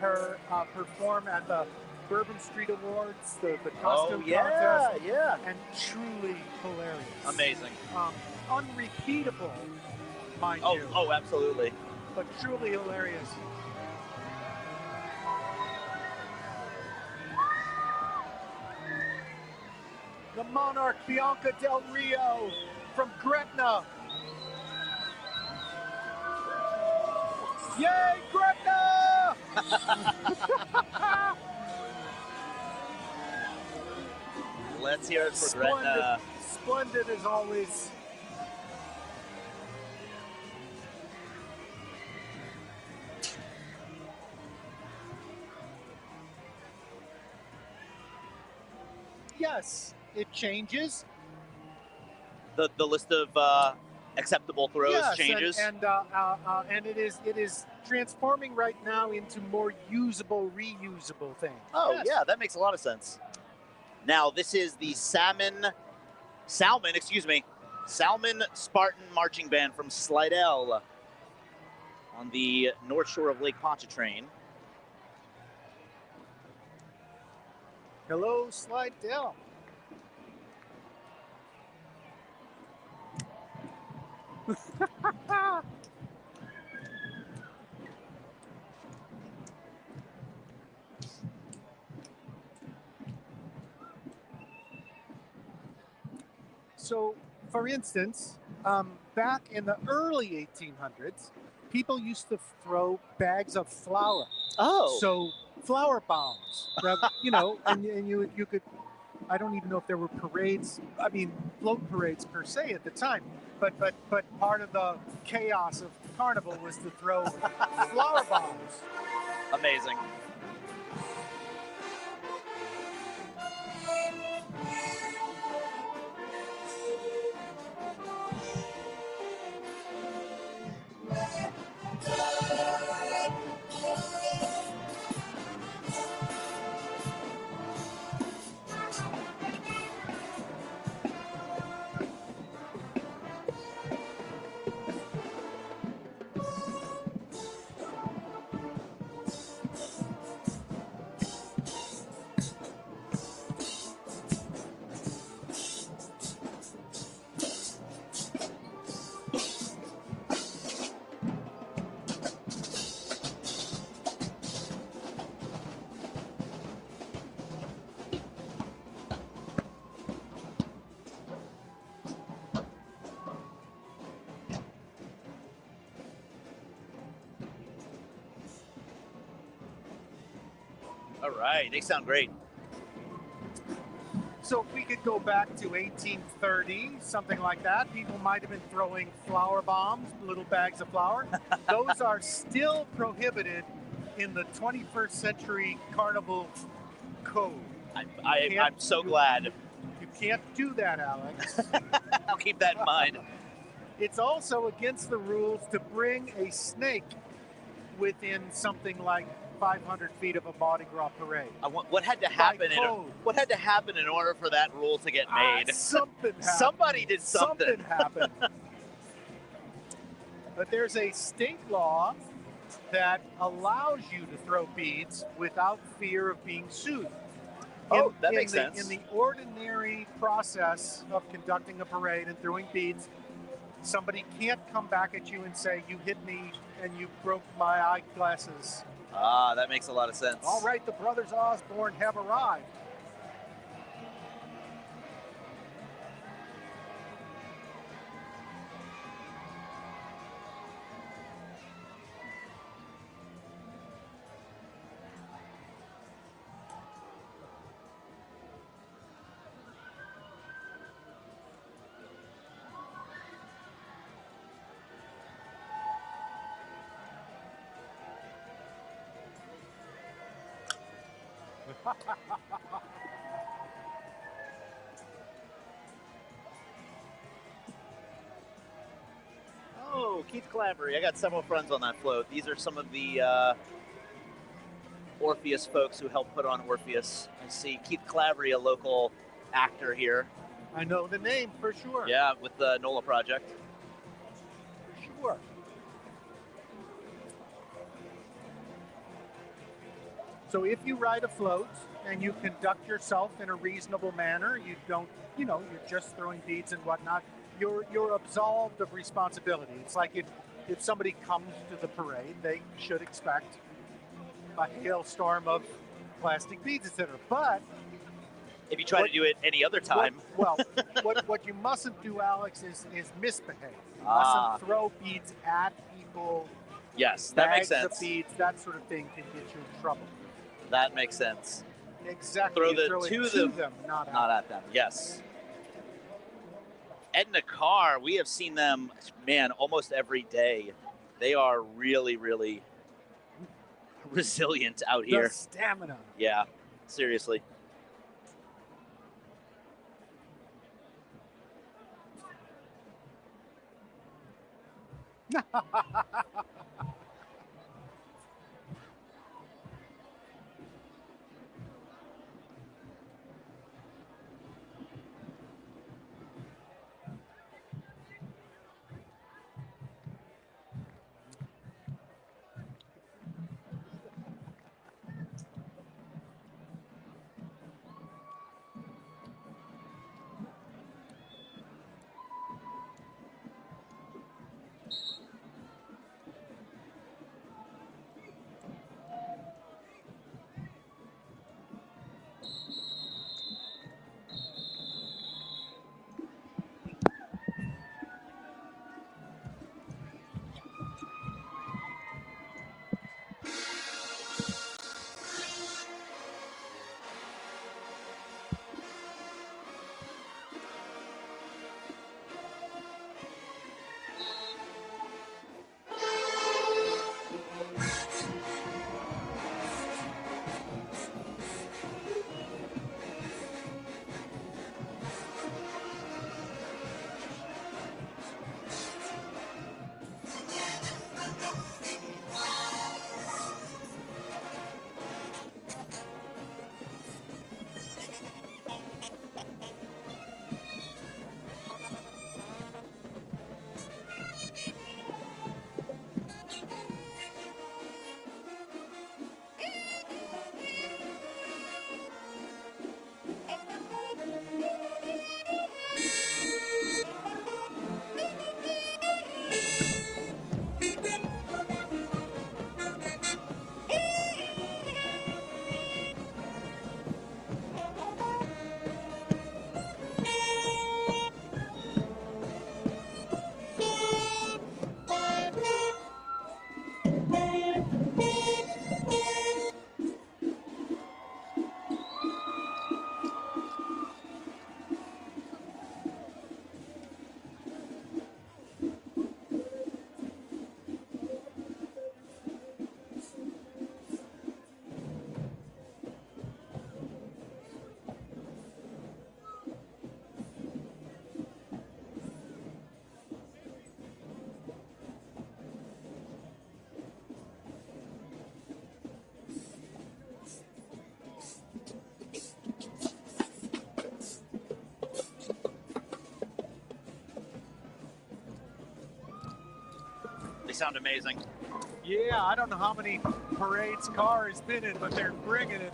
her perform at the Bourbon Street Awards, the costume contest. Yeah. And truly hilarious. Amazing. Unrepeatable, mind you. Oh, absolutely. But truly hilarious. The monarch, Bianca Del Rio from Gretna. Yay, Gretna! Let's hear it for Gretna. Splendid as always. Yes, it changes. The list of acceptable throws changes. And it is transforming right now into more usable, reusable things. Oh, yes. Yeah, that makes a lot of sense. Now, this is the Salmon Spartan Marching Band from Slidell on the north shore of Lake Pontchartrain. Hello, Slidell. So, for instance, back in the early 1800s, people used to throw bags of flour. Oh. So, flour bombs, and you could, I don't even know if there were parades, float parades per se at the time, but part of the chaos of carnival was to throw flour bombs. Amazing. All right, they sound great. So if we could go back to 1830, something like that, people might have been throwing flour bombs, little bags of flour. Those are still prohibited in the 21st century carnival code. I'm so glad. You can't do that, Alex. I'll keep that in mind. It's also against the rules to bring a snake within something like 500 feet of a Mardi Gras parade. What had to happen? What had to happen in order for that rule to get made? Something happened. Somebody did something. Something happened. But there's a state law that allows you to throw beads without fear of being sued. Oh, that makes sense. In the ordinary process of conducting a parade and throwing beads, somebody can't come back at you and say, you hit me and you broke my eyeglasses. Ah, that makes a lot of sense. All right, the brothers Osborne have arrived. Oh, Keith Clavery. I got several friends on that float. These are some of the Orpheus folks who helped put on Orpheus. I see Keith Clavery, a local actor here. I know the name for sure. Yeah, with the NOLA project. For sure. So if you ride a float and you conduct yourself in a reasonable manner, you don't, you're just throwing beads and whatnot, you're absolved of responsibility. It's like if somebody comes to the parade, they should expect a hailstorm of plastic beads, etc. But if you try to do it any other time, what you mustn't do, Alex, is misbehave. You mustn't throw beads at people. Yes, that makes sense. Bags of beads, that sort of thing can get you in trouble. That makes sense. Exactly. Throw it to them, not at them. Yes. Edna Carr, we have seen them, man, almost every day. They are really, really resilient out here. The stamina. Yeah, seriously. They sound amazing. Yeah, I don't know how many parades Carr has been in, but they're bringing it.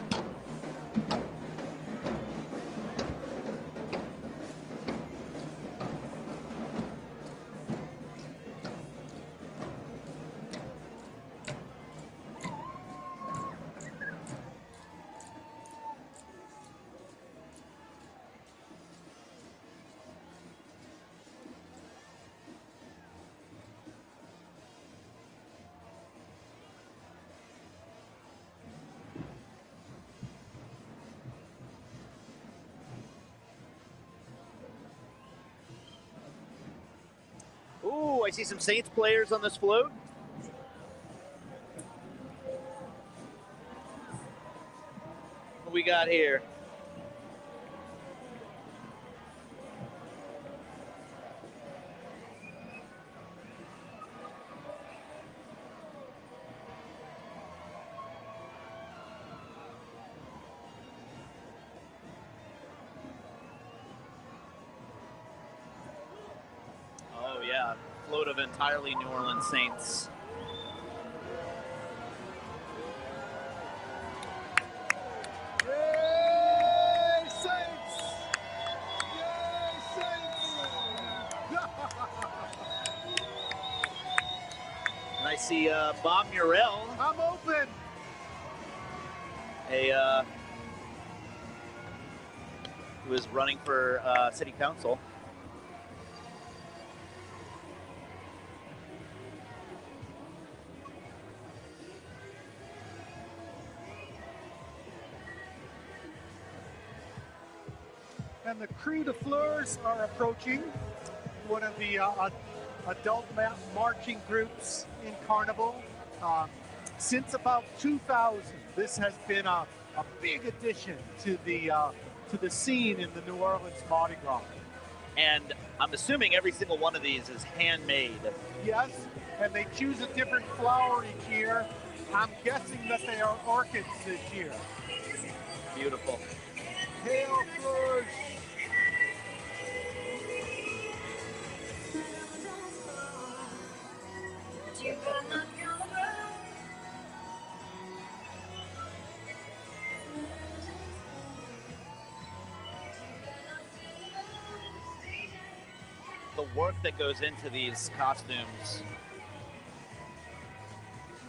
I see some Saints players on this float. What we got here? Oh yeah, float of entirely New Orleans Saints. Yay, Saints! Yay, Saints! And I see Bob Murrell. I'm open. Who is running for city council. And the Krewe de Fleurs are approaching, one of the adult marching groups in Carnival. Since about 2000, this has been a big addition to the scene in the New Orleans Mardi Gras. And I'm assuming every single one of these is handmade. Yes, and they choose a different flower each year. I'm guessing that they are orchids this year. Beautiful. Hail Fleurs! The work that goes into these costumes,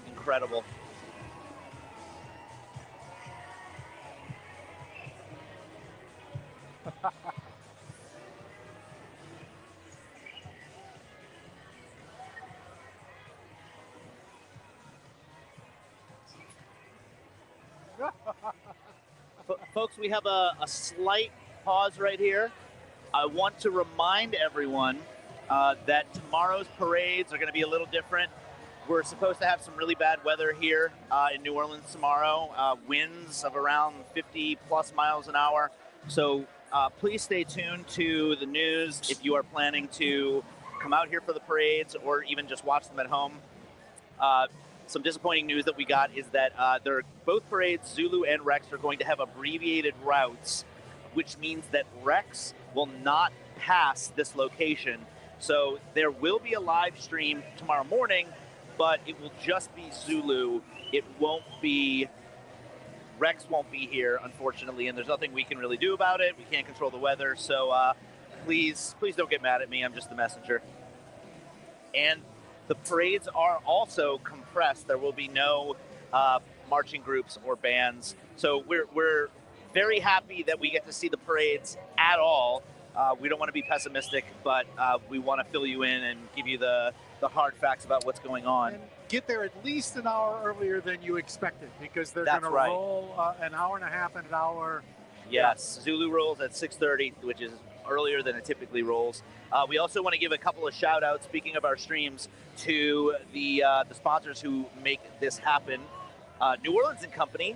incredible. Folks, we have a slight pause right here. I want to remind everyone that tomorrow's parades are going to be a little different. We're supposed to have some really bad weather here in New Orleans tomorrow, winds of around 50 plus miles an hour. So please stay tuned to the news if you are planning to come out here for the parades or even just watch them at home. Some disappointing news that we got is that both parades, Zulu and Rex, are going to have abbreviated routes, which means that Rex will not pass this location. So there will be a live stream tomorrow morning, but it will just be Zulu. It won't be, Rex won't be here, unfortunately, and there's nothing we can really do about it. We can't control the weather, so please don't get mad at me. I'm just the messenger. And the parades are also compressed. There will be no marching groups or bands. So we're very happy that we get to see the parades at all. We don't want to be pessimistic, but we want to fill you in and give you the hard facts about what's going on. And get there at least an hour earlier than you expected, because they're going to right. roll an hour and a half and an hour. Yes, Zulu rolls at 6:30, which is earlier than it typically rolls. We also want to give a couple of shout outs, speaking of our streams, to the sponsors who make this happen. New Orleans & Company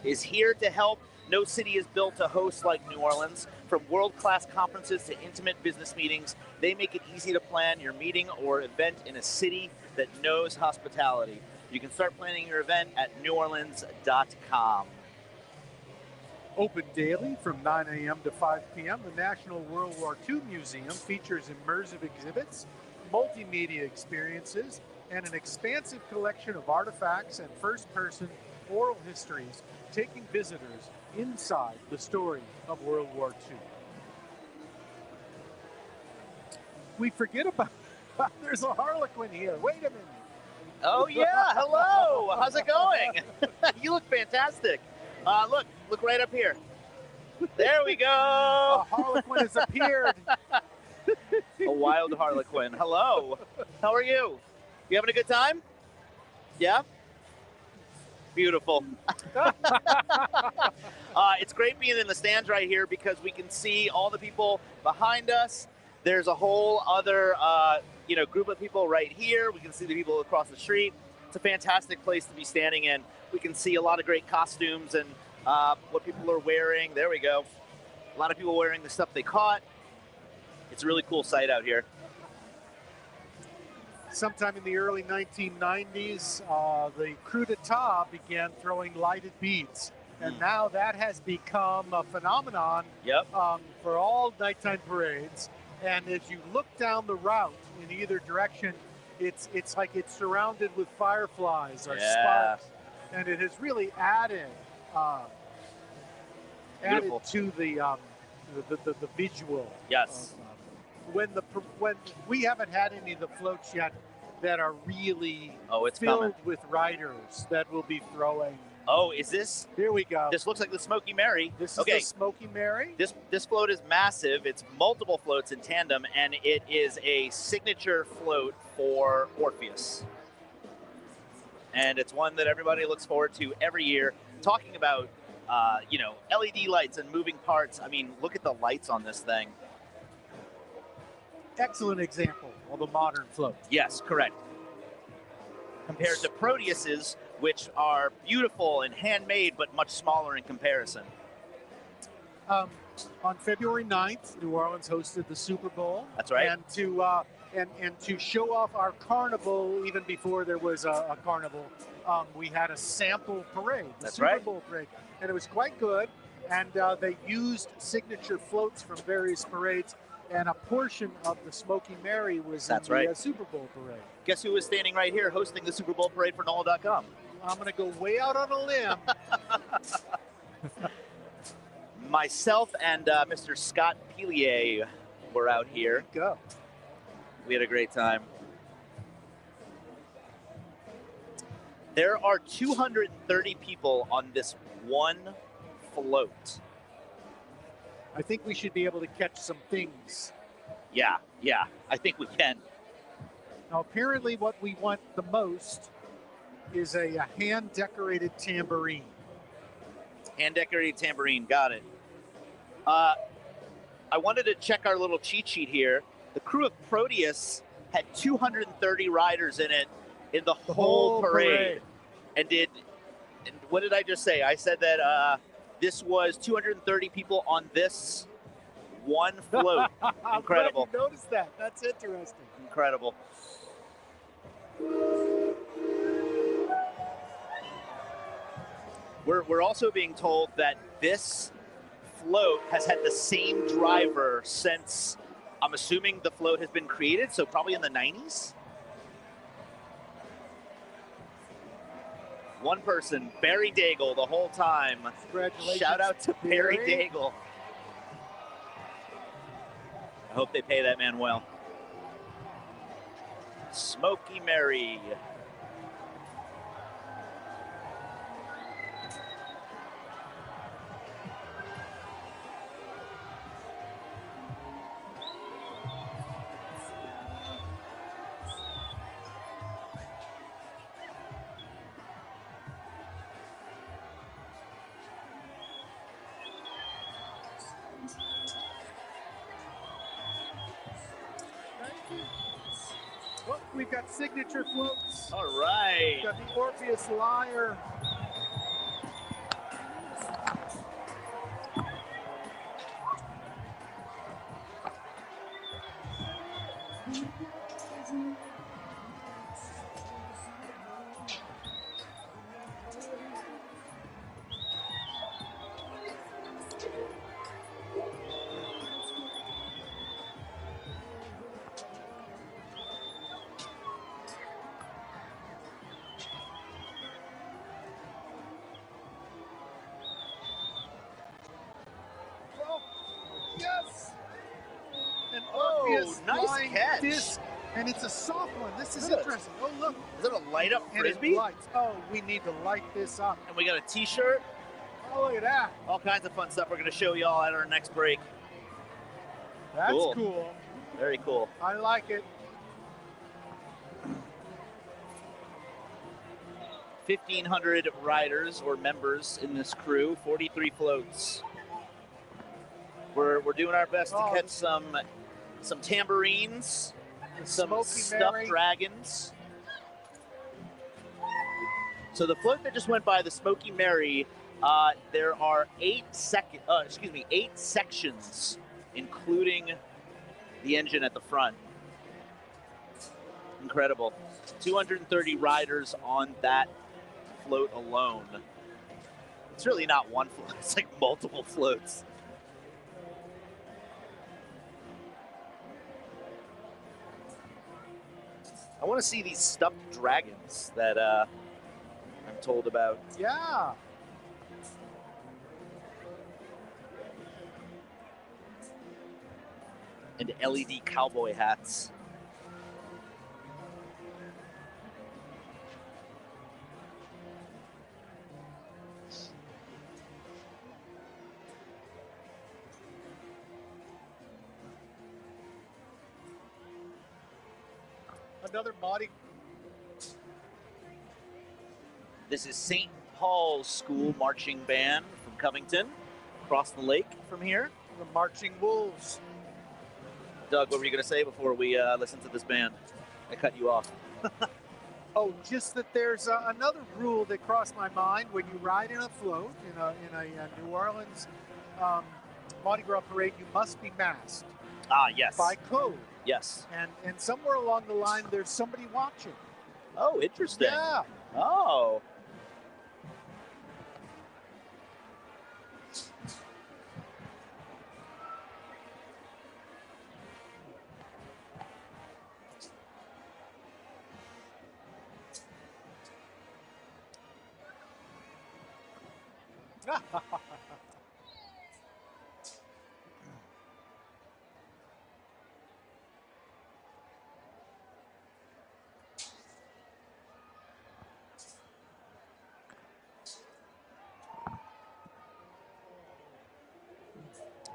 is here to help. No city is built to host like New Orleans. From world-class conferences to intimate business meetings, they make it easy to plan your meeting or event in a city that knows hospitality. You can start planning your event at NewOrleans.com. Open daily from 9 a.m. to 5 p.m., the National World War II Museum features immersive exhibits, multimedia experiences, and an expansive collection of artifacts and first-person oral histories, taking visitors inside the story of World War II. We forget about there's a Harlequin here. Wait a minute. Oh yeah, hello. How's it going? You look fantastic. Look right up here. There we go. A Harlequin has appeared. A wild Harlequin. Hello. How are you? You having a good time? Yeah? Beautiful. It's great being in the stands right here because we can see all the people behind us. There's a whole other group of people right here. We can see the people across the street. It's a fantastic place to be standing in. We can see a lot of great costumes and what people are wearing. There we go. A lot of people wearing the stuff they caught. It's a really cool sight out here. Sometime in the early 1990s, the Krewe d'Etat began throwing lighted beads. And now that has become a phenomenon for all nighttime parades. And as you look down the route in either direction, it's like it's surrounded with fireflies or sparks. And it has really added to the visual. Yes. When we haven't had any of the floats yet that are really it's filled coming with riders that will be throwing. Oh, is this? Here we go. This looks like the Smoky Mary. This is the Smoky Mary. This float is massive. It's multiple floats in tandem, and it is a signature float for Orpheus. And it's one that everybody looks forward to every year. Talking about, LED lights and moving parts. I mean, look at the lights on this thing. Excellent example of a modern float. Yes, correct. Compared to Proteus's, which are beautiful and handmade, but much smaller in comparison. On February 9th, New Orleans hosted the Super Bowl. That's right. And to show off our carnival, even before there was a carnival, we had a sample parade, the Super Bowl parade, and it was quite good. And they used signature floats from various parades. And a portion of the Smoky Mary was in the Super Bowl parade. Guess who was standing right here hosting the Super Bowl parade for NOLA.com? I'm going to go way out on a limb. Myself and Mr. Scott Pelier were out here. Go. We had a great time. There are 230 people on this one float. I think we should be able to catch some things. Yeah, I think we can. Now, apparently what we want the most is a hand-decorated tambourine. Hand-decorated tambourine, got it. I wanted to check our little cheat sheet here. The Krewe of Proteus had 230 riders in it in the whole parade. And what did I just say? I said that this was 230 people on this one float. Incredible. I'm glad you noticed that. That's interesting. Incredible. We're also being told that this float has had the same driver since, I'm assuming the float has been created, so probably in the 90s? One person, Barry Daigle, the whole time. Congratulations. Shout out to Barry Daigle. I hope they pay that man well. Smoky Mary. Well, we've got signature floats. All right. We've got the Orpheus Lyre. Yes! An Orpheus nice flying catch. disc, and it's a soft one. This is Good. interesting. Oh, look. Is it a light-up And it frisbee? lights. Oh, we need to light this up. And we got a T-shirt. Oh, look at that. All kinds of fun stuff we're going to show y'all at our next break. That's cool. Very cool. I like it. 1,500 riders or members in this crew, 43 floats. We're doing our best to catch some tambourines some Smoky stuffed Mary. dragons. So the float that just went by, the Smoky Mary, there are 8 sections, including the engine at the front. Incredible. 230 riders on that float alone. It's really not one float, it's like multiple floats. I want to see these stuffed dragons that I'm told about. Yeah. And LED cowboy hats. Another Mardi. This is St. Paul's School Marching Band from Covington, across the lake from here. The Marching Wolves. Doug, what were you going to say before we listen to this band? I cut you off. Oh, just that there's another rule that crossed my mind when you ride in a float in a New Orleans Mardi Gras parade. You must be masked. Ah, yes. By code. Yes. And somewhere along the line, there's somebody watching. Oh, interesting. Yeah. Oh.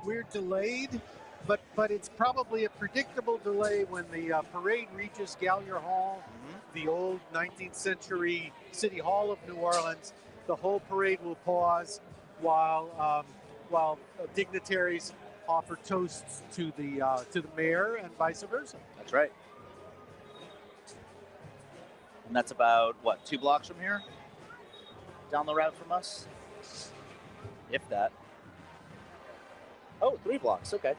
We're delayed, but it's probably a predictable delay when the parade reaches Gallier Hall, the old 19th century City Hall of New Orleans. The whole parade will pause while dignitaries offer toasts to the mayor and vice versa. That's right. And that's about, what, 2 blocks from here? Down the route from us? If that. Oh, 3 blocks, okay.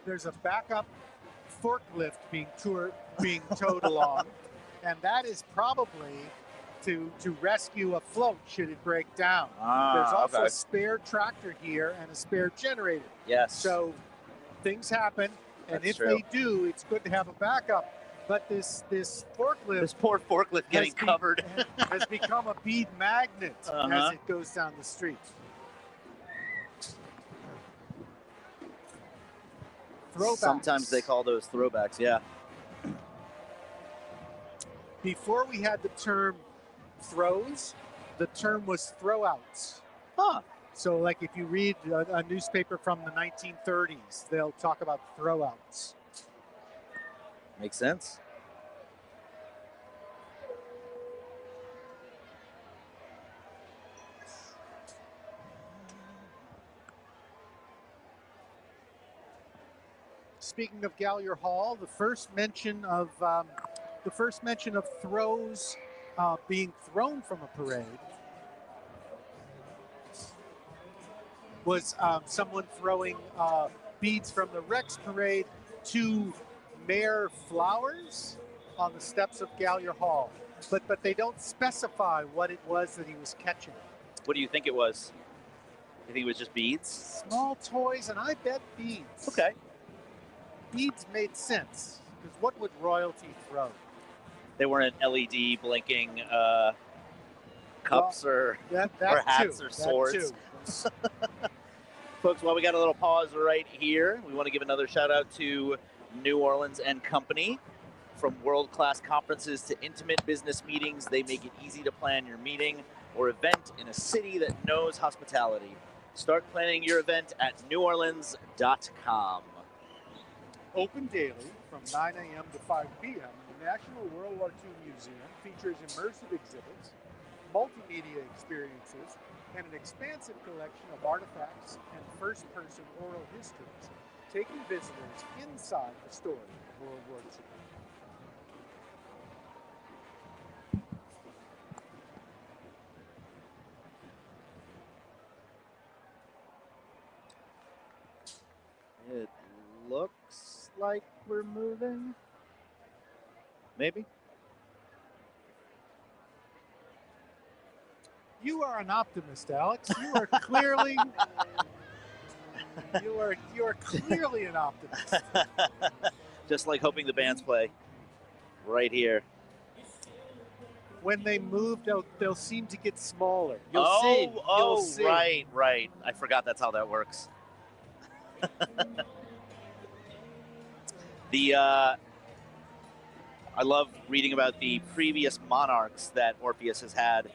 There's a backup forklift being towed along, and that is probably to rescue a float should it break down. There's also a spare tractor here and a spare generator. Yes. So things happen, and That's if true. they do, it's good to have a backup. But this forklift, This poor forklift getting covered. has become a bead magnet as it goes down the street. Throwbacks. Sometimes they call those throwbacks, yeah. Before we had the term throws, the term was throwouts. Huh. So like if you read a newspaper from the 1930s, they'll talk about throwouts. Makes sense. Speaking of Gallier Hall, the first mention of throws being thrown from a parade was someone throwing beads from the Rex parade to Mayor Flowers on the steps of Gallier Hall. But they don't specify what it was that he was catching. What do you think it was? You think it was just beads? Small toys, and I bet beads. Okay. Beads made sense, because what would royalty throw? They weren't LED blinking cups or hats too, or swords. too. Folks, while we got a little pause right here, we want to give another shout out to New Orleans and Company. From world-class conferences to intimate business meetings, they make it easy to plan your meeting or event in a city that knows hospitality. Start planning your event at NewOrleans.com. Open daily from 9 a.m. to 5 p.m. The National World War II Museum features immersive exhibits, multimedia experiences, and an expansive collection of artifacts and first-person oral histories, taking visitors inside the story of World War II. It looks like we're moving. Maybe. You are an optimist, Alex. You are clearly you are clearly an optimist. Just like hoping the bands play right here. When they move, they'll seem to get smaller. You'll see. Right. I forgot that's how that works. I love reading about the previous monarchs that Orpheus has had.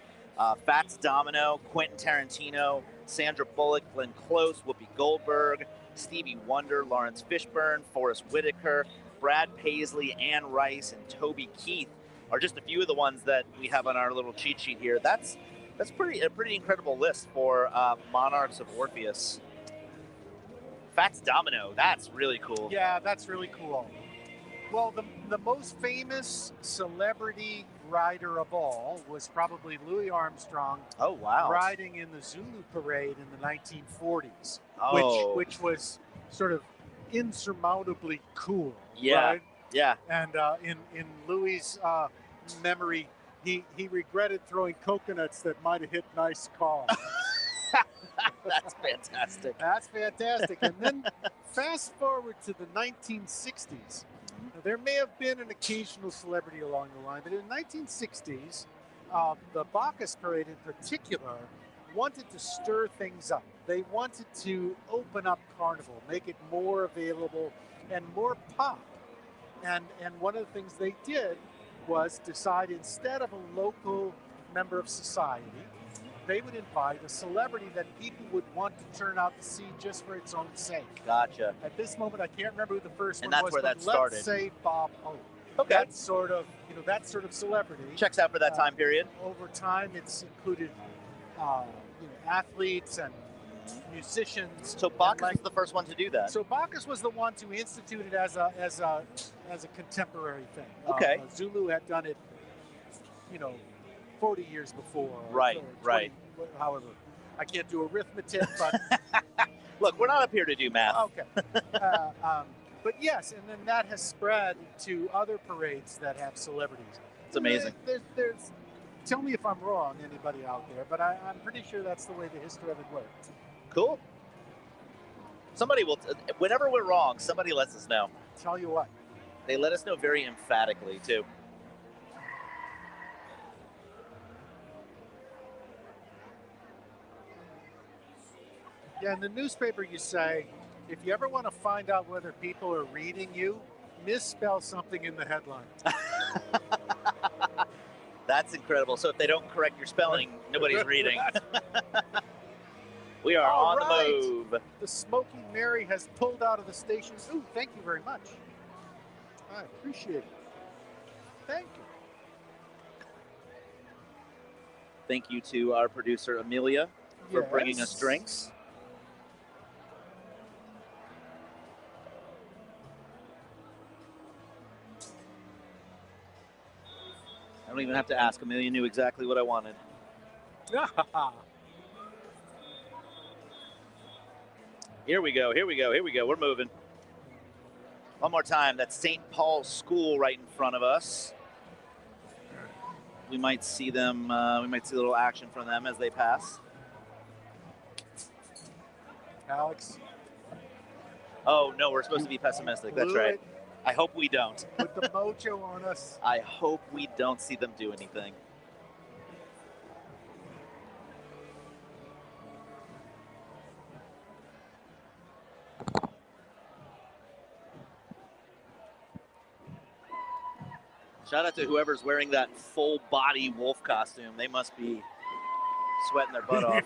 Fats Domino, Quentin Tarantino, Sandra Bullock, Glenn Close, Whoopi Goldberg, Stevie Wonder, Lawrence Fishburne, Forrest Whitaker, Brad Paisley, Anne Rice, and Toby Keith are just a few of the ones that we have on our little cheat sheet here. That's a pretty incredible list for monarchs of Orpheus. Fats Domino, that's really cool. Yeah, that's really cool. Well, the most famous celebrity rider of all was probably Louis Armstrong. Oh, wow. Riding in the Zulu parade in the 1940s, which was sort of insurmountably cool. Yeah, right? yeah. And in Louis' memory, he regretted throwing coconuts that might have hit nice cars. That's fantastic. That's fantastic. And then fast forward to the 1960s. Now, there may have been an occasional celebrity along the line, but in the 1960s, the Bacchus Parade in particular wanted to stir things up. They wanted to open up Carnival, make it more available and more pop. And one of the things they did was decide, instead of a local member of society, they would invite a celebrity that people would want to turn out to see just for its own sake. Gotcha. At this moment, I can't remember who the first And one that's was, where but that started. Let's say Bob Hope. Okay. That sort of celebrity. Checks out for that time period. Over time, it's included, athletes and musicians. So Bacchus was the first one to do that. So Bacchus was the one to institute it as a contemporary thing. Okay. Zulu had done it, 40 years before. Right, or 20, however, I can't do arithmetic, but look, we're not up here to do math. Okay. But yes, and then that has spread to other parades that have celebrities. It's amazing. There's tell me if I'm wrong, anybody out there, but I'm pretty sure that's the way the history of it worked. Cool. Somebody will, whenever we're wrong, somebody lets us know. Tell you what. They let us know very emphatically, too. Yeah, in the newspaper you say, if you ever want to find out whether people are reading you, misspell something in the headline. That's incredible. So if they don't correct your spelling, nobody's reading. We are on the move. The Smoky Mary has pulled out of the station. Ooh, thank you very much. I appreciate it. Thank you. Thank you to our producer, Amelia, for bringing us drinks. I don't even have to ask. Amelia knew exactly what I wanted. Here we go. We're moving. One more time. That's St. Paul's School right in front of us. We might see them. We might see a little action from them as they pass. Alex. Oh, no, we're supposed to be pessimistic. That's right. I hope we don't. Put the mojo on us. I hope we don't see them do anything. Shout out to whoever's wearing that full body wolf costume. They must be sweating their butt off.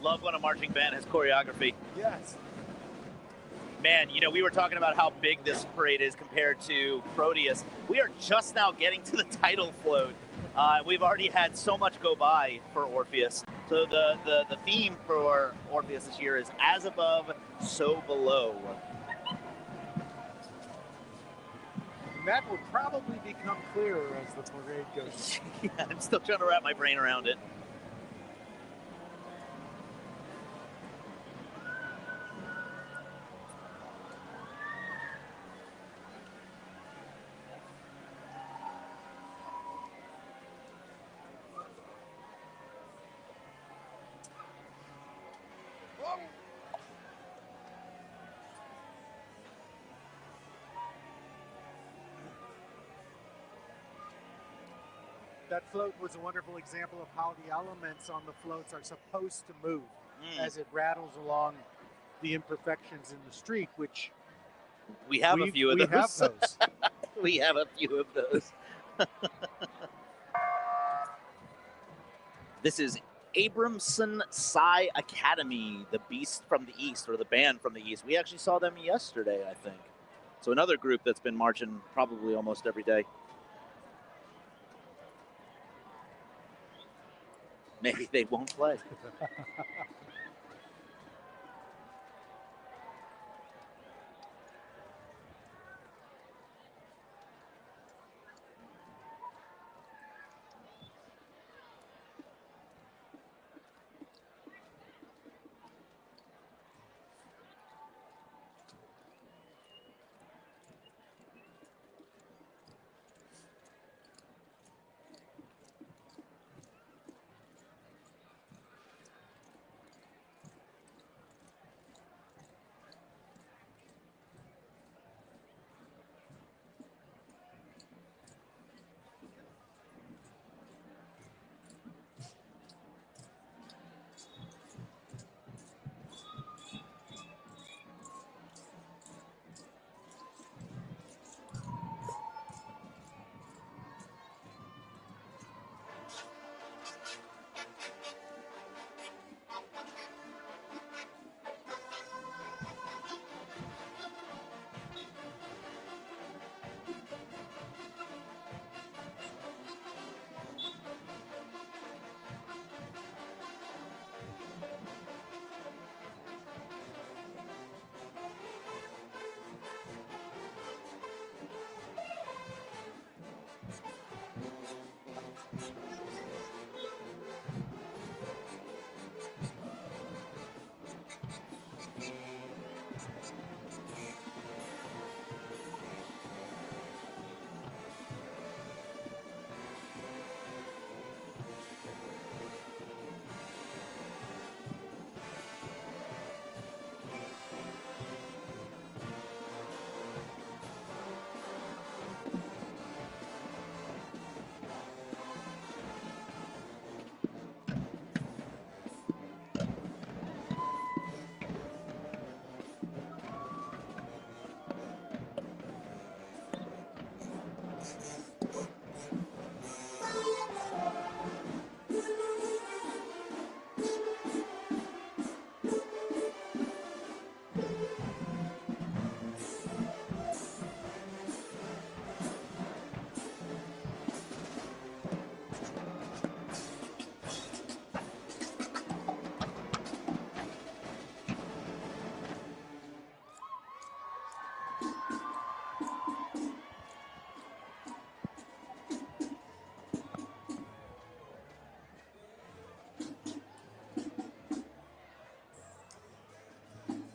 Love when a marching band has choreography. Yes. Man, you know, we were talking about how big this parade is compared to Proteus. We are just now getting to the title float. We've already had so much go by for Orpheus. So the theme for Orpheus this year is as above, so below. And that will probably become clearer as the parade goes. Yeah, I'm still trying to wrap my brain around it. That float was a wonderful example of how the elements on the floats are supposed to move as it rattles along the imperfections in the street, which we have a few of those. We have those. We have a few of those. This is Abramson Psi Academy, the Beast from the East, or the band from the East. We actually saw them yesterday, I think. So another group that's been marching probably almost every day. Maybe they won't play.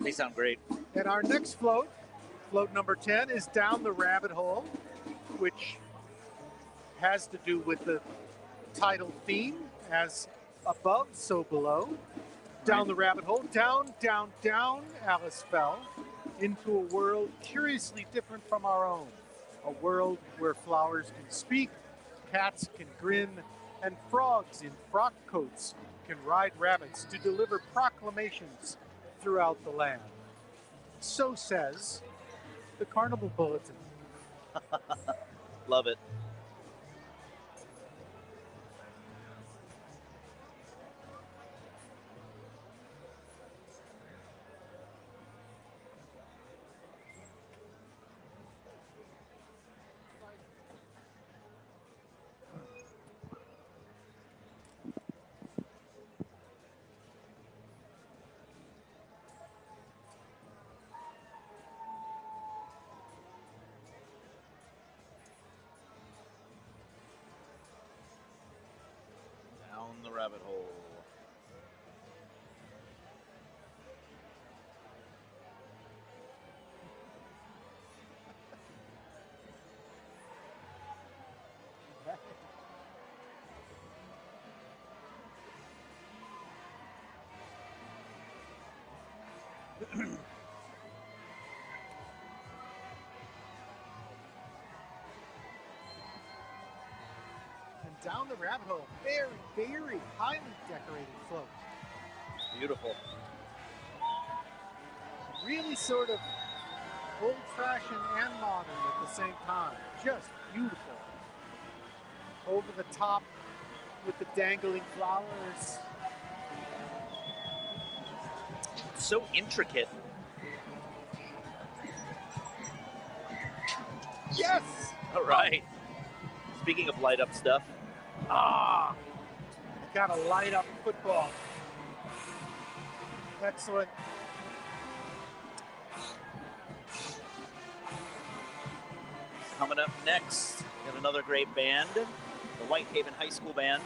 They sound great. And our next float, float number 10, is Down the Rabbit Hole, which has to do with the title theme, as above, so below. Down the rabbit hole, down, down, down, Alice fell into a world curiously different from our own. A world where flowers can speak, cats can grin, and frogs in frock coats can ride rabbits to deliver proclamations throughout the land. So says the Carnival Bulletin. Love it. Down the rabbit hole. And down the rabbit hole, very, very highly decorated float. Beautiful. Really sort of old-fashioned and modern at the same time. Just beautiful. Over the top with the dangling flowers. So intricate. Yes! All right. Speaking of light up stuff. Ah! Gotta light up football. Excellent. Coming up next, got another great band, the Whitehaven High School Band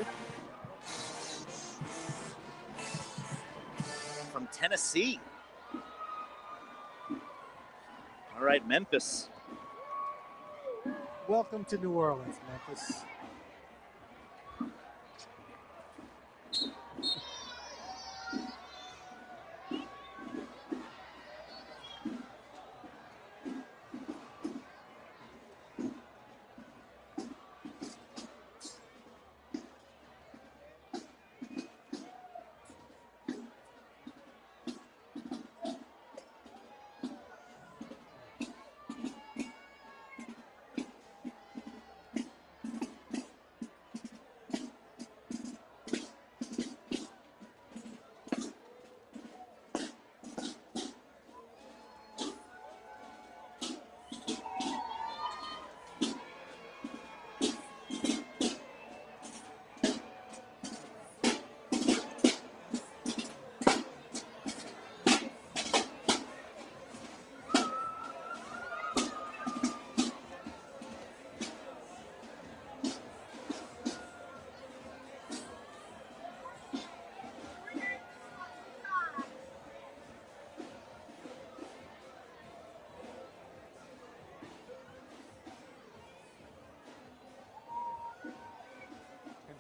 from Tennessee. All right, Memphis. Welcome to New Orleans, Memphis.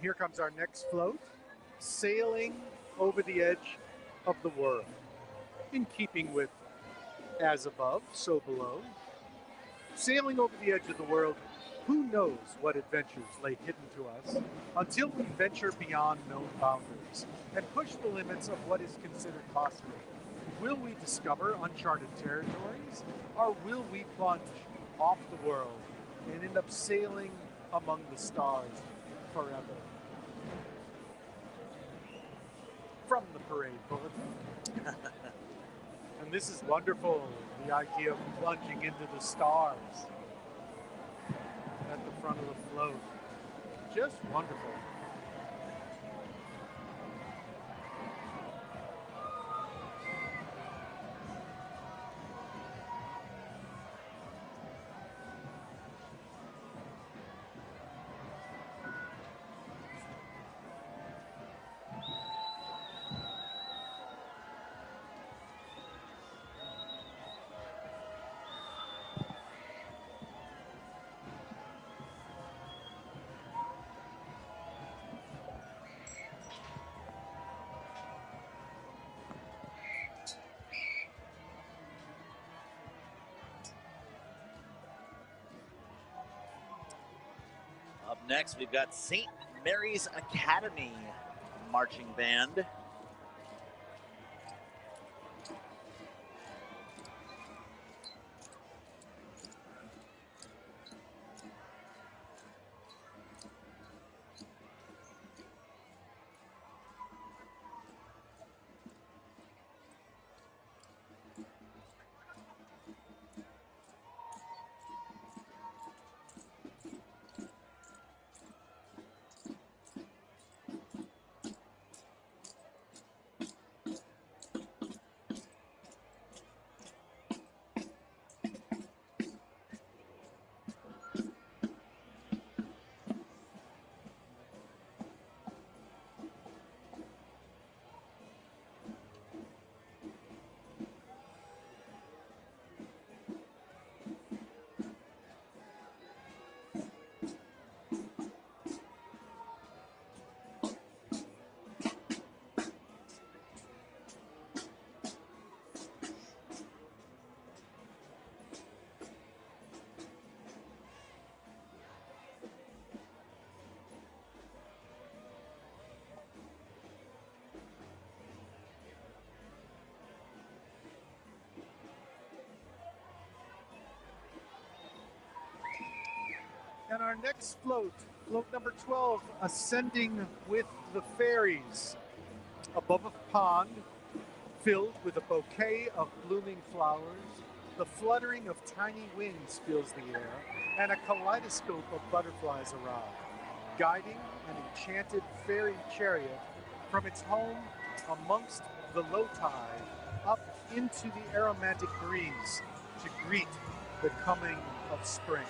Here comes our next float, sailing over the edge of the world. In keeping with as above, so below. Sailing over the edge of the world, who knows what adventures lay hidden to us until we venture beyond known boundaries and push the limits of what is considered possible. Will we discover uncharted territories, or will we plunge off the world and end up sailing among the stars forever? From the parade bulletin. And this is wonderful, the idea of plunging into the stars at the front of the float. Just wonderful. next, we've got St. Mary's Academy Marching Band. And our next float, float number 12, ascending with the fairies above a pond filled with a bouquet of blooming flowers. The fluttering of tiny wings fills the air, and a kaleidoscope of butterflies arrive, guiding an enchanted fairy chariot from its home amongst the low tide up into the aromatic breeze to greet the coming of spring.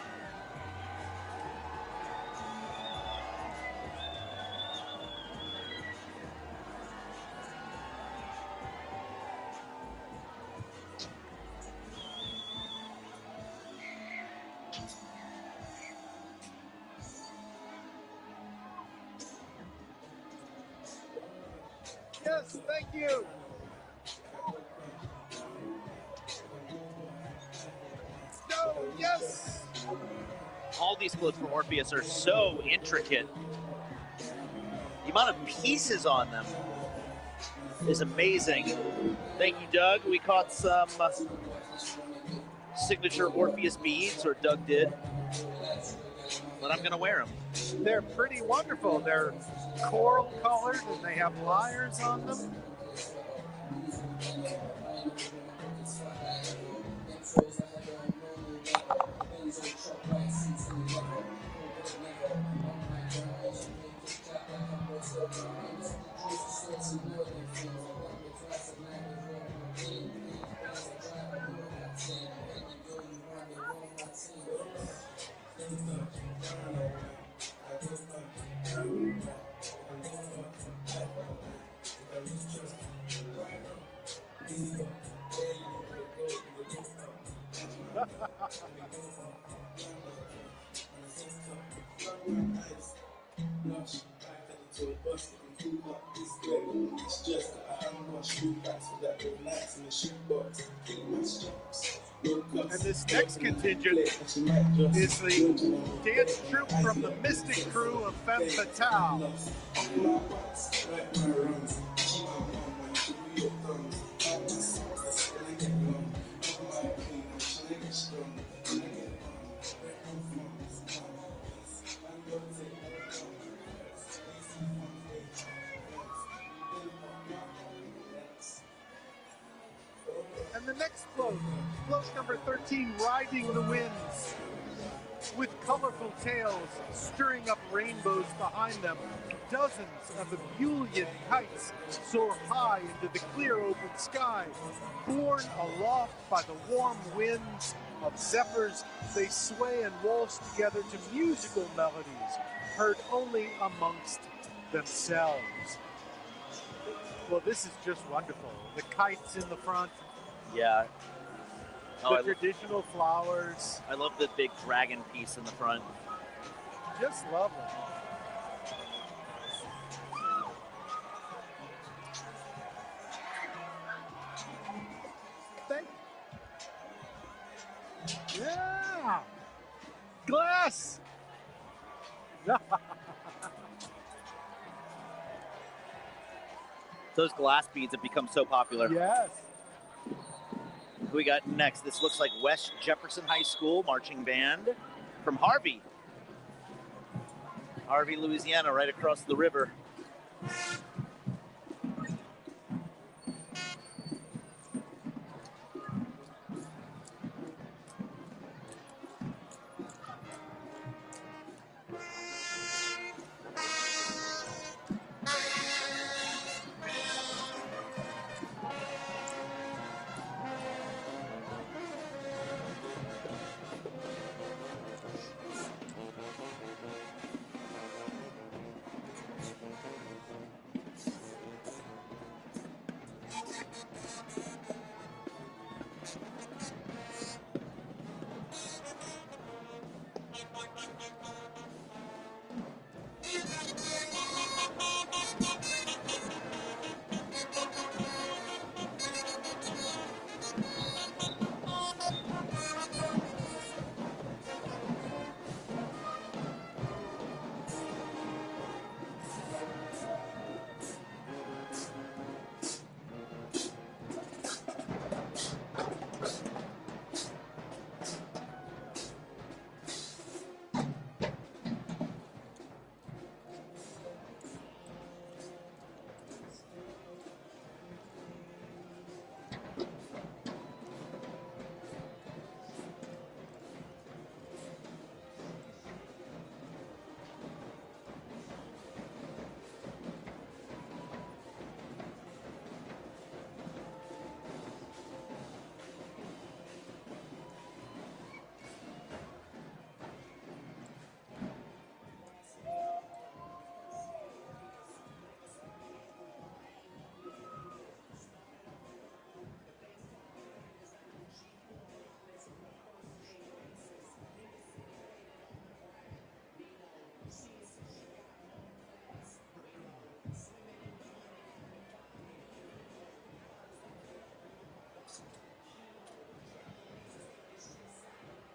Yes, thank you. No, yes. All these floats for Orpheus are so intricate. The amount of pieces on them is amazing. Thank you, Doug. We caught some signature Orpheus beads, or Doug did. But I'm going to wear them. They're pretty wonderful. They're coral colored and they have lyres on them. And this next contingent is the dance troupe from the Mystic Crew of Femme Fatale. And the next float, float number 13, Riding the Winds, with colorful tails stirring up rainbows behind them. Dozens of ebullient kites soar high into the clear open sky. Borne aloft by the warm winds of zephyrs, they sway and waltz together to musical melodies heard only amongst themselves. Well, this is just wonderful. The kites in the front. Yeah. The traditional flowers. I love the big dragon piece in the front. Just lovely. Yeah. Glass. Those glass beads have become so popular. Yes. Who we got next? This looks like West Jefferson High School marching band from Harvey, Louisiana, right across the river.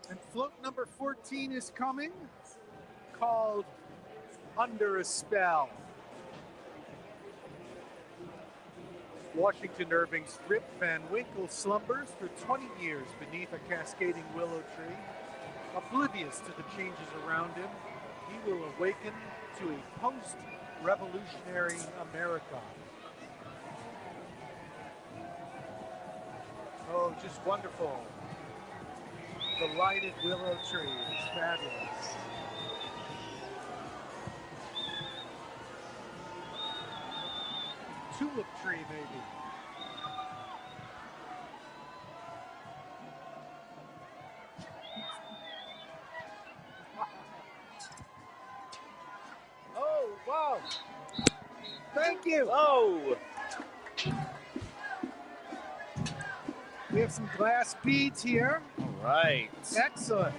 And float number 14 is coming, called Under a Spell. Washington Irving's Rip Van Winkle slumbers for 20 years beneath a cascading willow tree. Oblivious to the changes around him, he will awaken to a post-revolutionary America. Oh, just wonderful. The lighted willow tree is fabulous. Tulip tree, maybe. Oh, wow. Thank you. Oh. We have some glass beads here. All right. Excellent.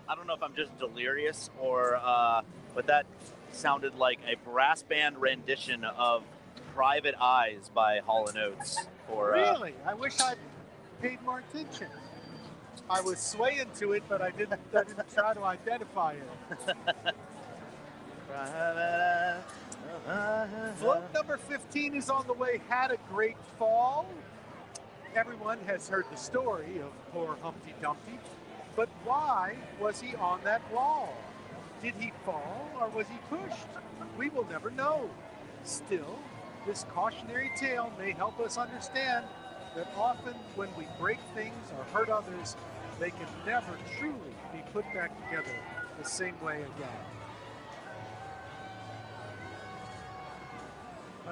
I don't know if I'm just delirious or, but that sounded like a brass band rendition of Private Eyes by Hall & Oates. Or, Really? I wish I'd paid more attention. I was swaying to it, but I didn't try to identify it. Float number 15 is on the way. Had a great fall. Everyone has heard the story of poor Humpty Dumpty, but why was he on that wall? Did he fall or was he pushed? We will never know. Still, this cautionary tale may help us understand that often when we break things or hurt others, they can never truly be put back together the same way again.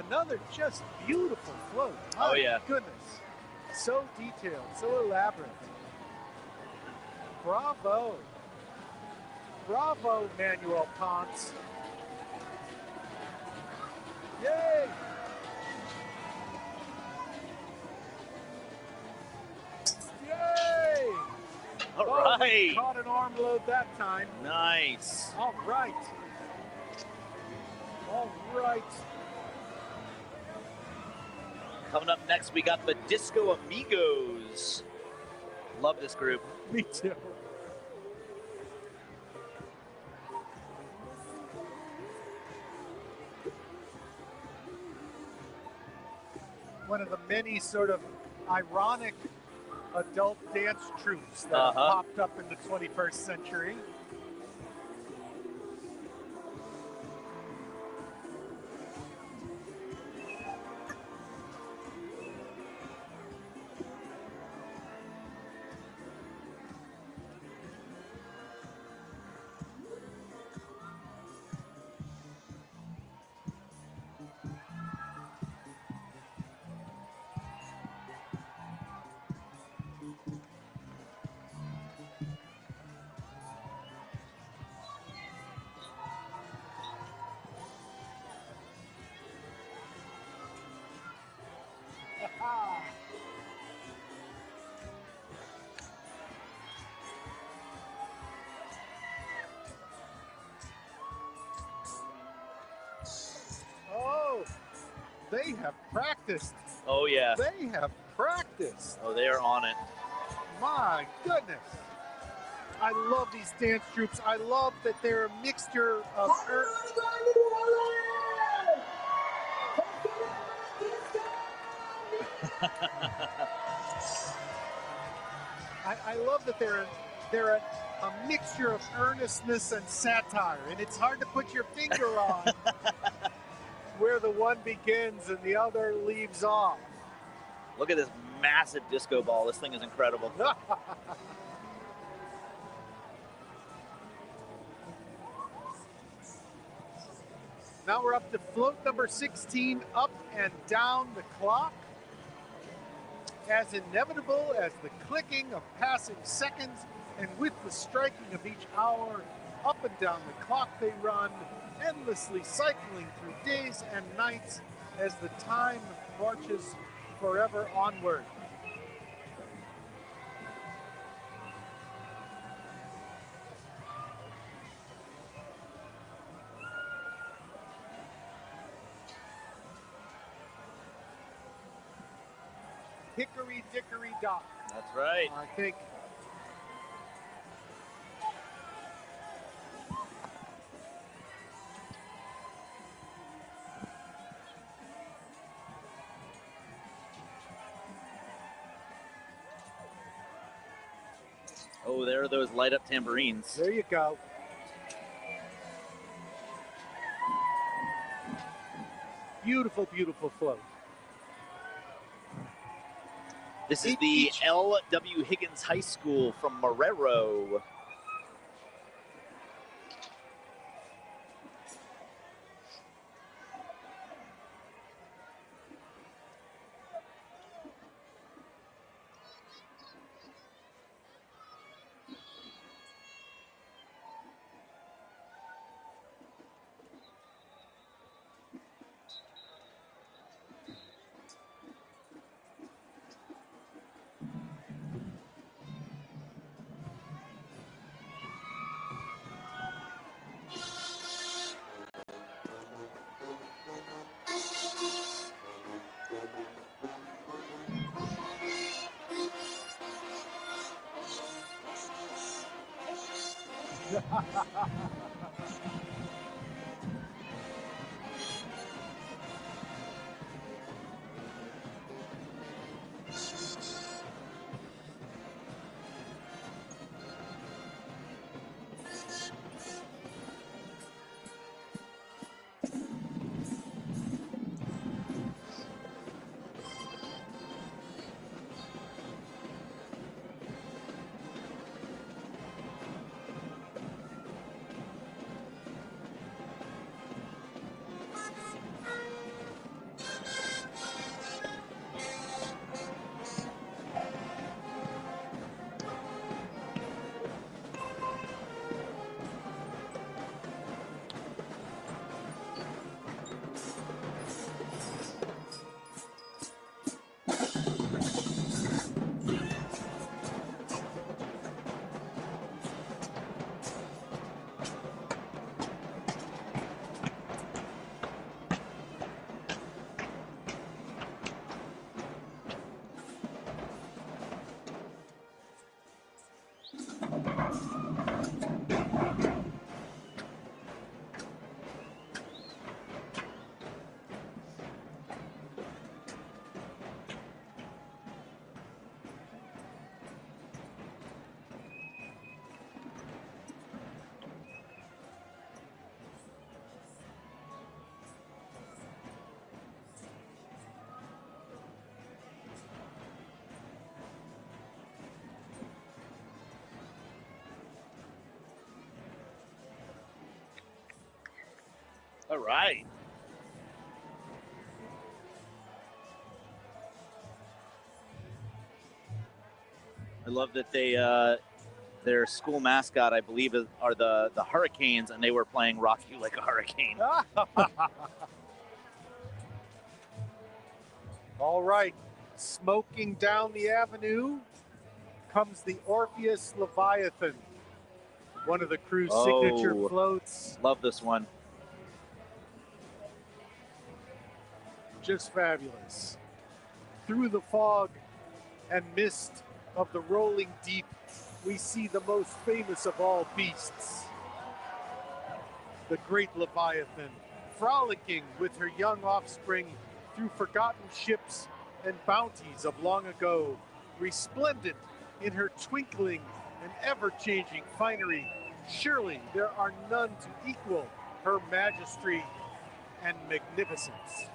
Another just beautiful float. Oh, yeah. My goodness. So detailed, so elaborate. Bravo. Bravo, Manuel Ponce. Yay! Yay! All Oh, we right. caught an arm load that time. Nice. All right. All right. Coming up next, we got the Disco Amigos. Love this group. Me too. One of the many sort of ironic adult dance troupes that have popped up in the 21st century. Oh, they have practiced. Oh, yeah. They have practiced. Oh, they are on it. My goodness. I love these dance troupes. I love that they're a mixture of I love that they're a mixture of earnestness and satire, and it's hard to put your finger on where the one begins and the other leaves off. Look at this massive disco ball. This thing is incredible. Now we're up to float number 16, up and down the clock. As inevitable as the clicking of passing seconds, and with the striking of each hour, up and down the clock they run, endlessly cycling through days and nights as the time marches forever onward. Hickory dickory dock. That's right. I think. Oh, there are those light up tambourines. There you go. Beautiful, beautiful float. This is the L.W. Higgins High School from Marrero. All right. I love that they their school mascot, I believe, are the Hurricanes, and they were playing Rock You Like a Hurricane. All right, smoking down the avenue comes the Orpheus Leviathan, one of the crew's signature floats. Love this one. Just fabulous. Through the fog and mist of the rolling deep, we see the most famous of all beasts, the great Leviathan, frolicking with her young offspring through forgotten ships and bounties of long ago, resplendent in her twinkling and ever-changing finery. Surely there are none to equal her majesty and magnificence.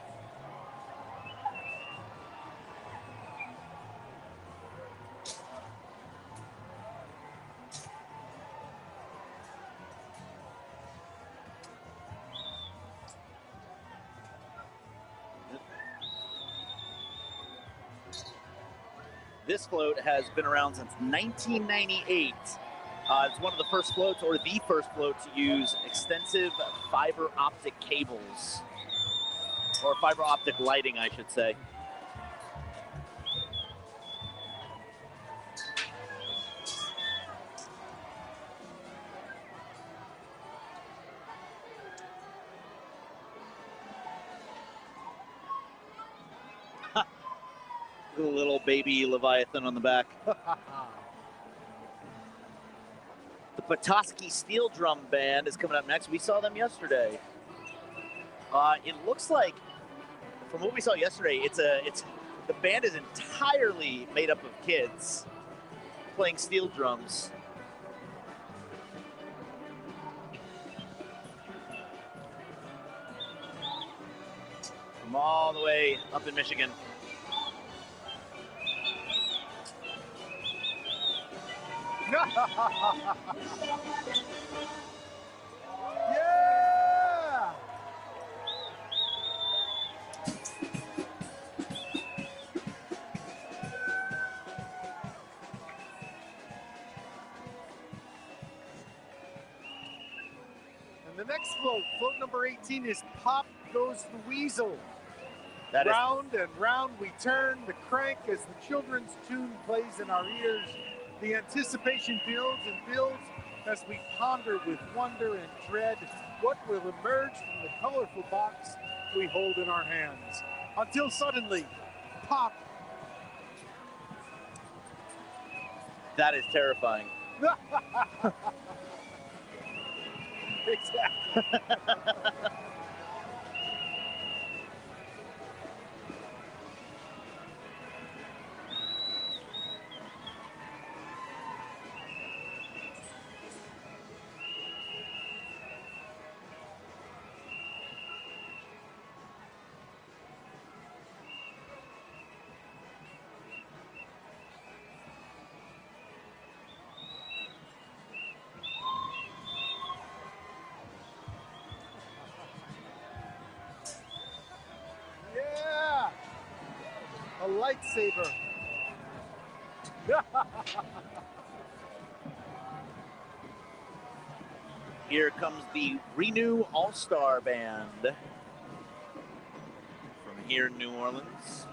This float has been around since 1998. It's one of the first floats, or the first float, to use extensive fiber optic cables, or fiber optic lighting, I should say. Little baby Leviathan on the back. The Petoskey Steel Drum Band is coming up next. We saw them yesterday. It looks like, from what we saw yesterday, the band is entirely made up of kids playing steel drums. From all the way up in Michigan. Yeah! And the next float number 18, is Pop Goes the Weasel. Round and round we turn the crank as the children's tune plays in our ears. The anticipation builds and builds as we ponder with wonder and dread what will emerge from the colorful box we hold in our hands. Until suddenly, pop. That is terrifying. Exactly. Yeah! A lightsaber. Here comes the Renew All-Star Band from here in New Orleans.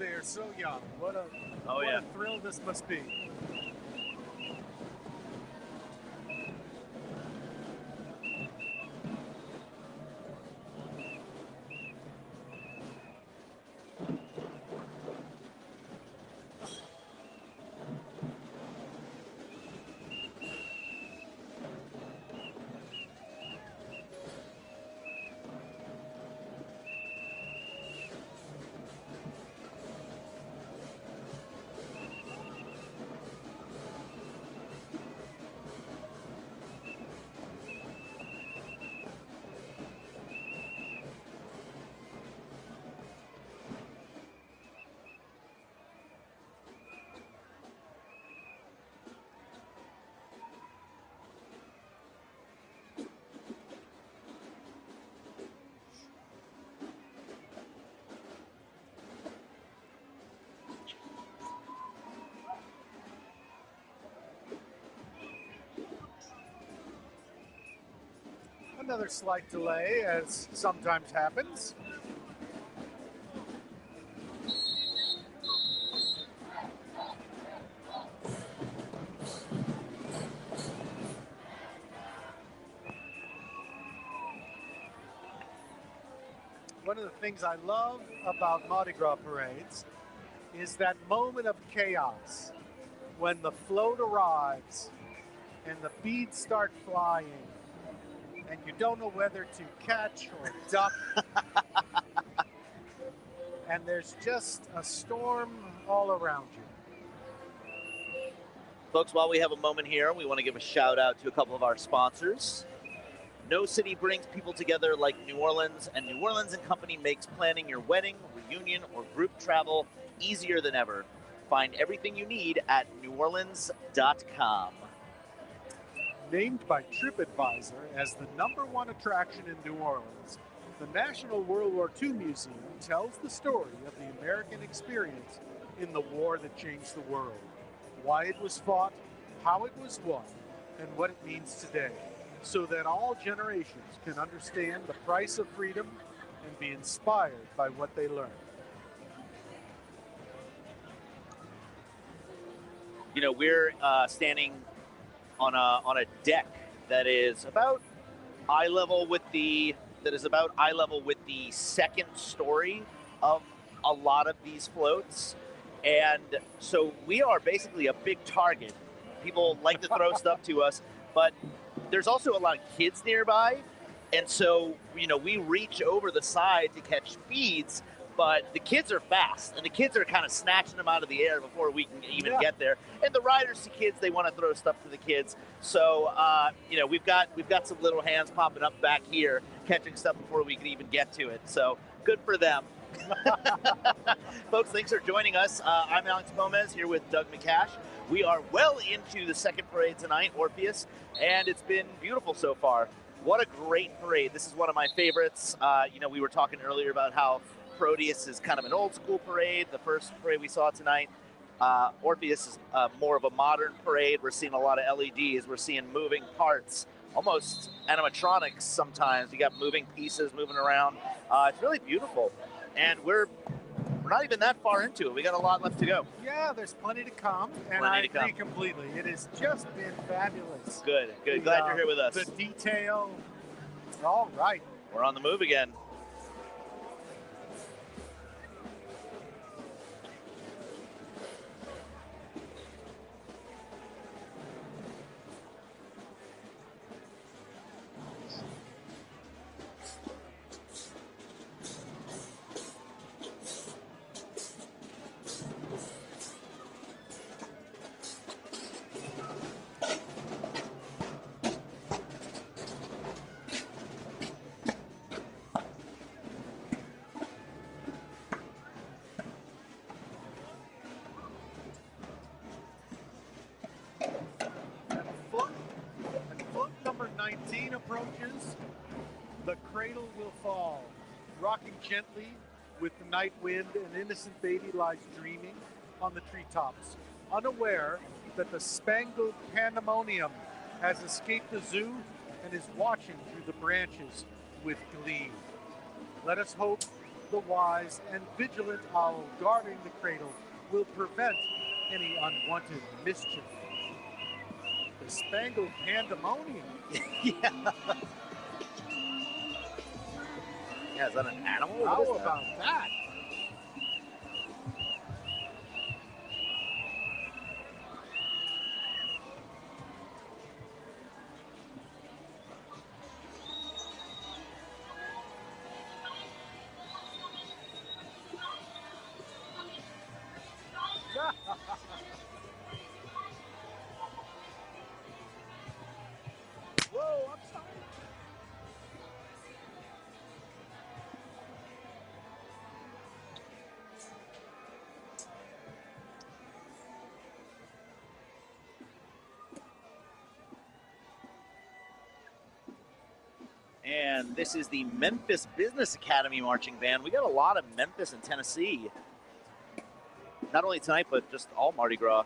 they are so young. What a thrill this must be. Another slight delay, as sometimes happens. One of the things I love about Mardi Gras parades is that moment of chaos when the float arrives and the beads start flying and you don't know whether to catch or duck. And there's just a storm all around you. Folks, while we have a moment here, we want to give a shout out to a couple of our sponsors. No city brings people together like New Orleans, and New Orleans & Company makes planning your wedding, reunion, or group travel easier than ever. Find everything you need at NewOrleans.com. Named by TripAdvisor as the #1 attraction in New Orleans, the National World War II Museum tells the story of the American experience in the war that changed the world, why it was fought, how it was won, and what it means today, so that all generations can understand the price of freedom and be inspired by what they learned. You know, we're standing on a deck that is about eye level with the second story of a lot of these floats, and so we are basically a big target. People like to throw stuff to us, but there's also a lot of kids nearby, and so we reach over the side to catch beads. But the kids are fast, and the kids are kind of snatching them out of the air before we can even get there. And the riders see kids, they want to throw stuff to the kids. So, we've got some little hands popping up back here, catching stuff before we can even get to it. So good for them. Folks, thanks for joining us. I'm Alex Gomez here with Doug McCash. We are well into the second parade tonight, Orpheus, and it's been beautiful so far. What a great parade. This is one of my favorites. We were talking earlier about how Proteus is kind of an old school parade, the first parade we saw tonight. Orpheus is more of a modern parade. We're seeing a lot of LEDs. We're seeing moving parts, almost animatronics sometimes. You got moving pieces moving around. It's really beautiful. And we're not even that far into it. We got a lot left to go. Yeah, there's plenty to come, and I agree completely. It has just been fabulous. Good. Glad you're here with us. The detail. All right. We're on the move again. Approaches, the cradle will fall, rocking gently with the night wind. An innocent baby lies dreaming on the treetops, unaware that the spangled pandemonium has escaped the zoo and is watching through the branches with glee. Let us hope the wise and vigilant owl guarding the cradle will prevent any unwanted mischief. The Spangled Pandemonium. Yeah. Yeah, is that an animal? How What is that? about that? Whoa, I'm sorry. And this is the Memphis Business Academy Marching Band. We got a lot of Memphis and Tennessee. Not only tonight, but just all Mardi Gras.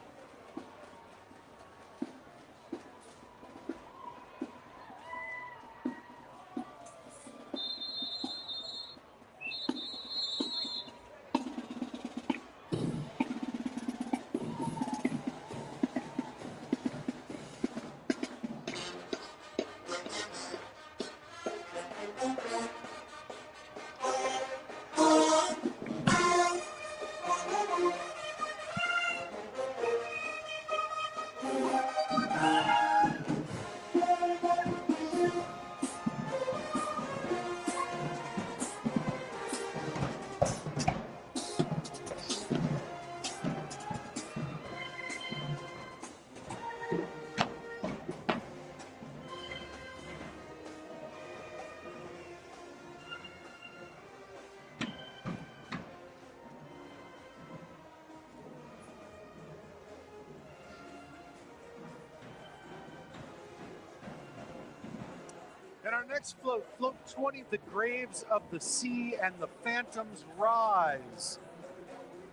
And our next float, float 20, the graves of the sea and the phantoms rise.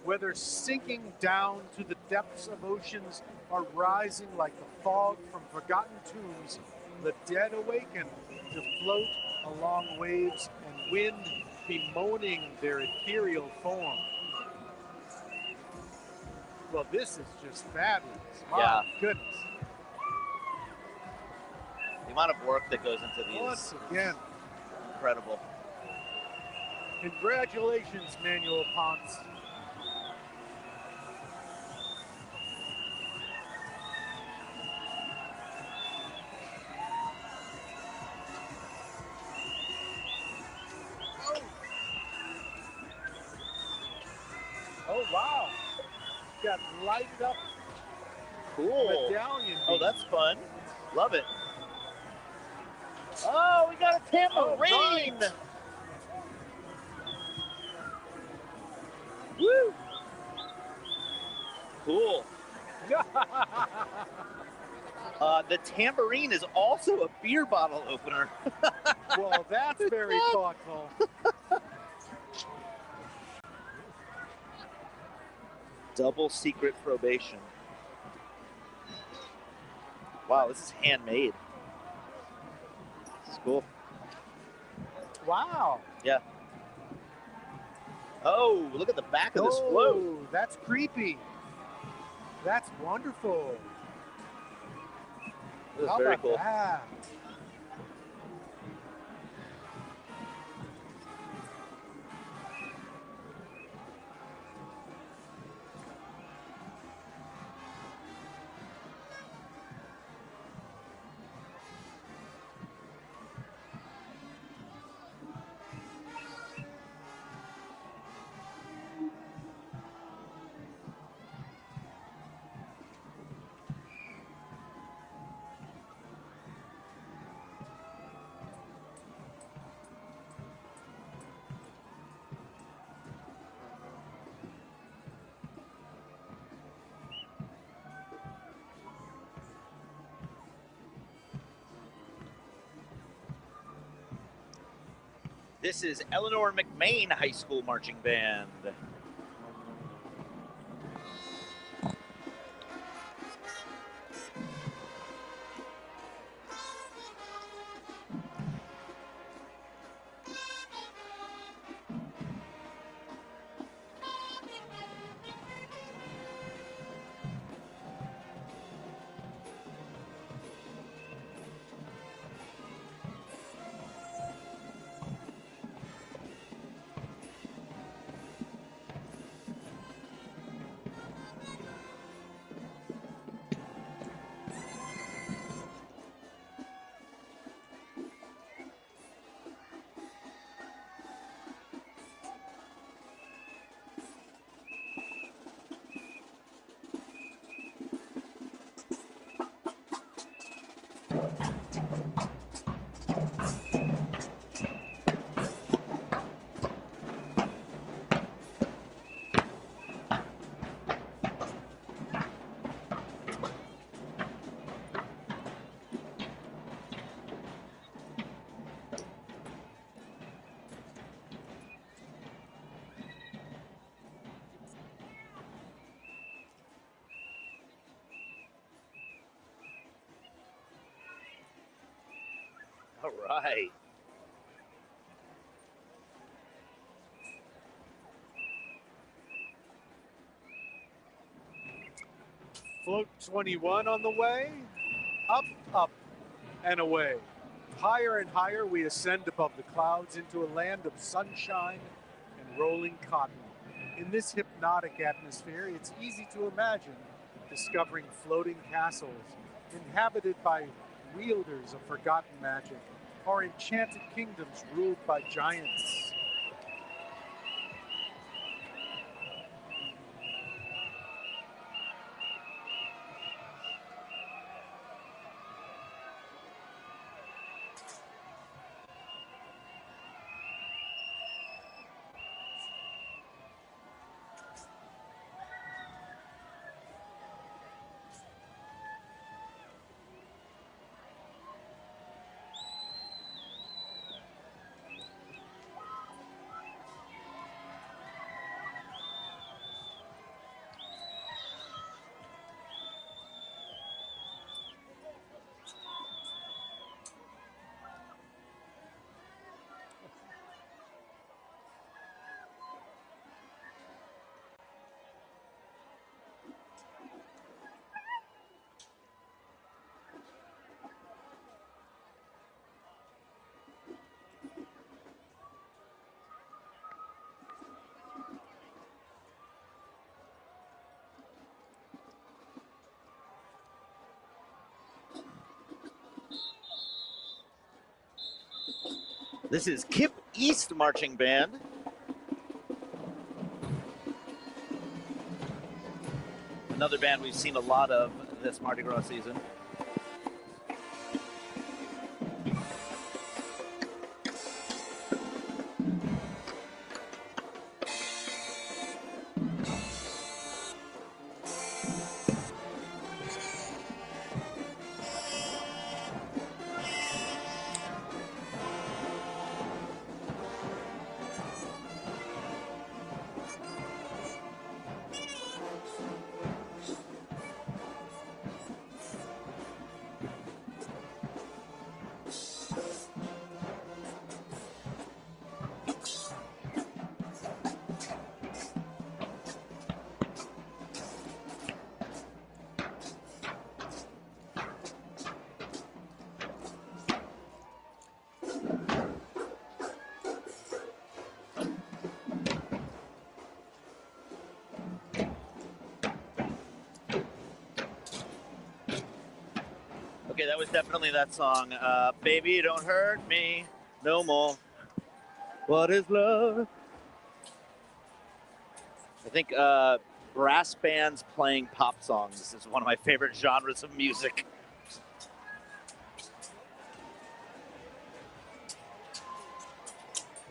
Whether sinking down to the depths of oceans or rising like the fog from forgotten tombs, the dead awaken to float along waves and wind bemoaning their ethereal form. Well, this is just fabulous. My goodness. The amount of work that goes into these. Once again. Incredible. Congratulations, Manuel Ponce. Oh, wow. Got lighted up. Cool. Medallion. Oh, that's fun. Love it. Oh, we got a tambourine. Right. Woo. Cool. The tambourine is also a beer bottle opener. Well, that's very thoughtful. Double secret probation. Wow, this is handmade. This is cool. Wow. Yeah. Oh, look at the back of this float. That's creepy. That's wonderful. This is How very about cool. that? This is Eleanor McMain High School Marching Band. All right. Float 21 on the way. Up, up, and away. Higher and higher we ascend above the clouds into a land of sunshine and rolling cotton. In this hypnotic atmosphere, it's easy to imagine discovering floating castles inhabited by wielders of forgotten magic, or enchanted kingdoms ruled by giants. This is Kip East Marching Band. Another band we've seen a lot of this Mardi Gras season. Okay, that was definitely that song. Baby, don't hurt me no more. What is love? I think brass bands playing pop songs is one of my favorite genres of music.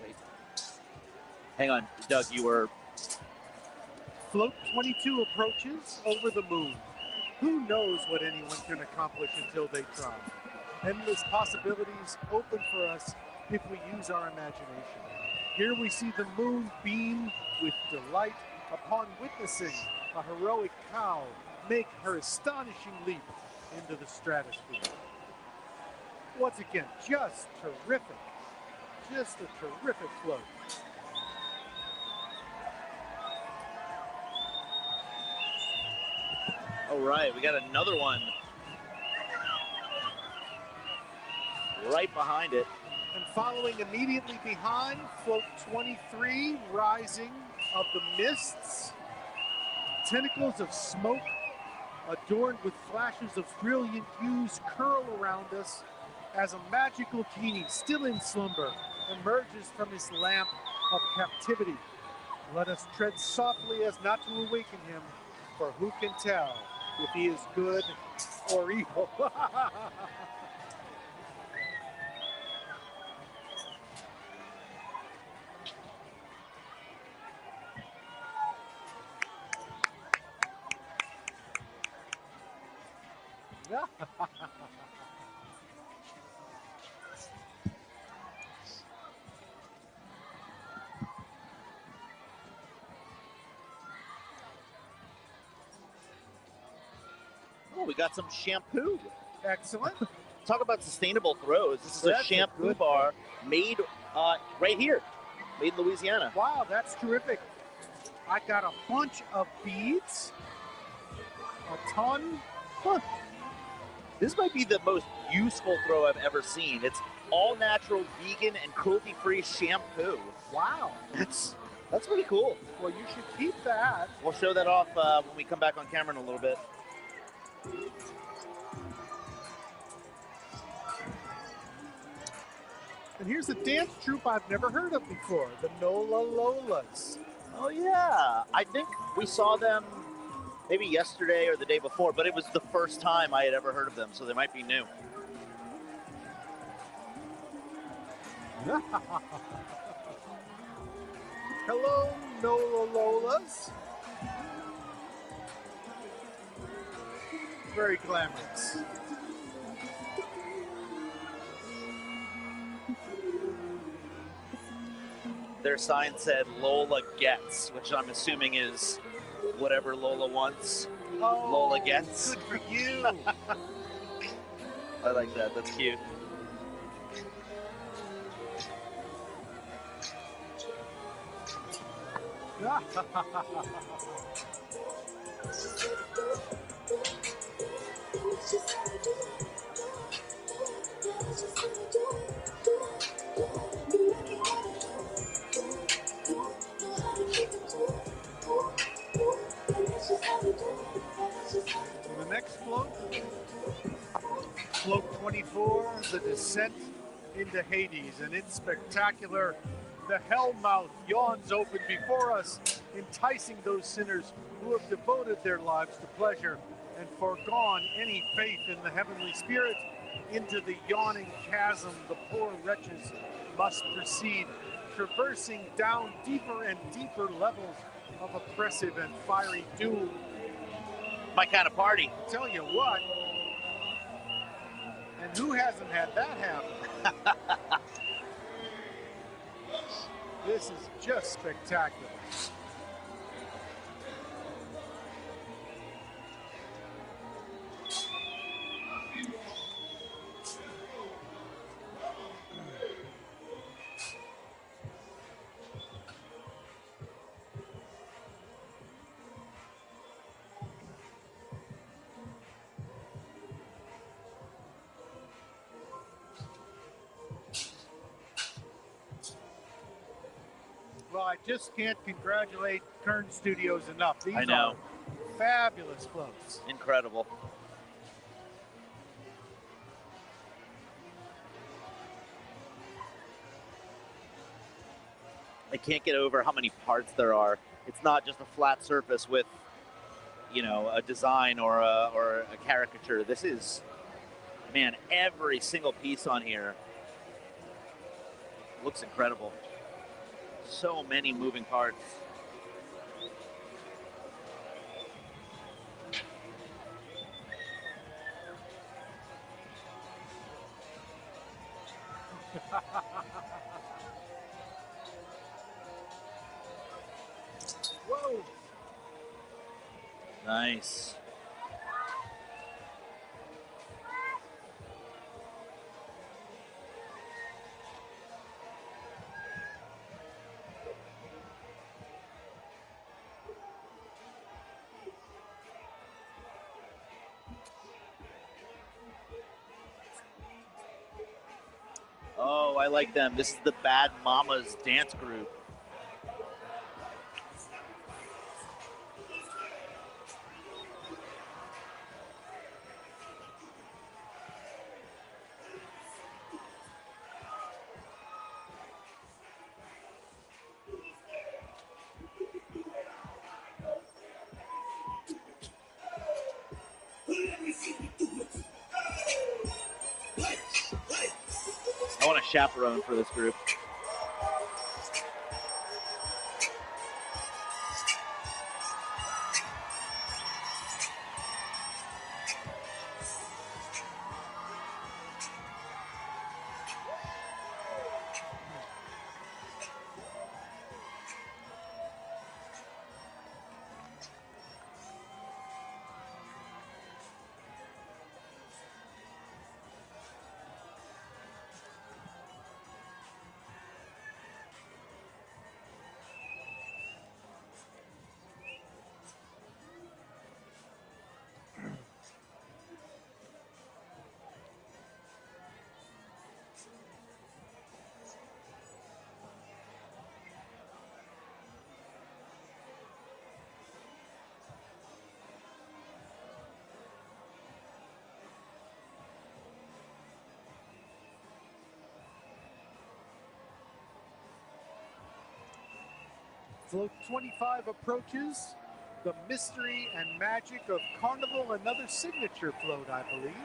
Wait. Hang on, Doug, you were... Float 22 approaches over the moon. Who knows what anyone can accomplish until they try? Endless possibilities open for us if we use our imagination. Here we see the moon beam with delight upon witnessing a heroic cow make her astonishing leap into the stratosphere. Once again, just terrific. Just a terrific float. All right, we got another one right behind it. And following immediately behind, float 23, rising of the mists. Tentacles of smoke adorned with flashes of brilliant hues curl around us as a magical genie, still in slumber, emerges from his lamp of captivity. Let us tread softly as not to awaken him, for who can tell if he is good or evil. Oh, we got some shampoo. Excellent. talk about sustainable throws. This is That's a a shampoo good bar made right here, made in Louisiana. Wow, that's terrific. I got a bunch of beads, a ton. Huh. This might be the most useful throw I've ever seen. It's all natural, vegan, and cruelty-free shampoo. Wow. That's pretty cool. Well, you should keep that. We'll show that off when we come back on camera in a little bit. And here's a dance troupe I've never heard of before, the Lolas. Oh, yeah. I think we saw them maybe yesterday or the day before, but it was the first time I had ever heard of them, so they might be new. Hello, Lolas. Very glamorous. Their sign said Lola gets, which I'm assuming is whatever Lola wants, Oh, Lola gets. Good for you. I like that. That's cute. The next float, float 24, the descent into Hades, and it's spectacular. The hell mouth yawns open before us, enticing those sinners who have devoted their lives to pleasure and foregone any faith in the heavenly spirit. Into the yawning chasm the poor wretches must proceed, traversing down deeper and deeper levels of oppressive and fiery doom. My kind of party. I'll tell you what, and who hasn't had that happen? This is just spectacular. Well, I just can't congratulate Kern Studios enough. These I know. are fabulous floats. Incredible. I can't get over how many parts there are. It's not just a flat surface with, you know, a design or a caricature. This is, man, every single piece on here looks incredible. So many moving parts. Whoa! Nice. Oh, I like them. This is the Bad Mamas dance group. I want a chaperone for this group. Float 25 approaches the mystery and magic of Carnival, another signature float, I believe.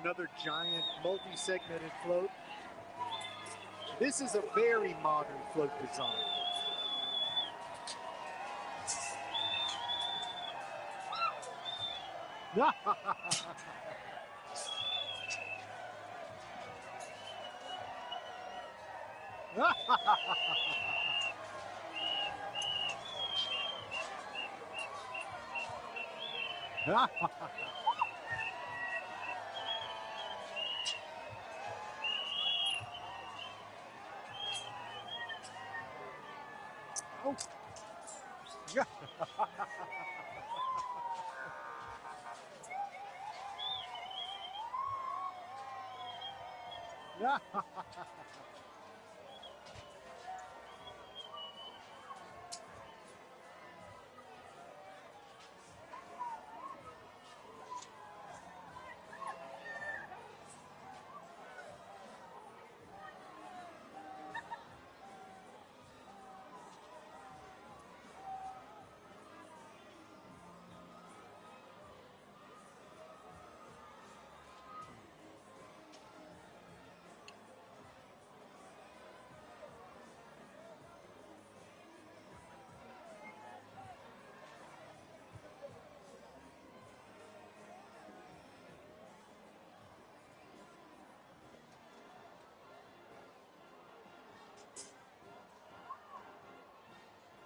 Another giant multi-segmented float. This is a very modern float design. Oh.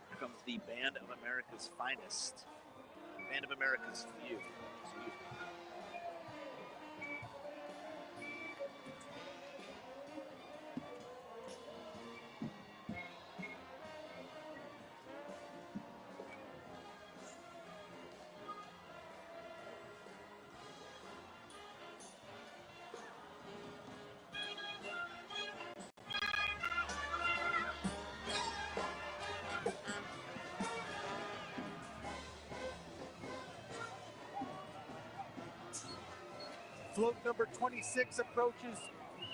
Here comes the Band of America's Finest. Band of America's Few. Excuse me. Float number 26 approaches.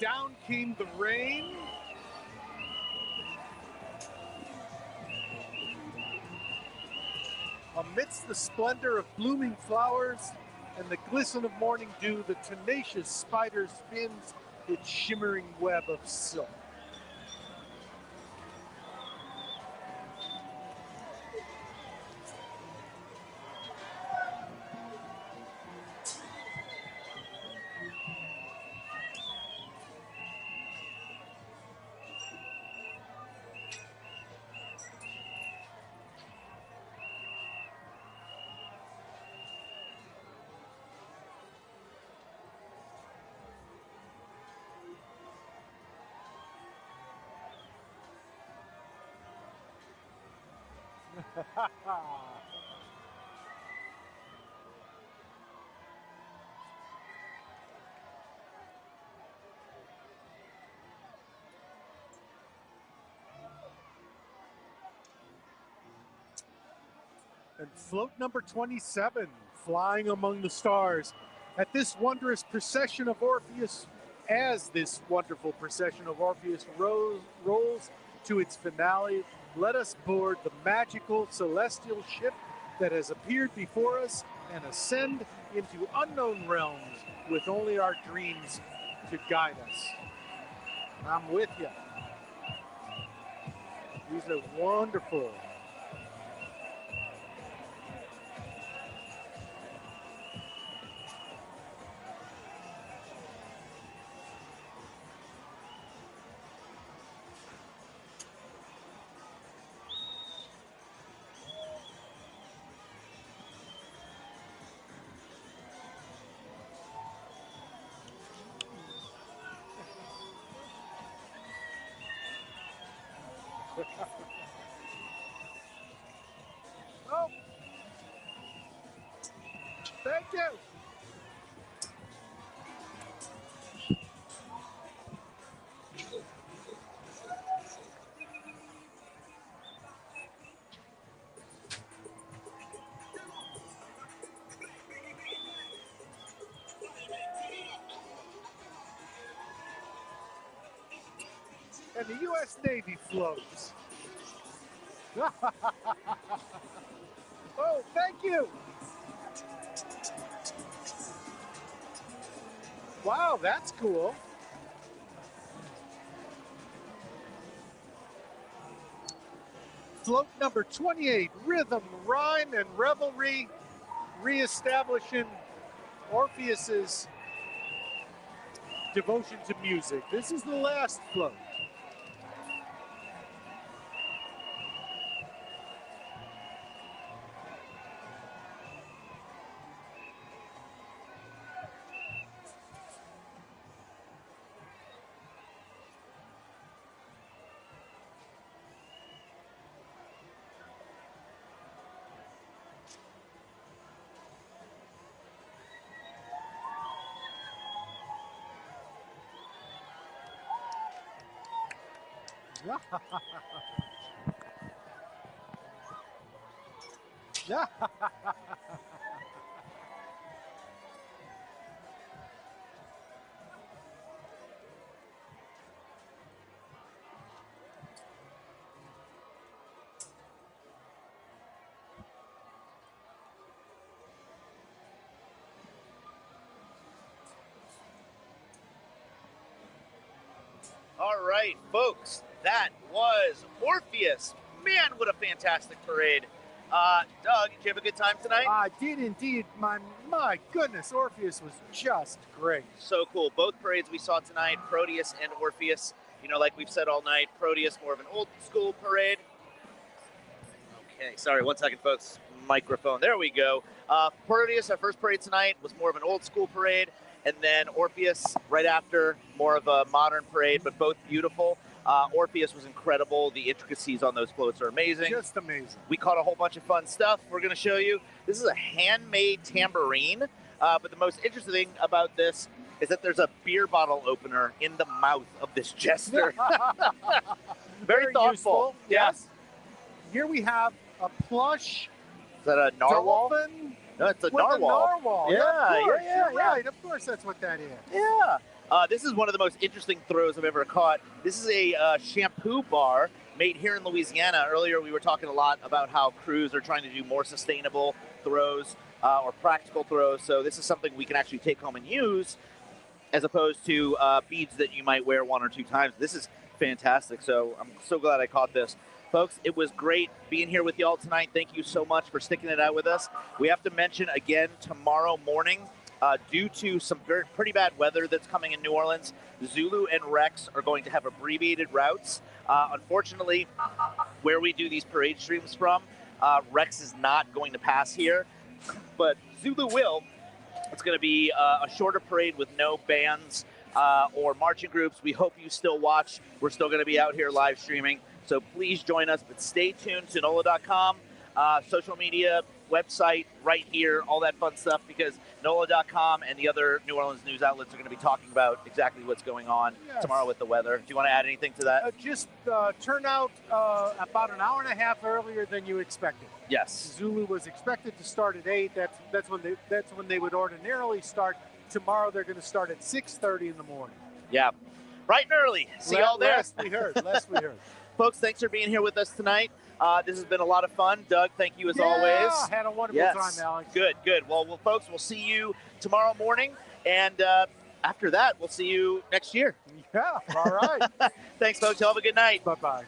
Down came the rain. Amidst the splendor of blooming flowers and the glisten of morning dew, the tenacious spider spins its shimmering web of silk. And float number 27, flying among the stars. At this wondrous procession of Orpheus, as this wonderful procession of Orpheus rolls to its finale, let us board the magical celestial ship that has appeared before us and ascend into unknown realms with only our dreams to guide us. I'm with you. These are wonderful. Oh. Thank you. And the U.S. Navy floats. Oh, thank you. Wow, that's cool. Float number 28, Rhythm, Rhyme, and Revelry, reestablishing Orpheus's devotion to music. This is the last float. All right, folks, that was Orpheus. Man, what a fantastic parade. Doug, did you have a good time tonight? I did indeed. My goodness, Orpheus was just great. So cool. Both parades we saw tonight, Proteus and Orpheus. You know, like we've said all night, Proteus more of an old school parade. Okay, sorry, 1 second, folks. Microphone. There we go. Proteus, our first parade tonight, was more of an old school parade. And then Orpheus, right after, more of a modern parade, but both beautiful. Orpheus was incredible. The intricacies on those floats are amazing. Just amazing. We caught a whole bunch of fun stuff we're going to show you. This is a handmade tambourine. But the most interesting thing about this is that there's a beer bottle opener in the mouth of this jester. Very thoughtful. Useful. Yes. Here we have a plush. Is that a narwhal? Dolphin. No, it's a with narwhal. A narwhal. Yeah, of course. yeah, You're right. Of course, that's what that is. Yeah. This is one of the most interesting throws I've ever caught. This is a shampoo bar made here in Louisiana. Earlier, we were talking a lot about how crews are trying to do more sustainable throws or practical throws. So this is something we can actually take home and use as opposed to beads that you might wear 1 or 2 times. This is fantastic. So I'm so glad I caught this. Folks, it was great being here with y'all tonight. Thank you so much for sticking it out with us. We have to mention again tomorrow morning, due to some pretty bad weather that's coming in New Orleans, Zulu and Rex are going to have abbreviated routes. Unfortunately, where we do these parade streams from, Rex is not going to pass here, but Zulu will. It's going to be a shorter parade with no bands or marching groups. We hope you still watch. We're still going to be out here live streaming. So please join us, but stay tuned to NOLA.com, social media, website, right here, all that fun stuff, because NOLA.com and the other New Orleans news outlets are going to be talking about exactly what's going on tomorrow with the weather. Do you want to add anything to that? Just turn out about an hour and a half earlier than you expected. Yes. Zulu was expected to start at 8. That's when they would ordinarily start. Tomorrow they're going to start at 6:30 in the morning. Yeah, bright and early. See y'all there. Last we heard. Folks, thanks for being here with us tonight. This has been a lot of fun. Doug, thank you as always. Yeah, had a wonderful time, Alex. Good. Well, folks, we'll see you tomorrow morning. And after that, we'll see you next year. Yeah, all right. Thanks, folks. Have a good night. Bye-bye.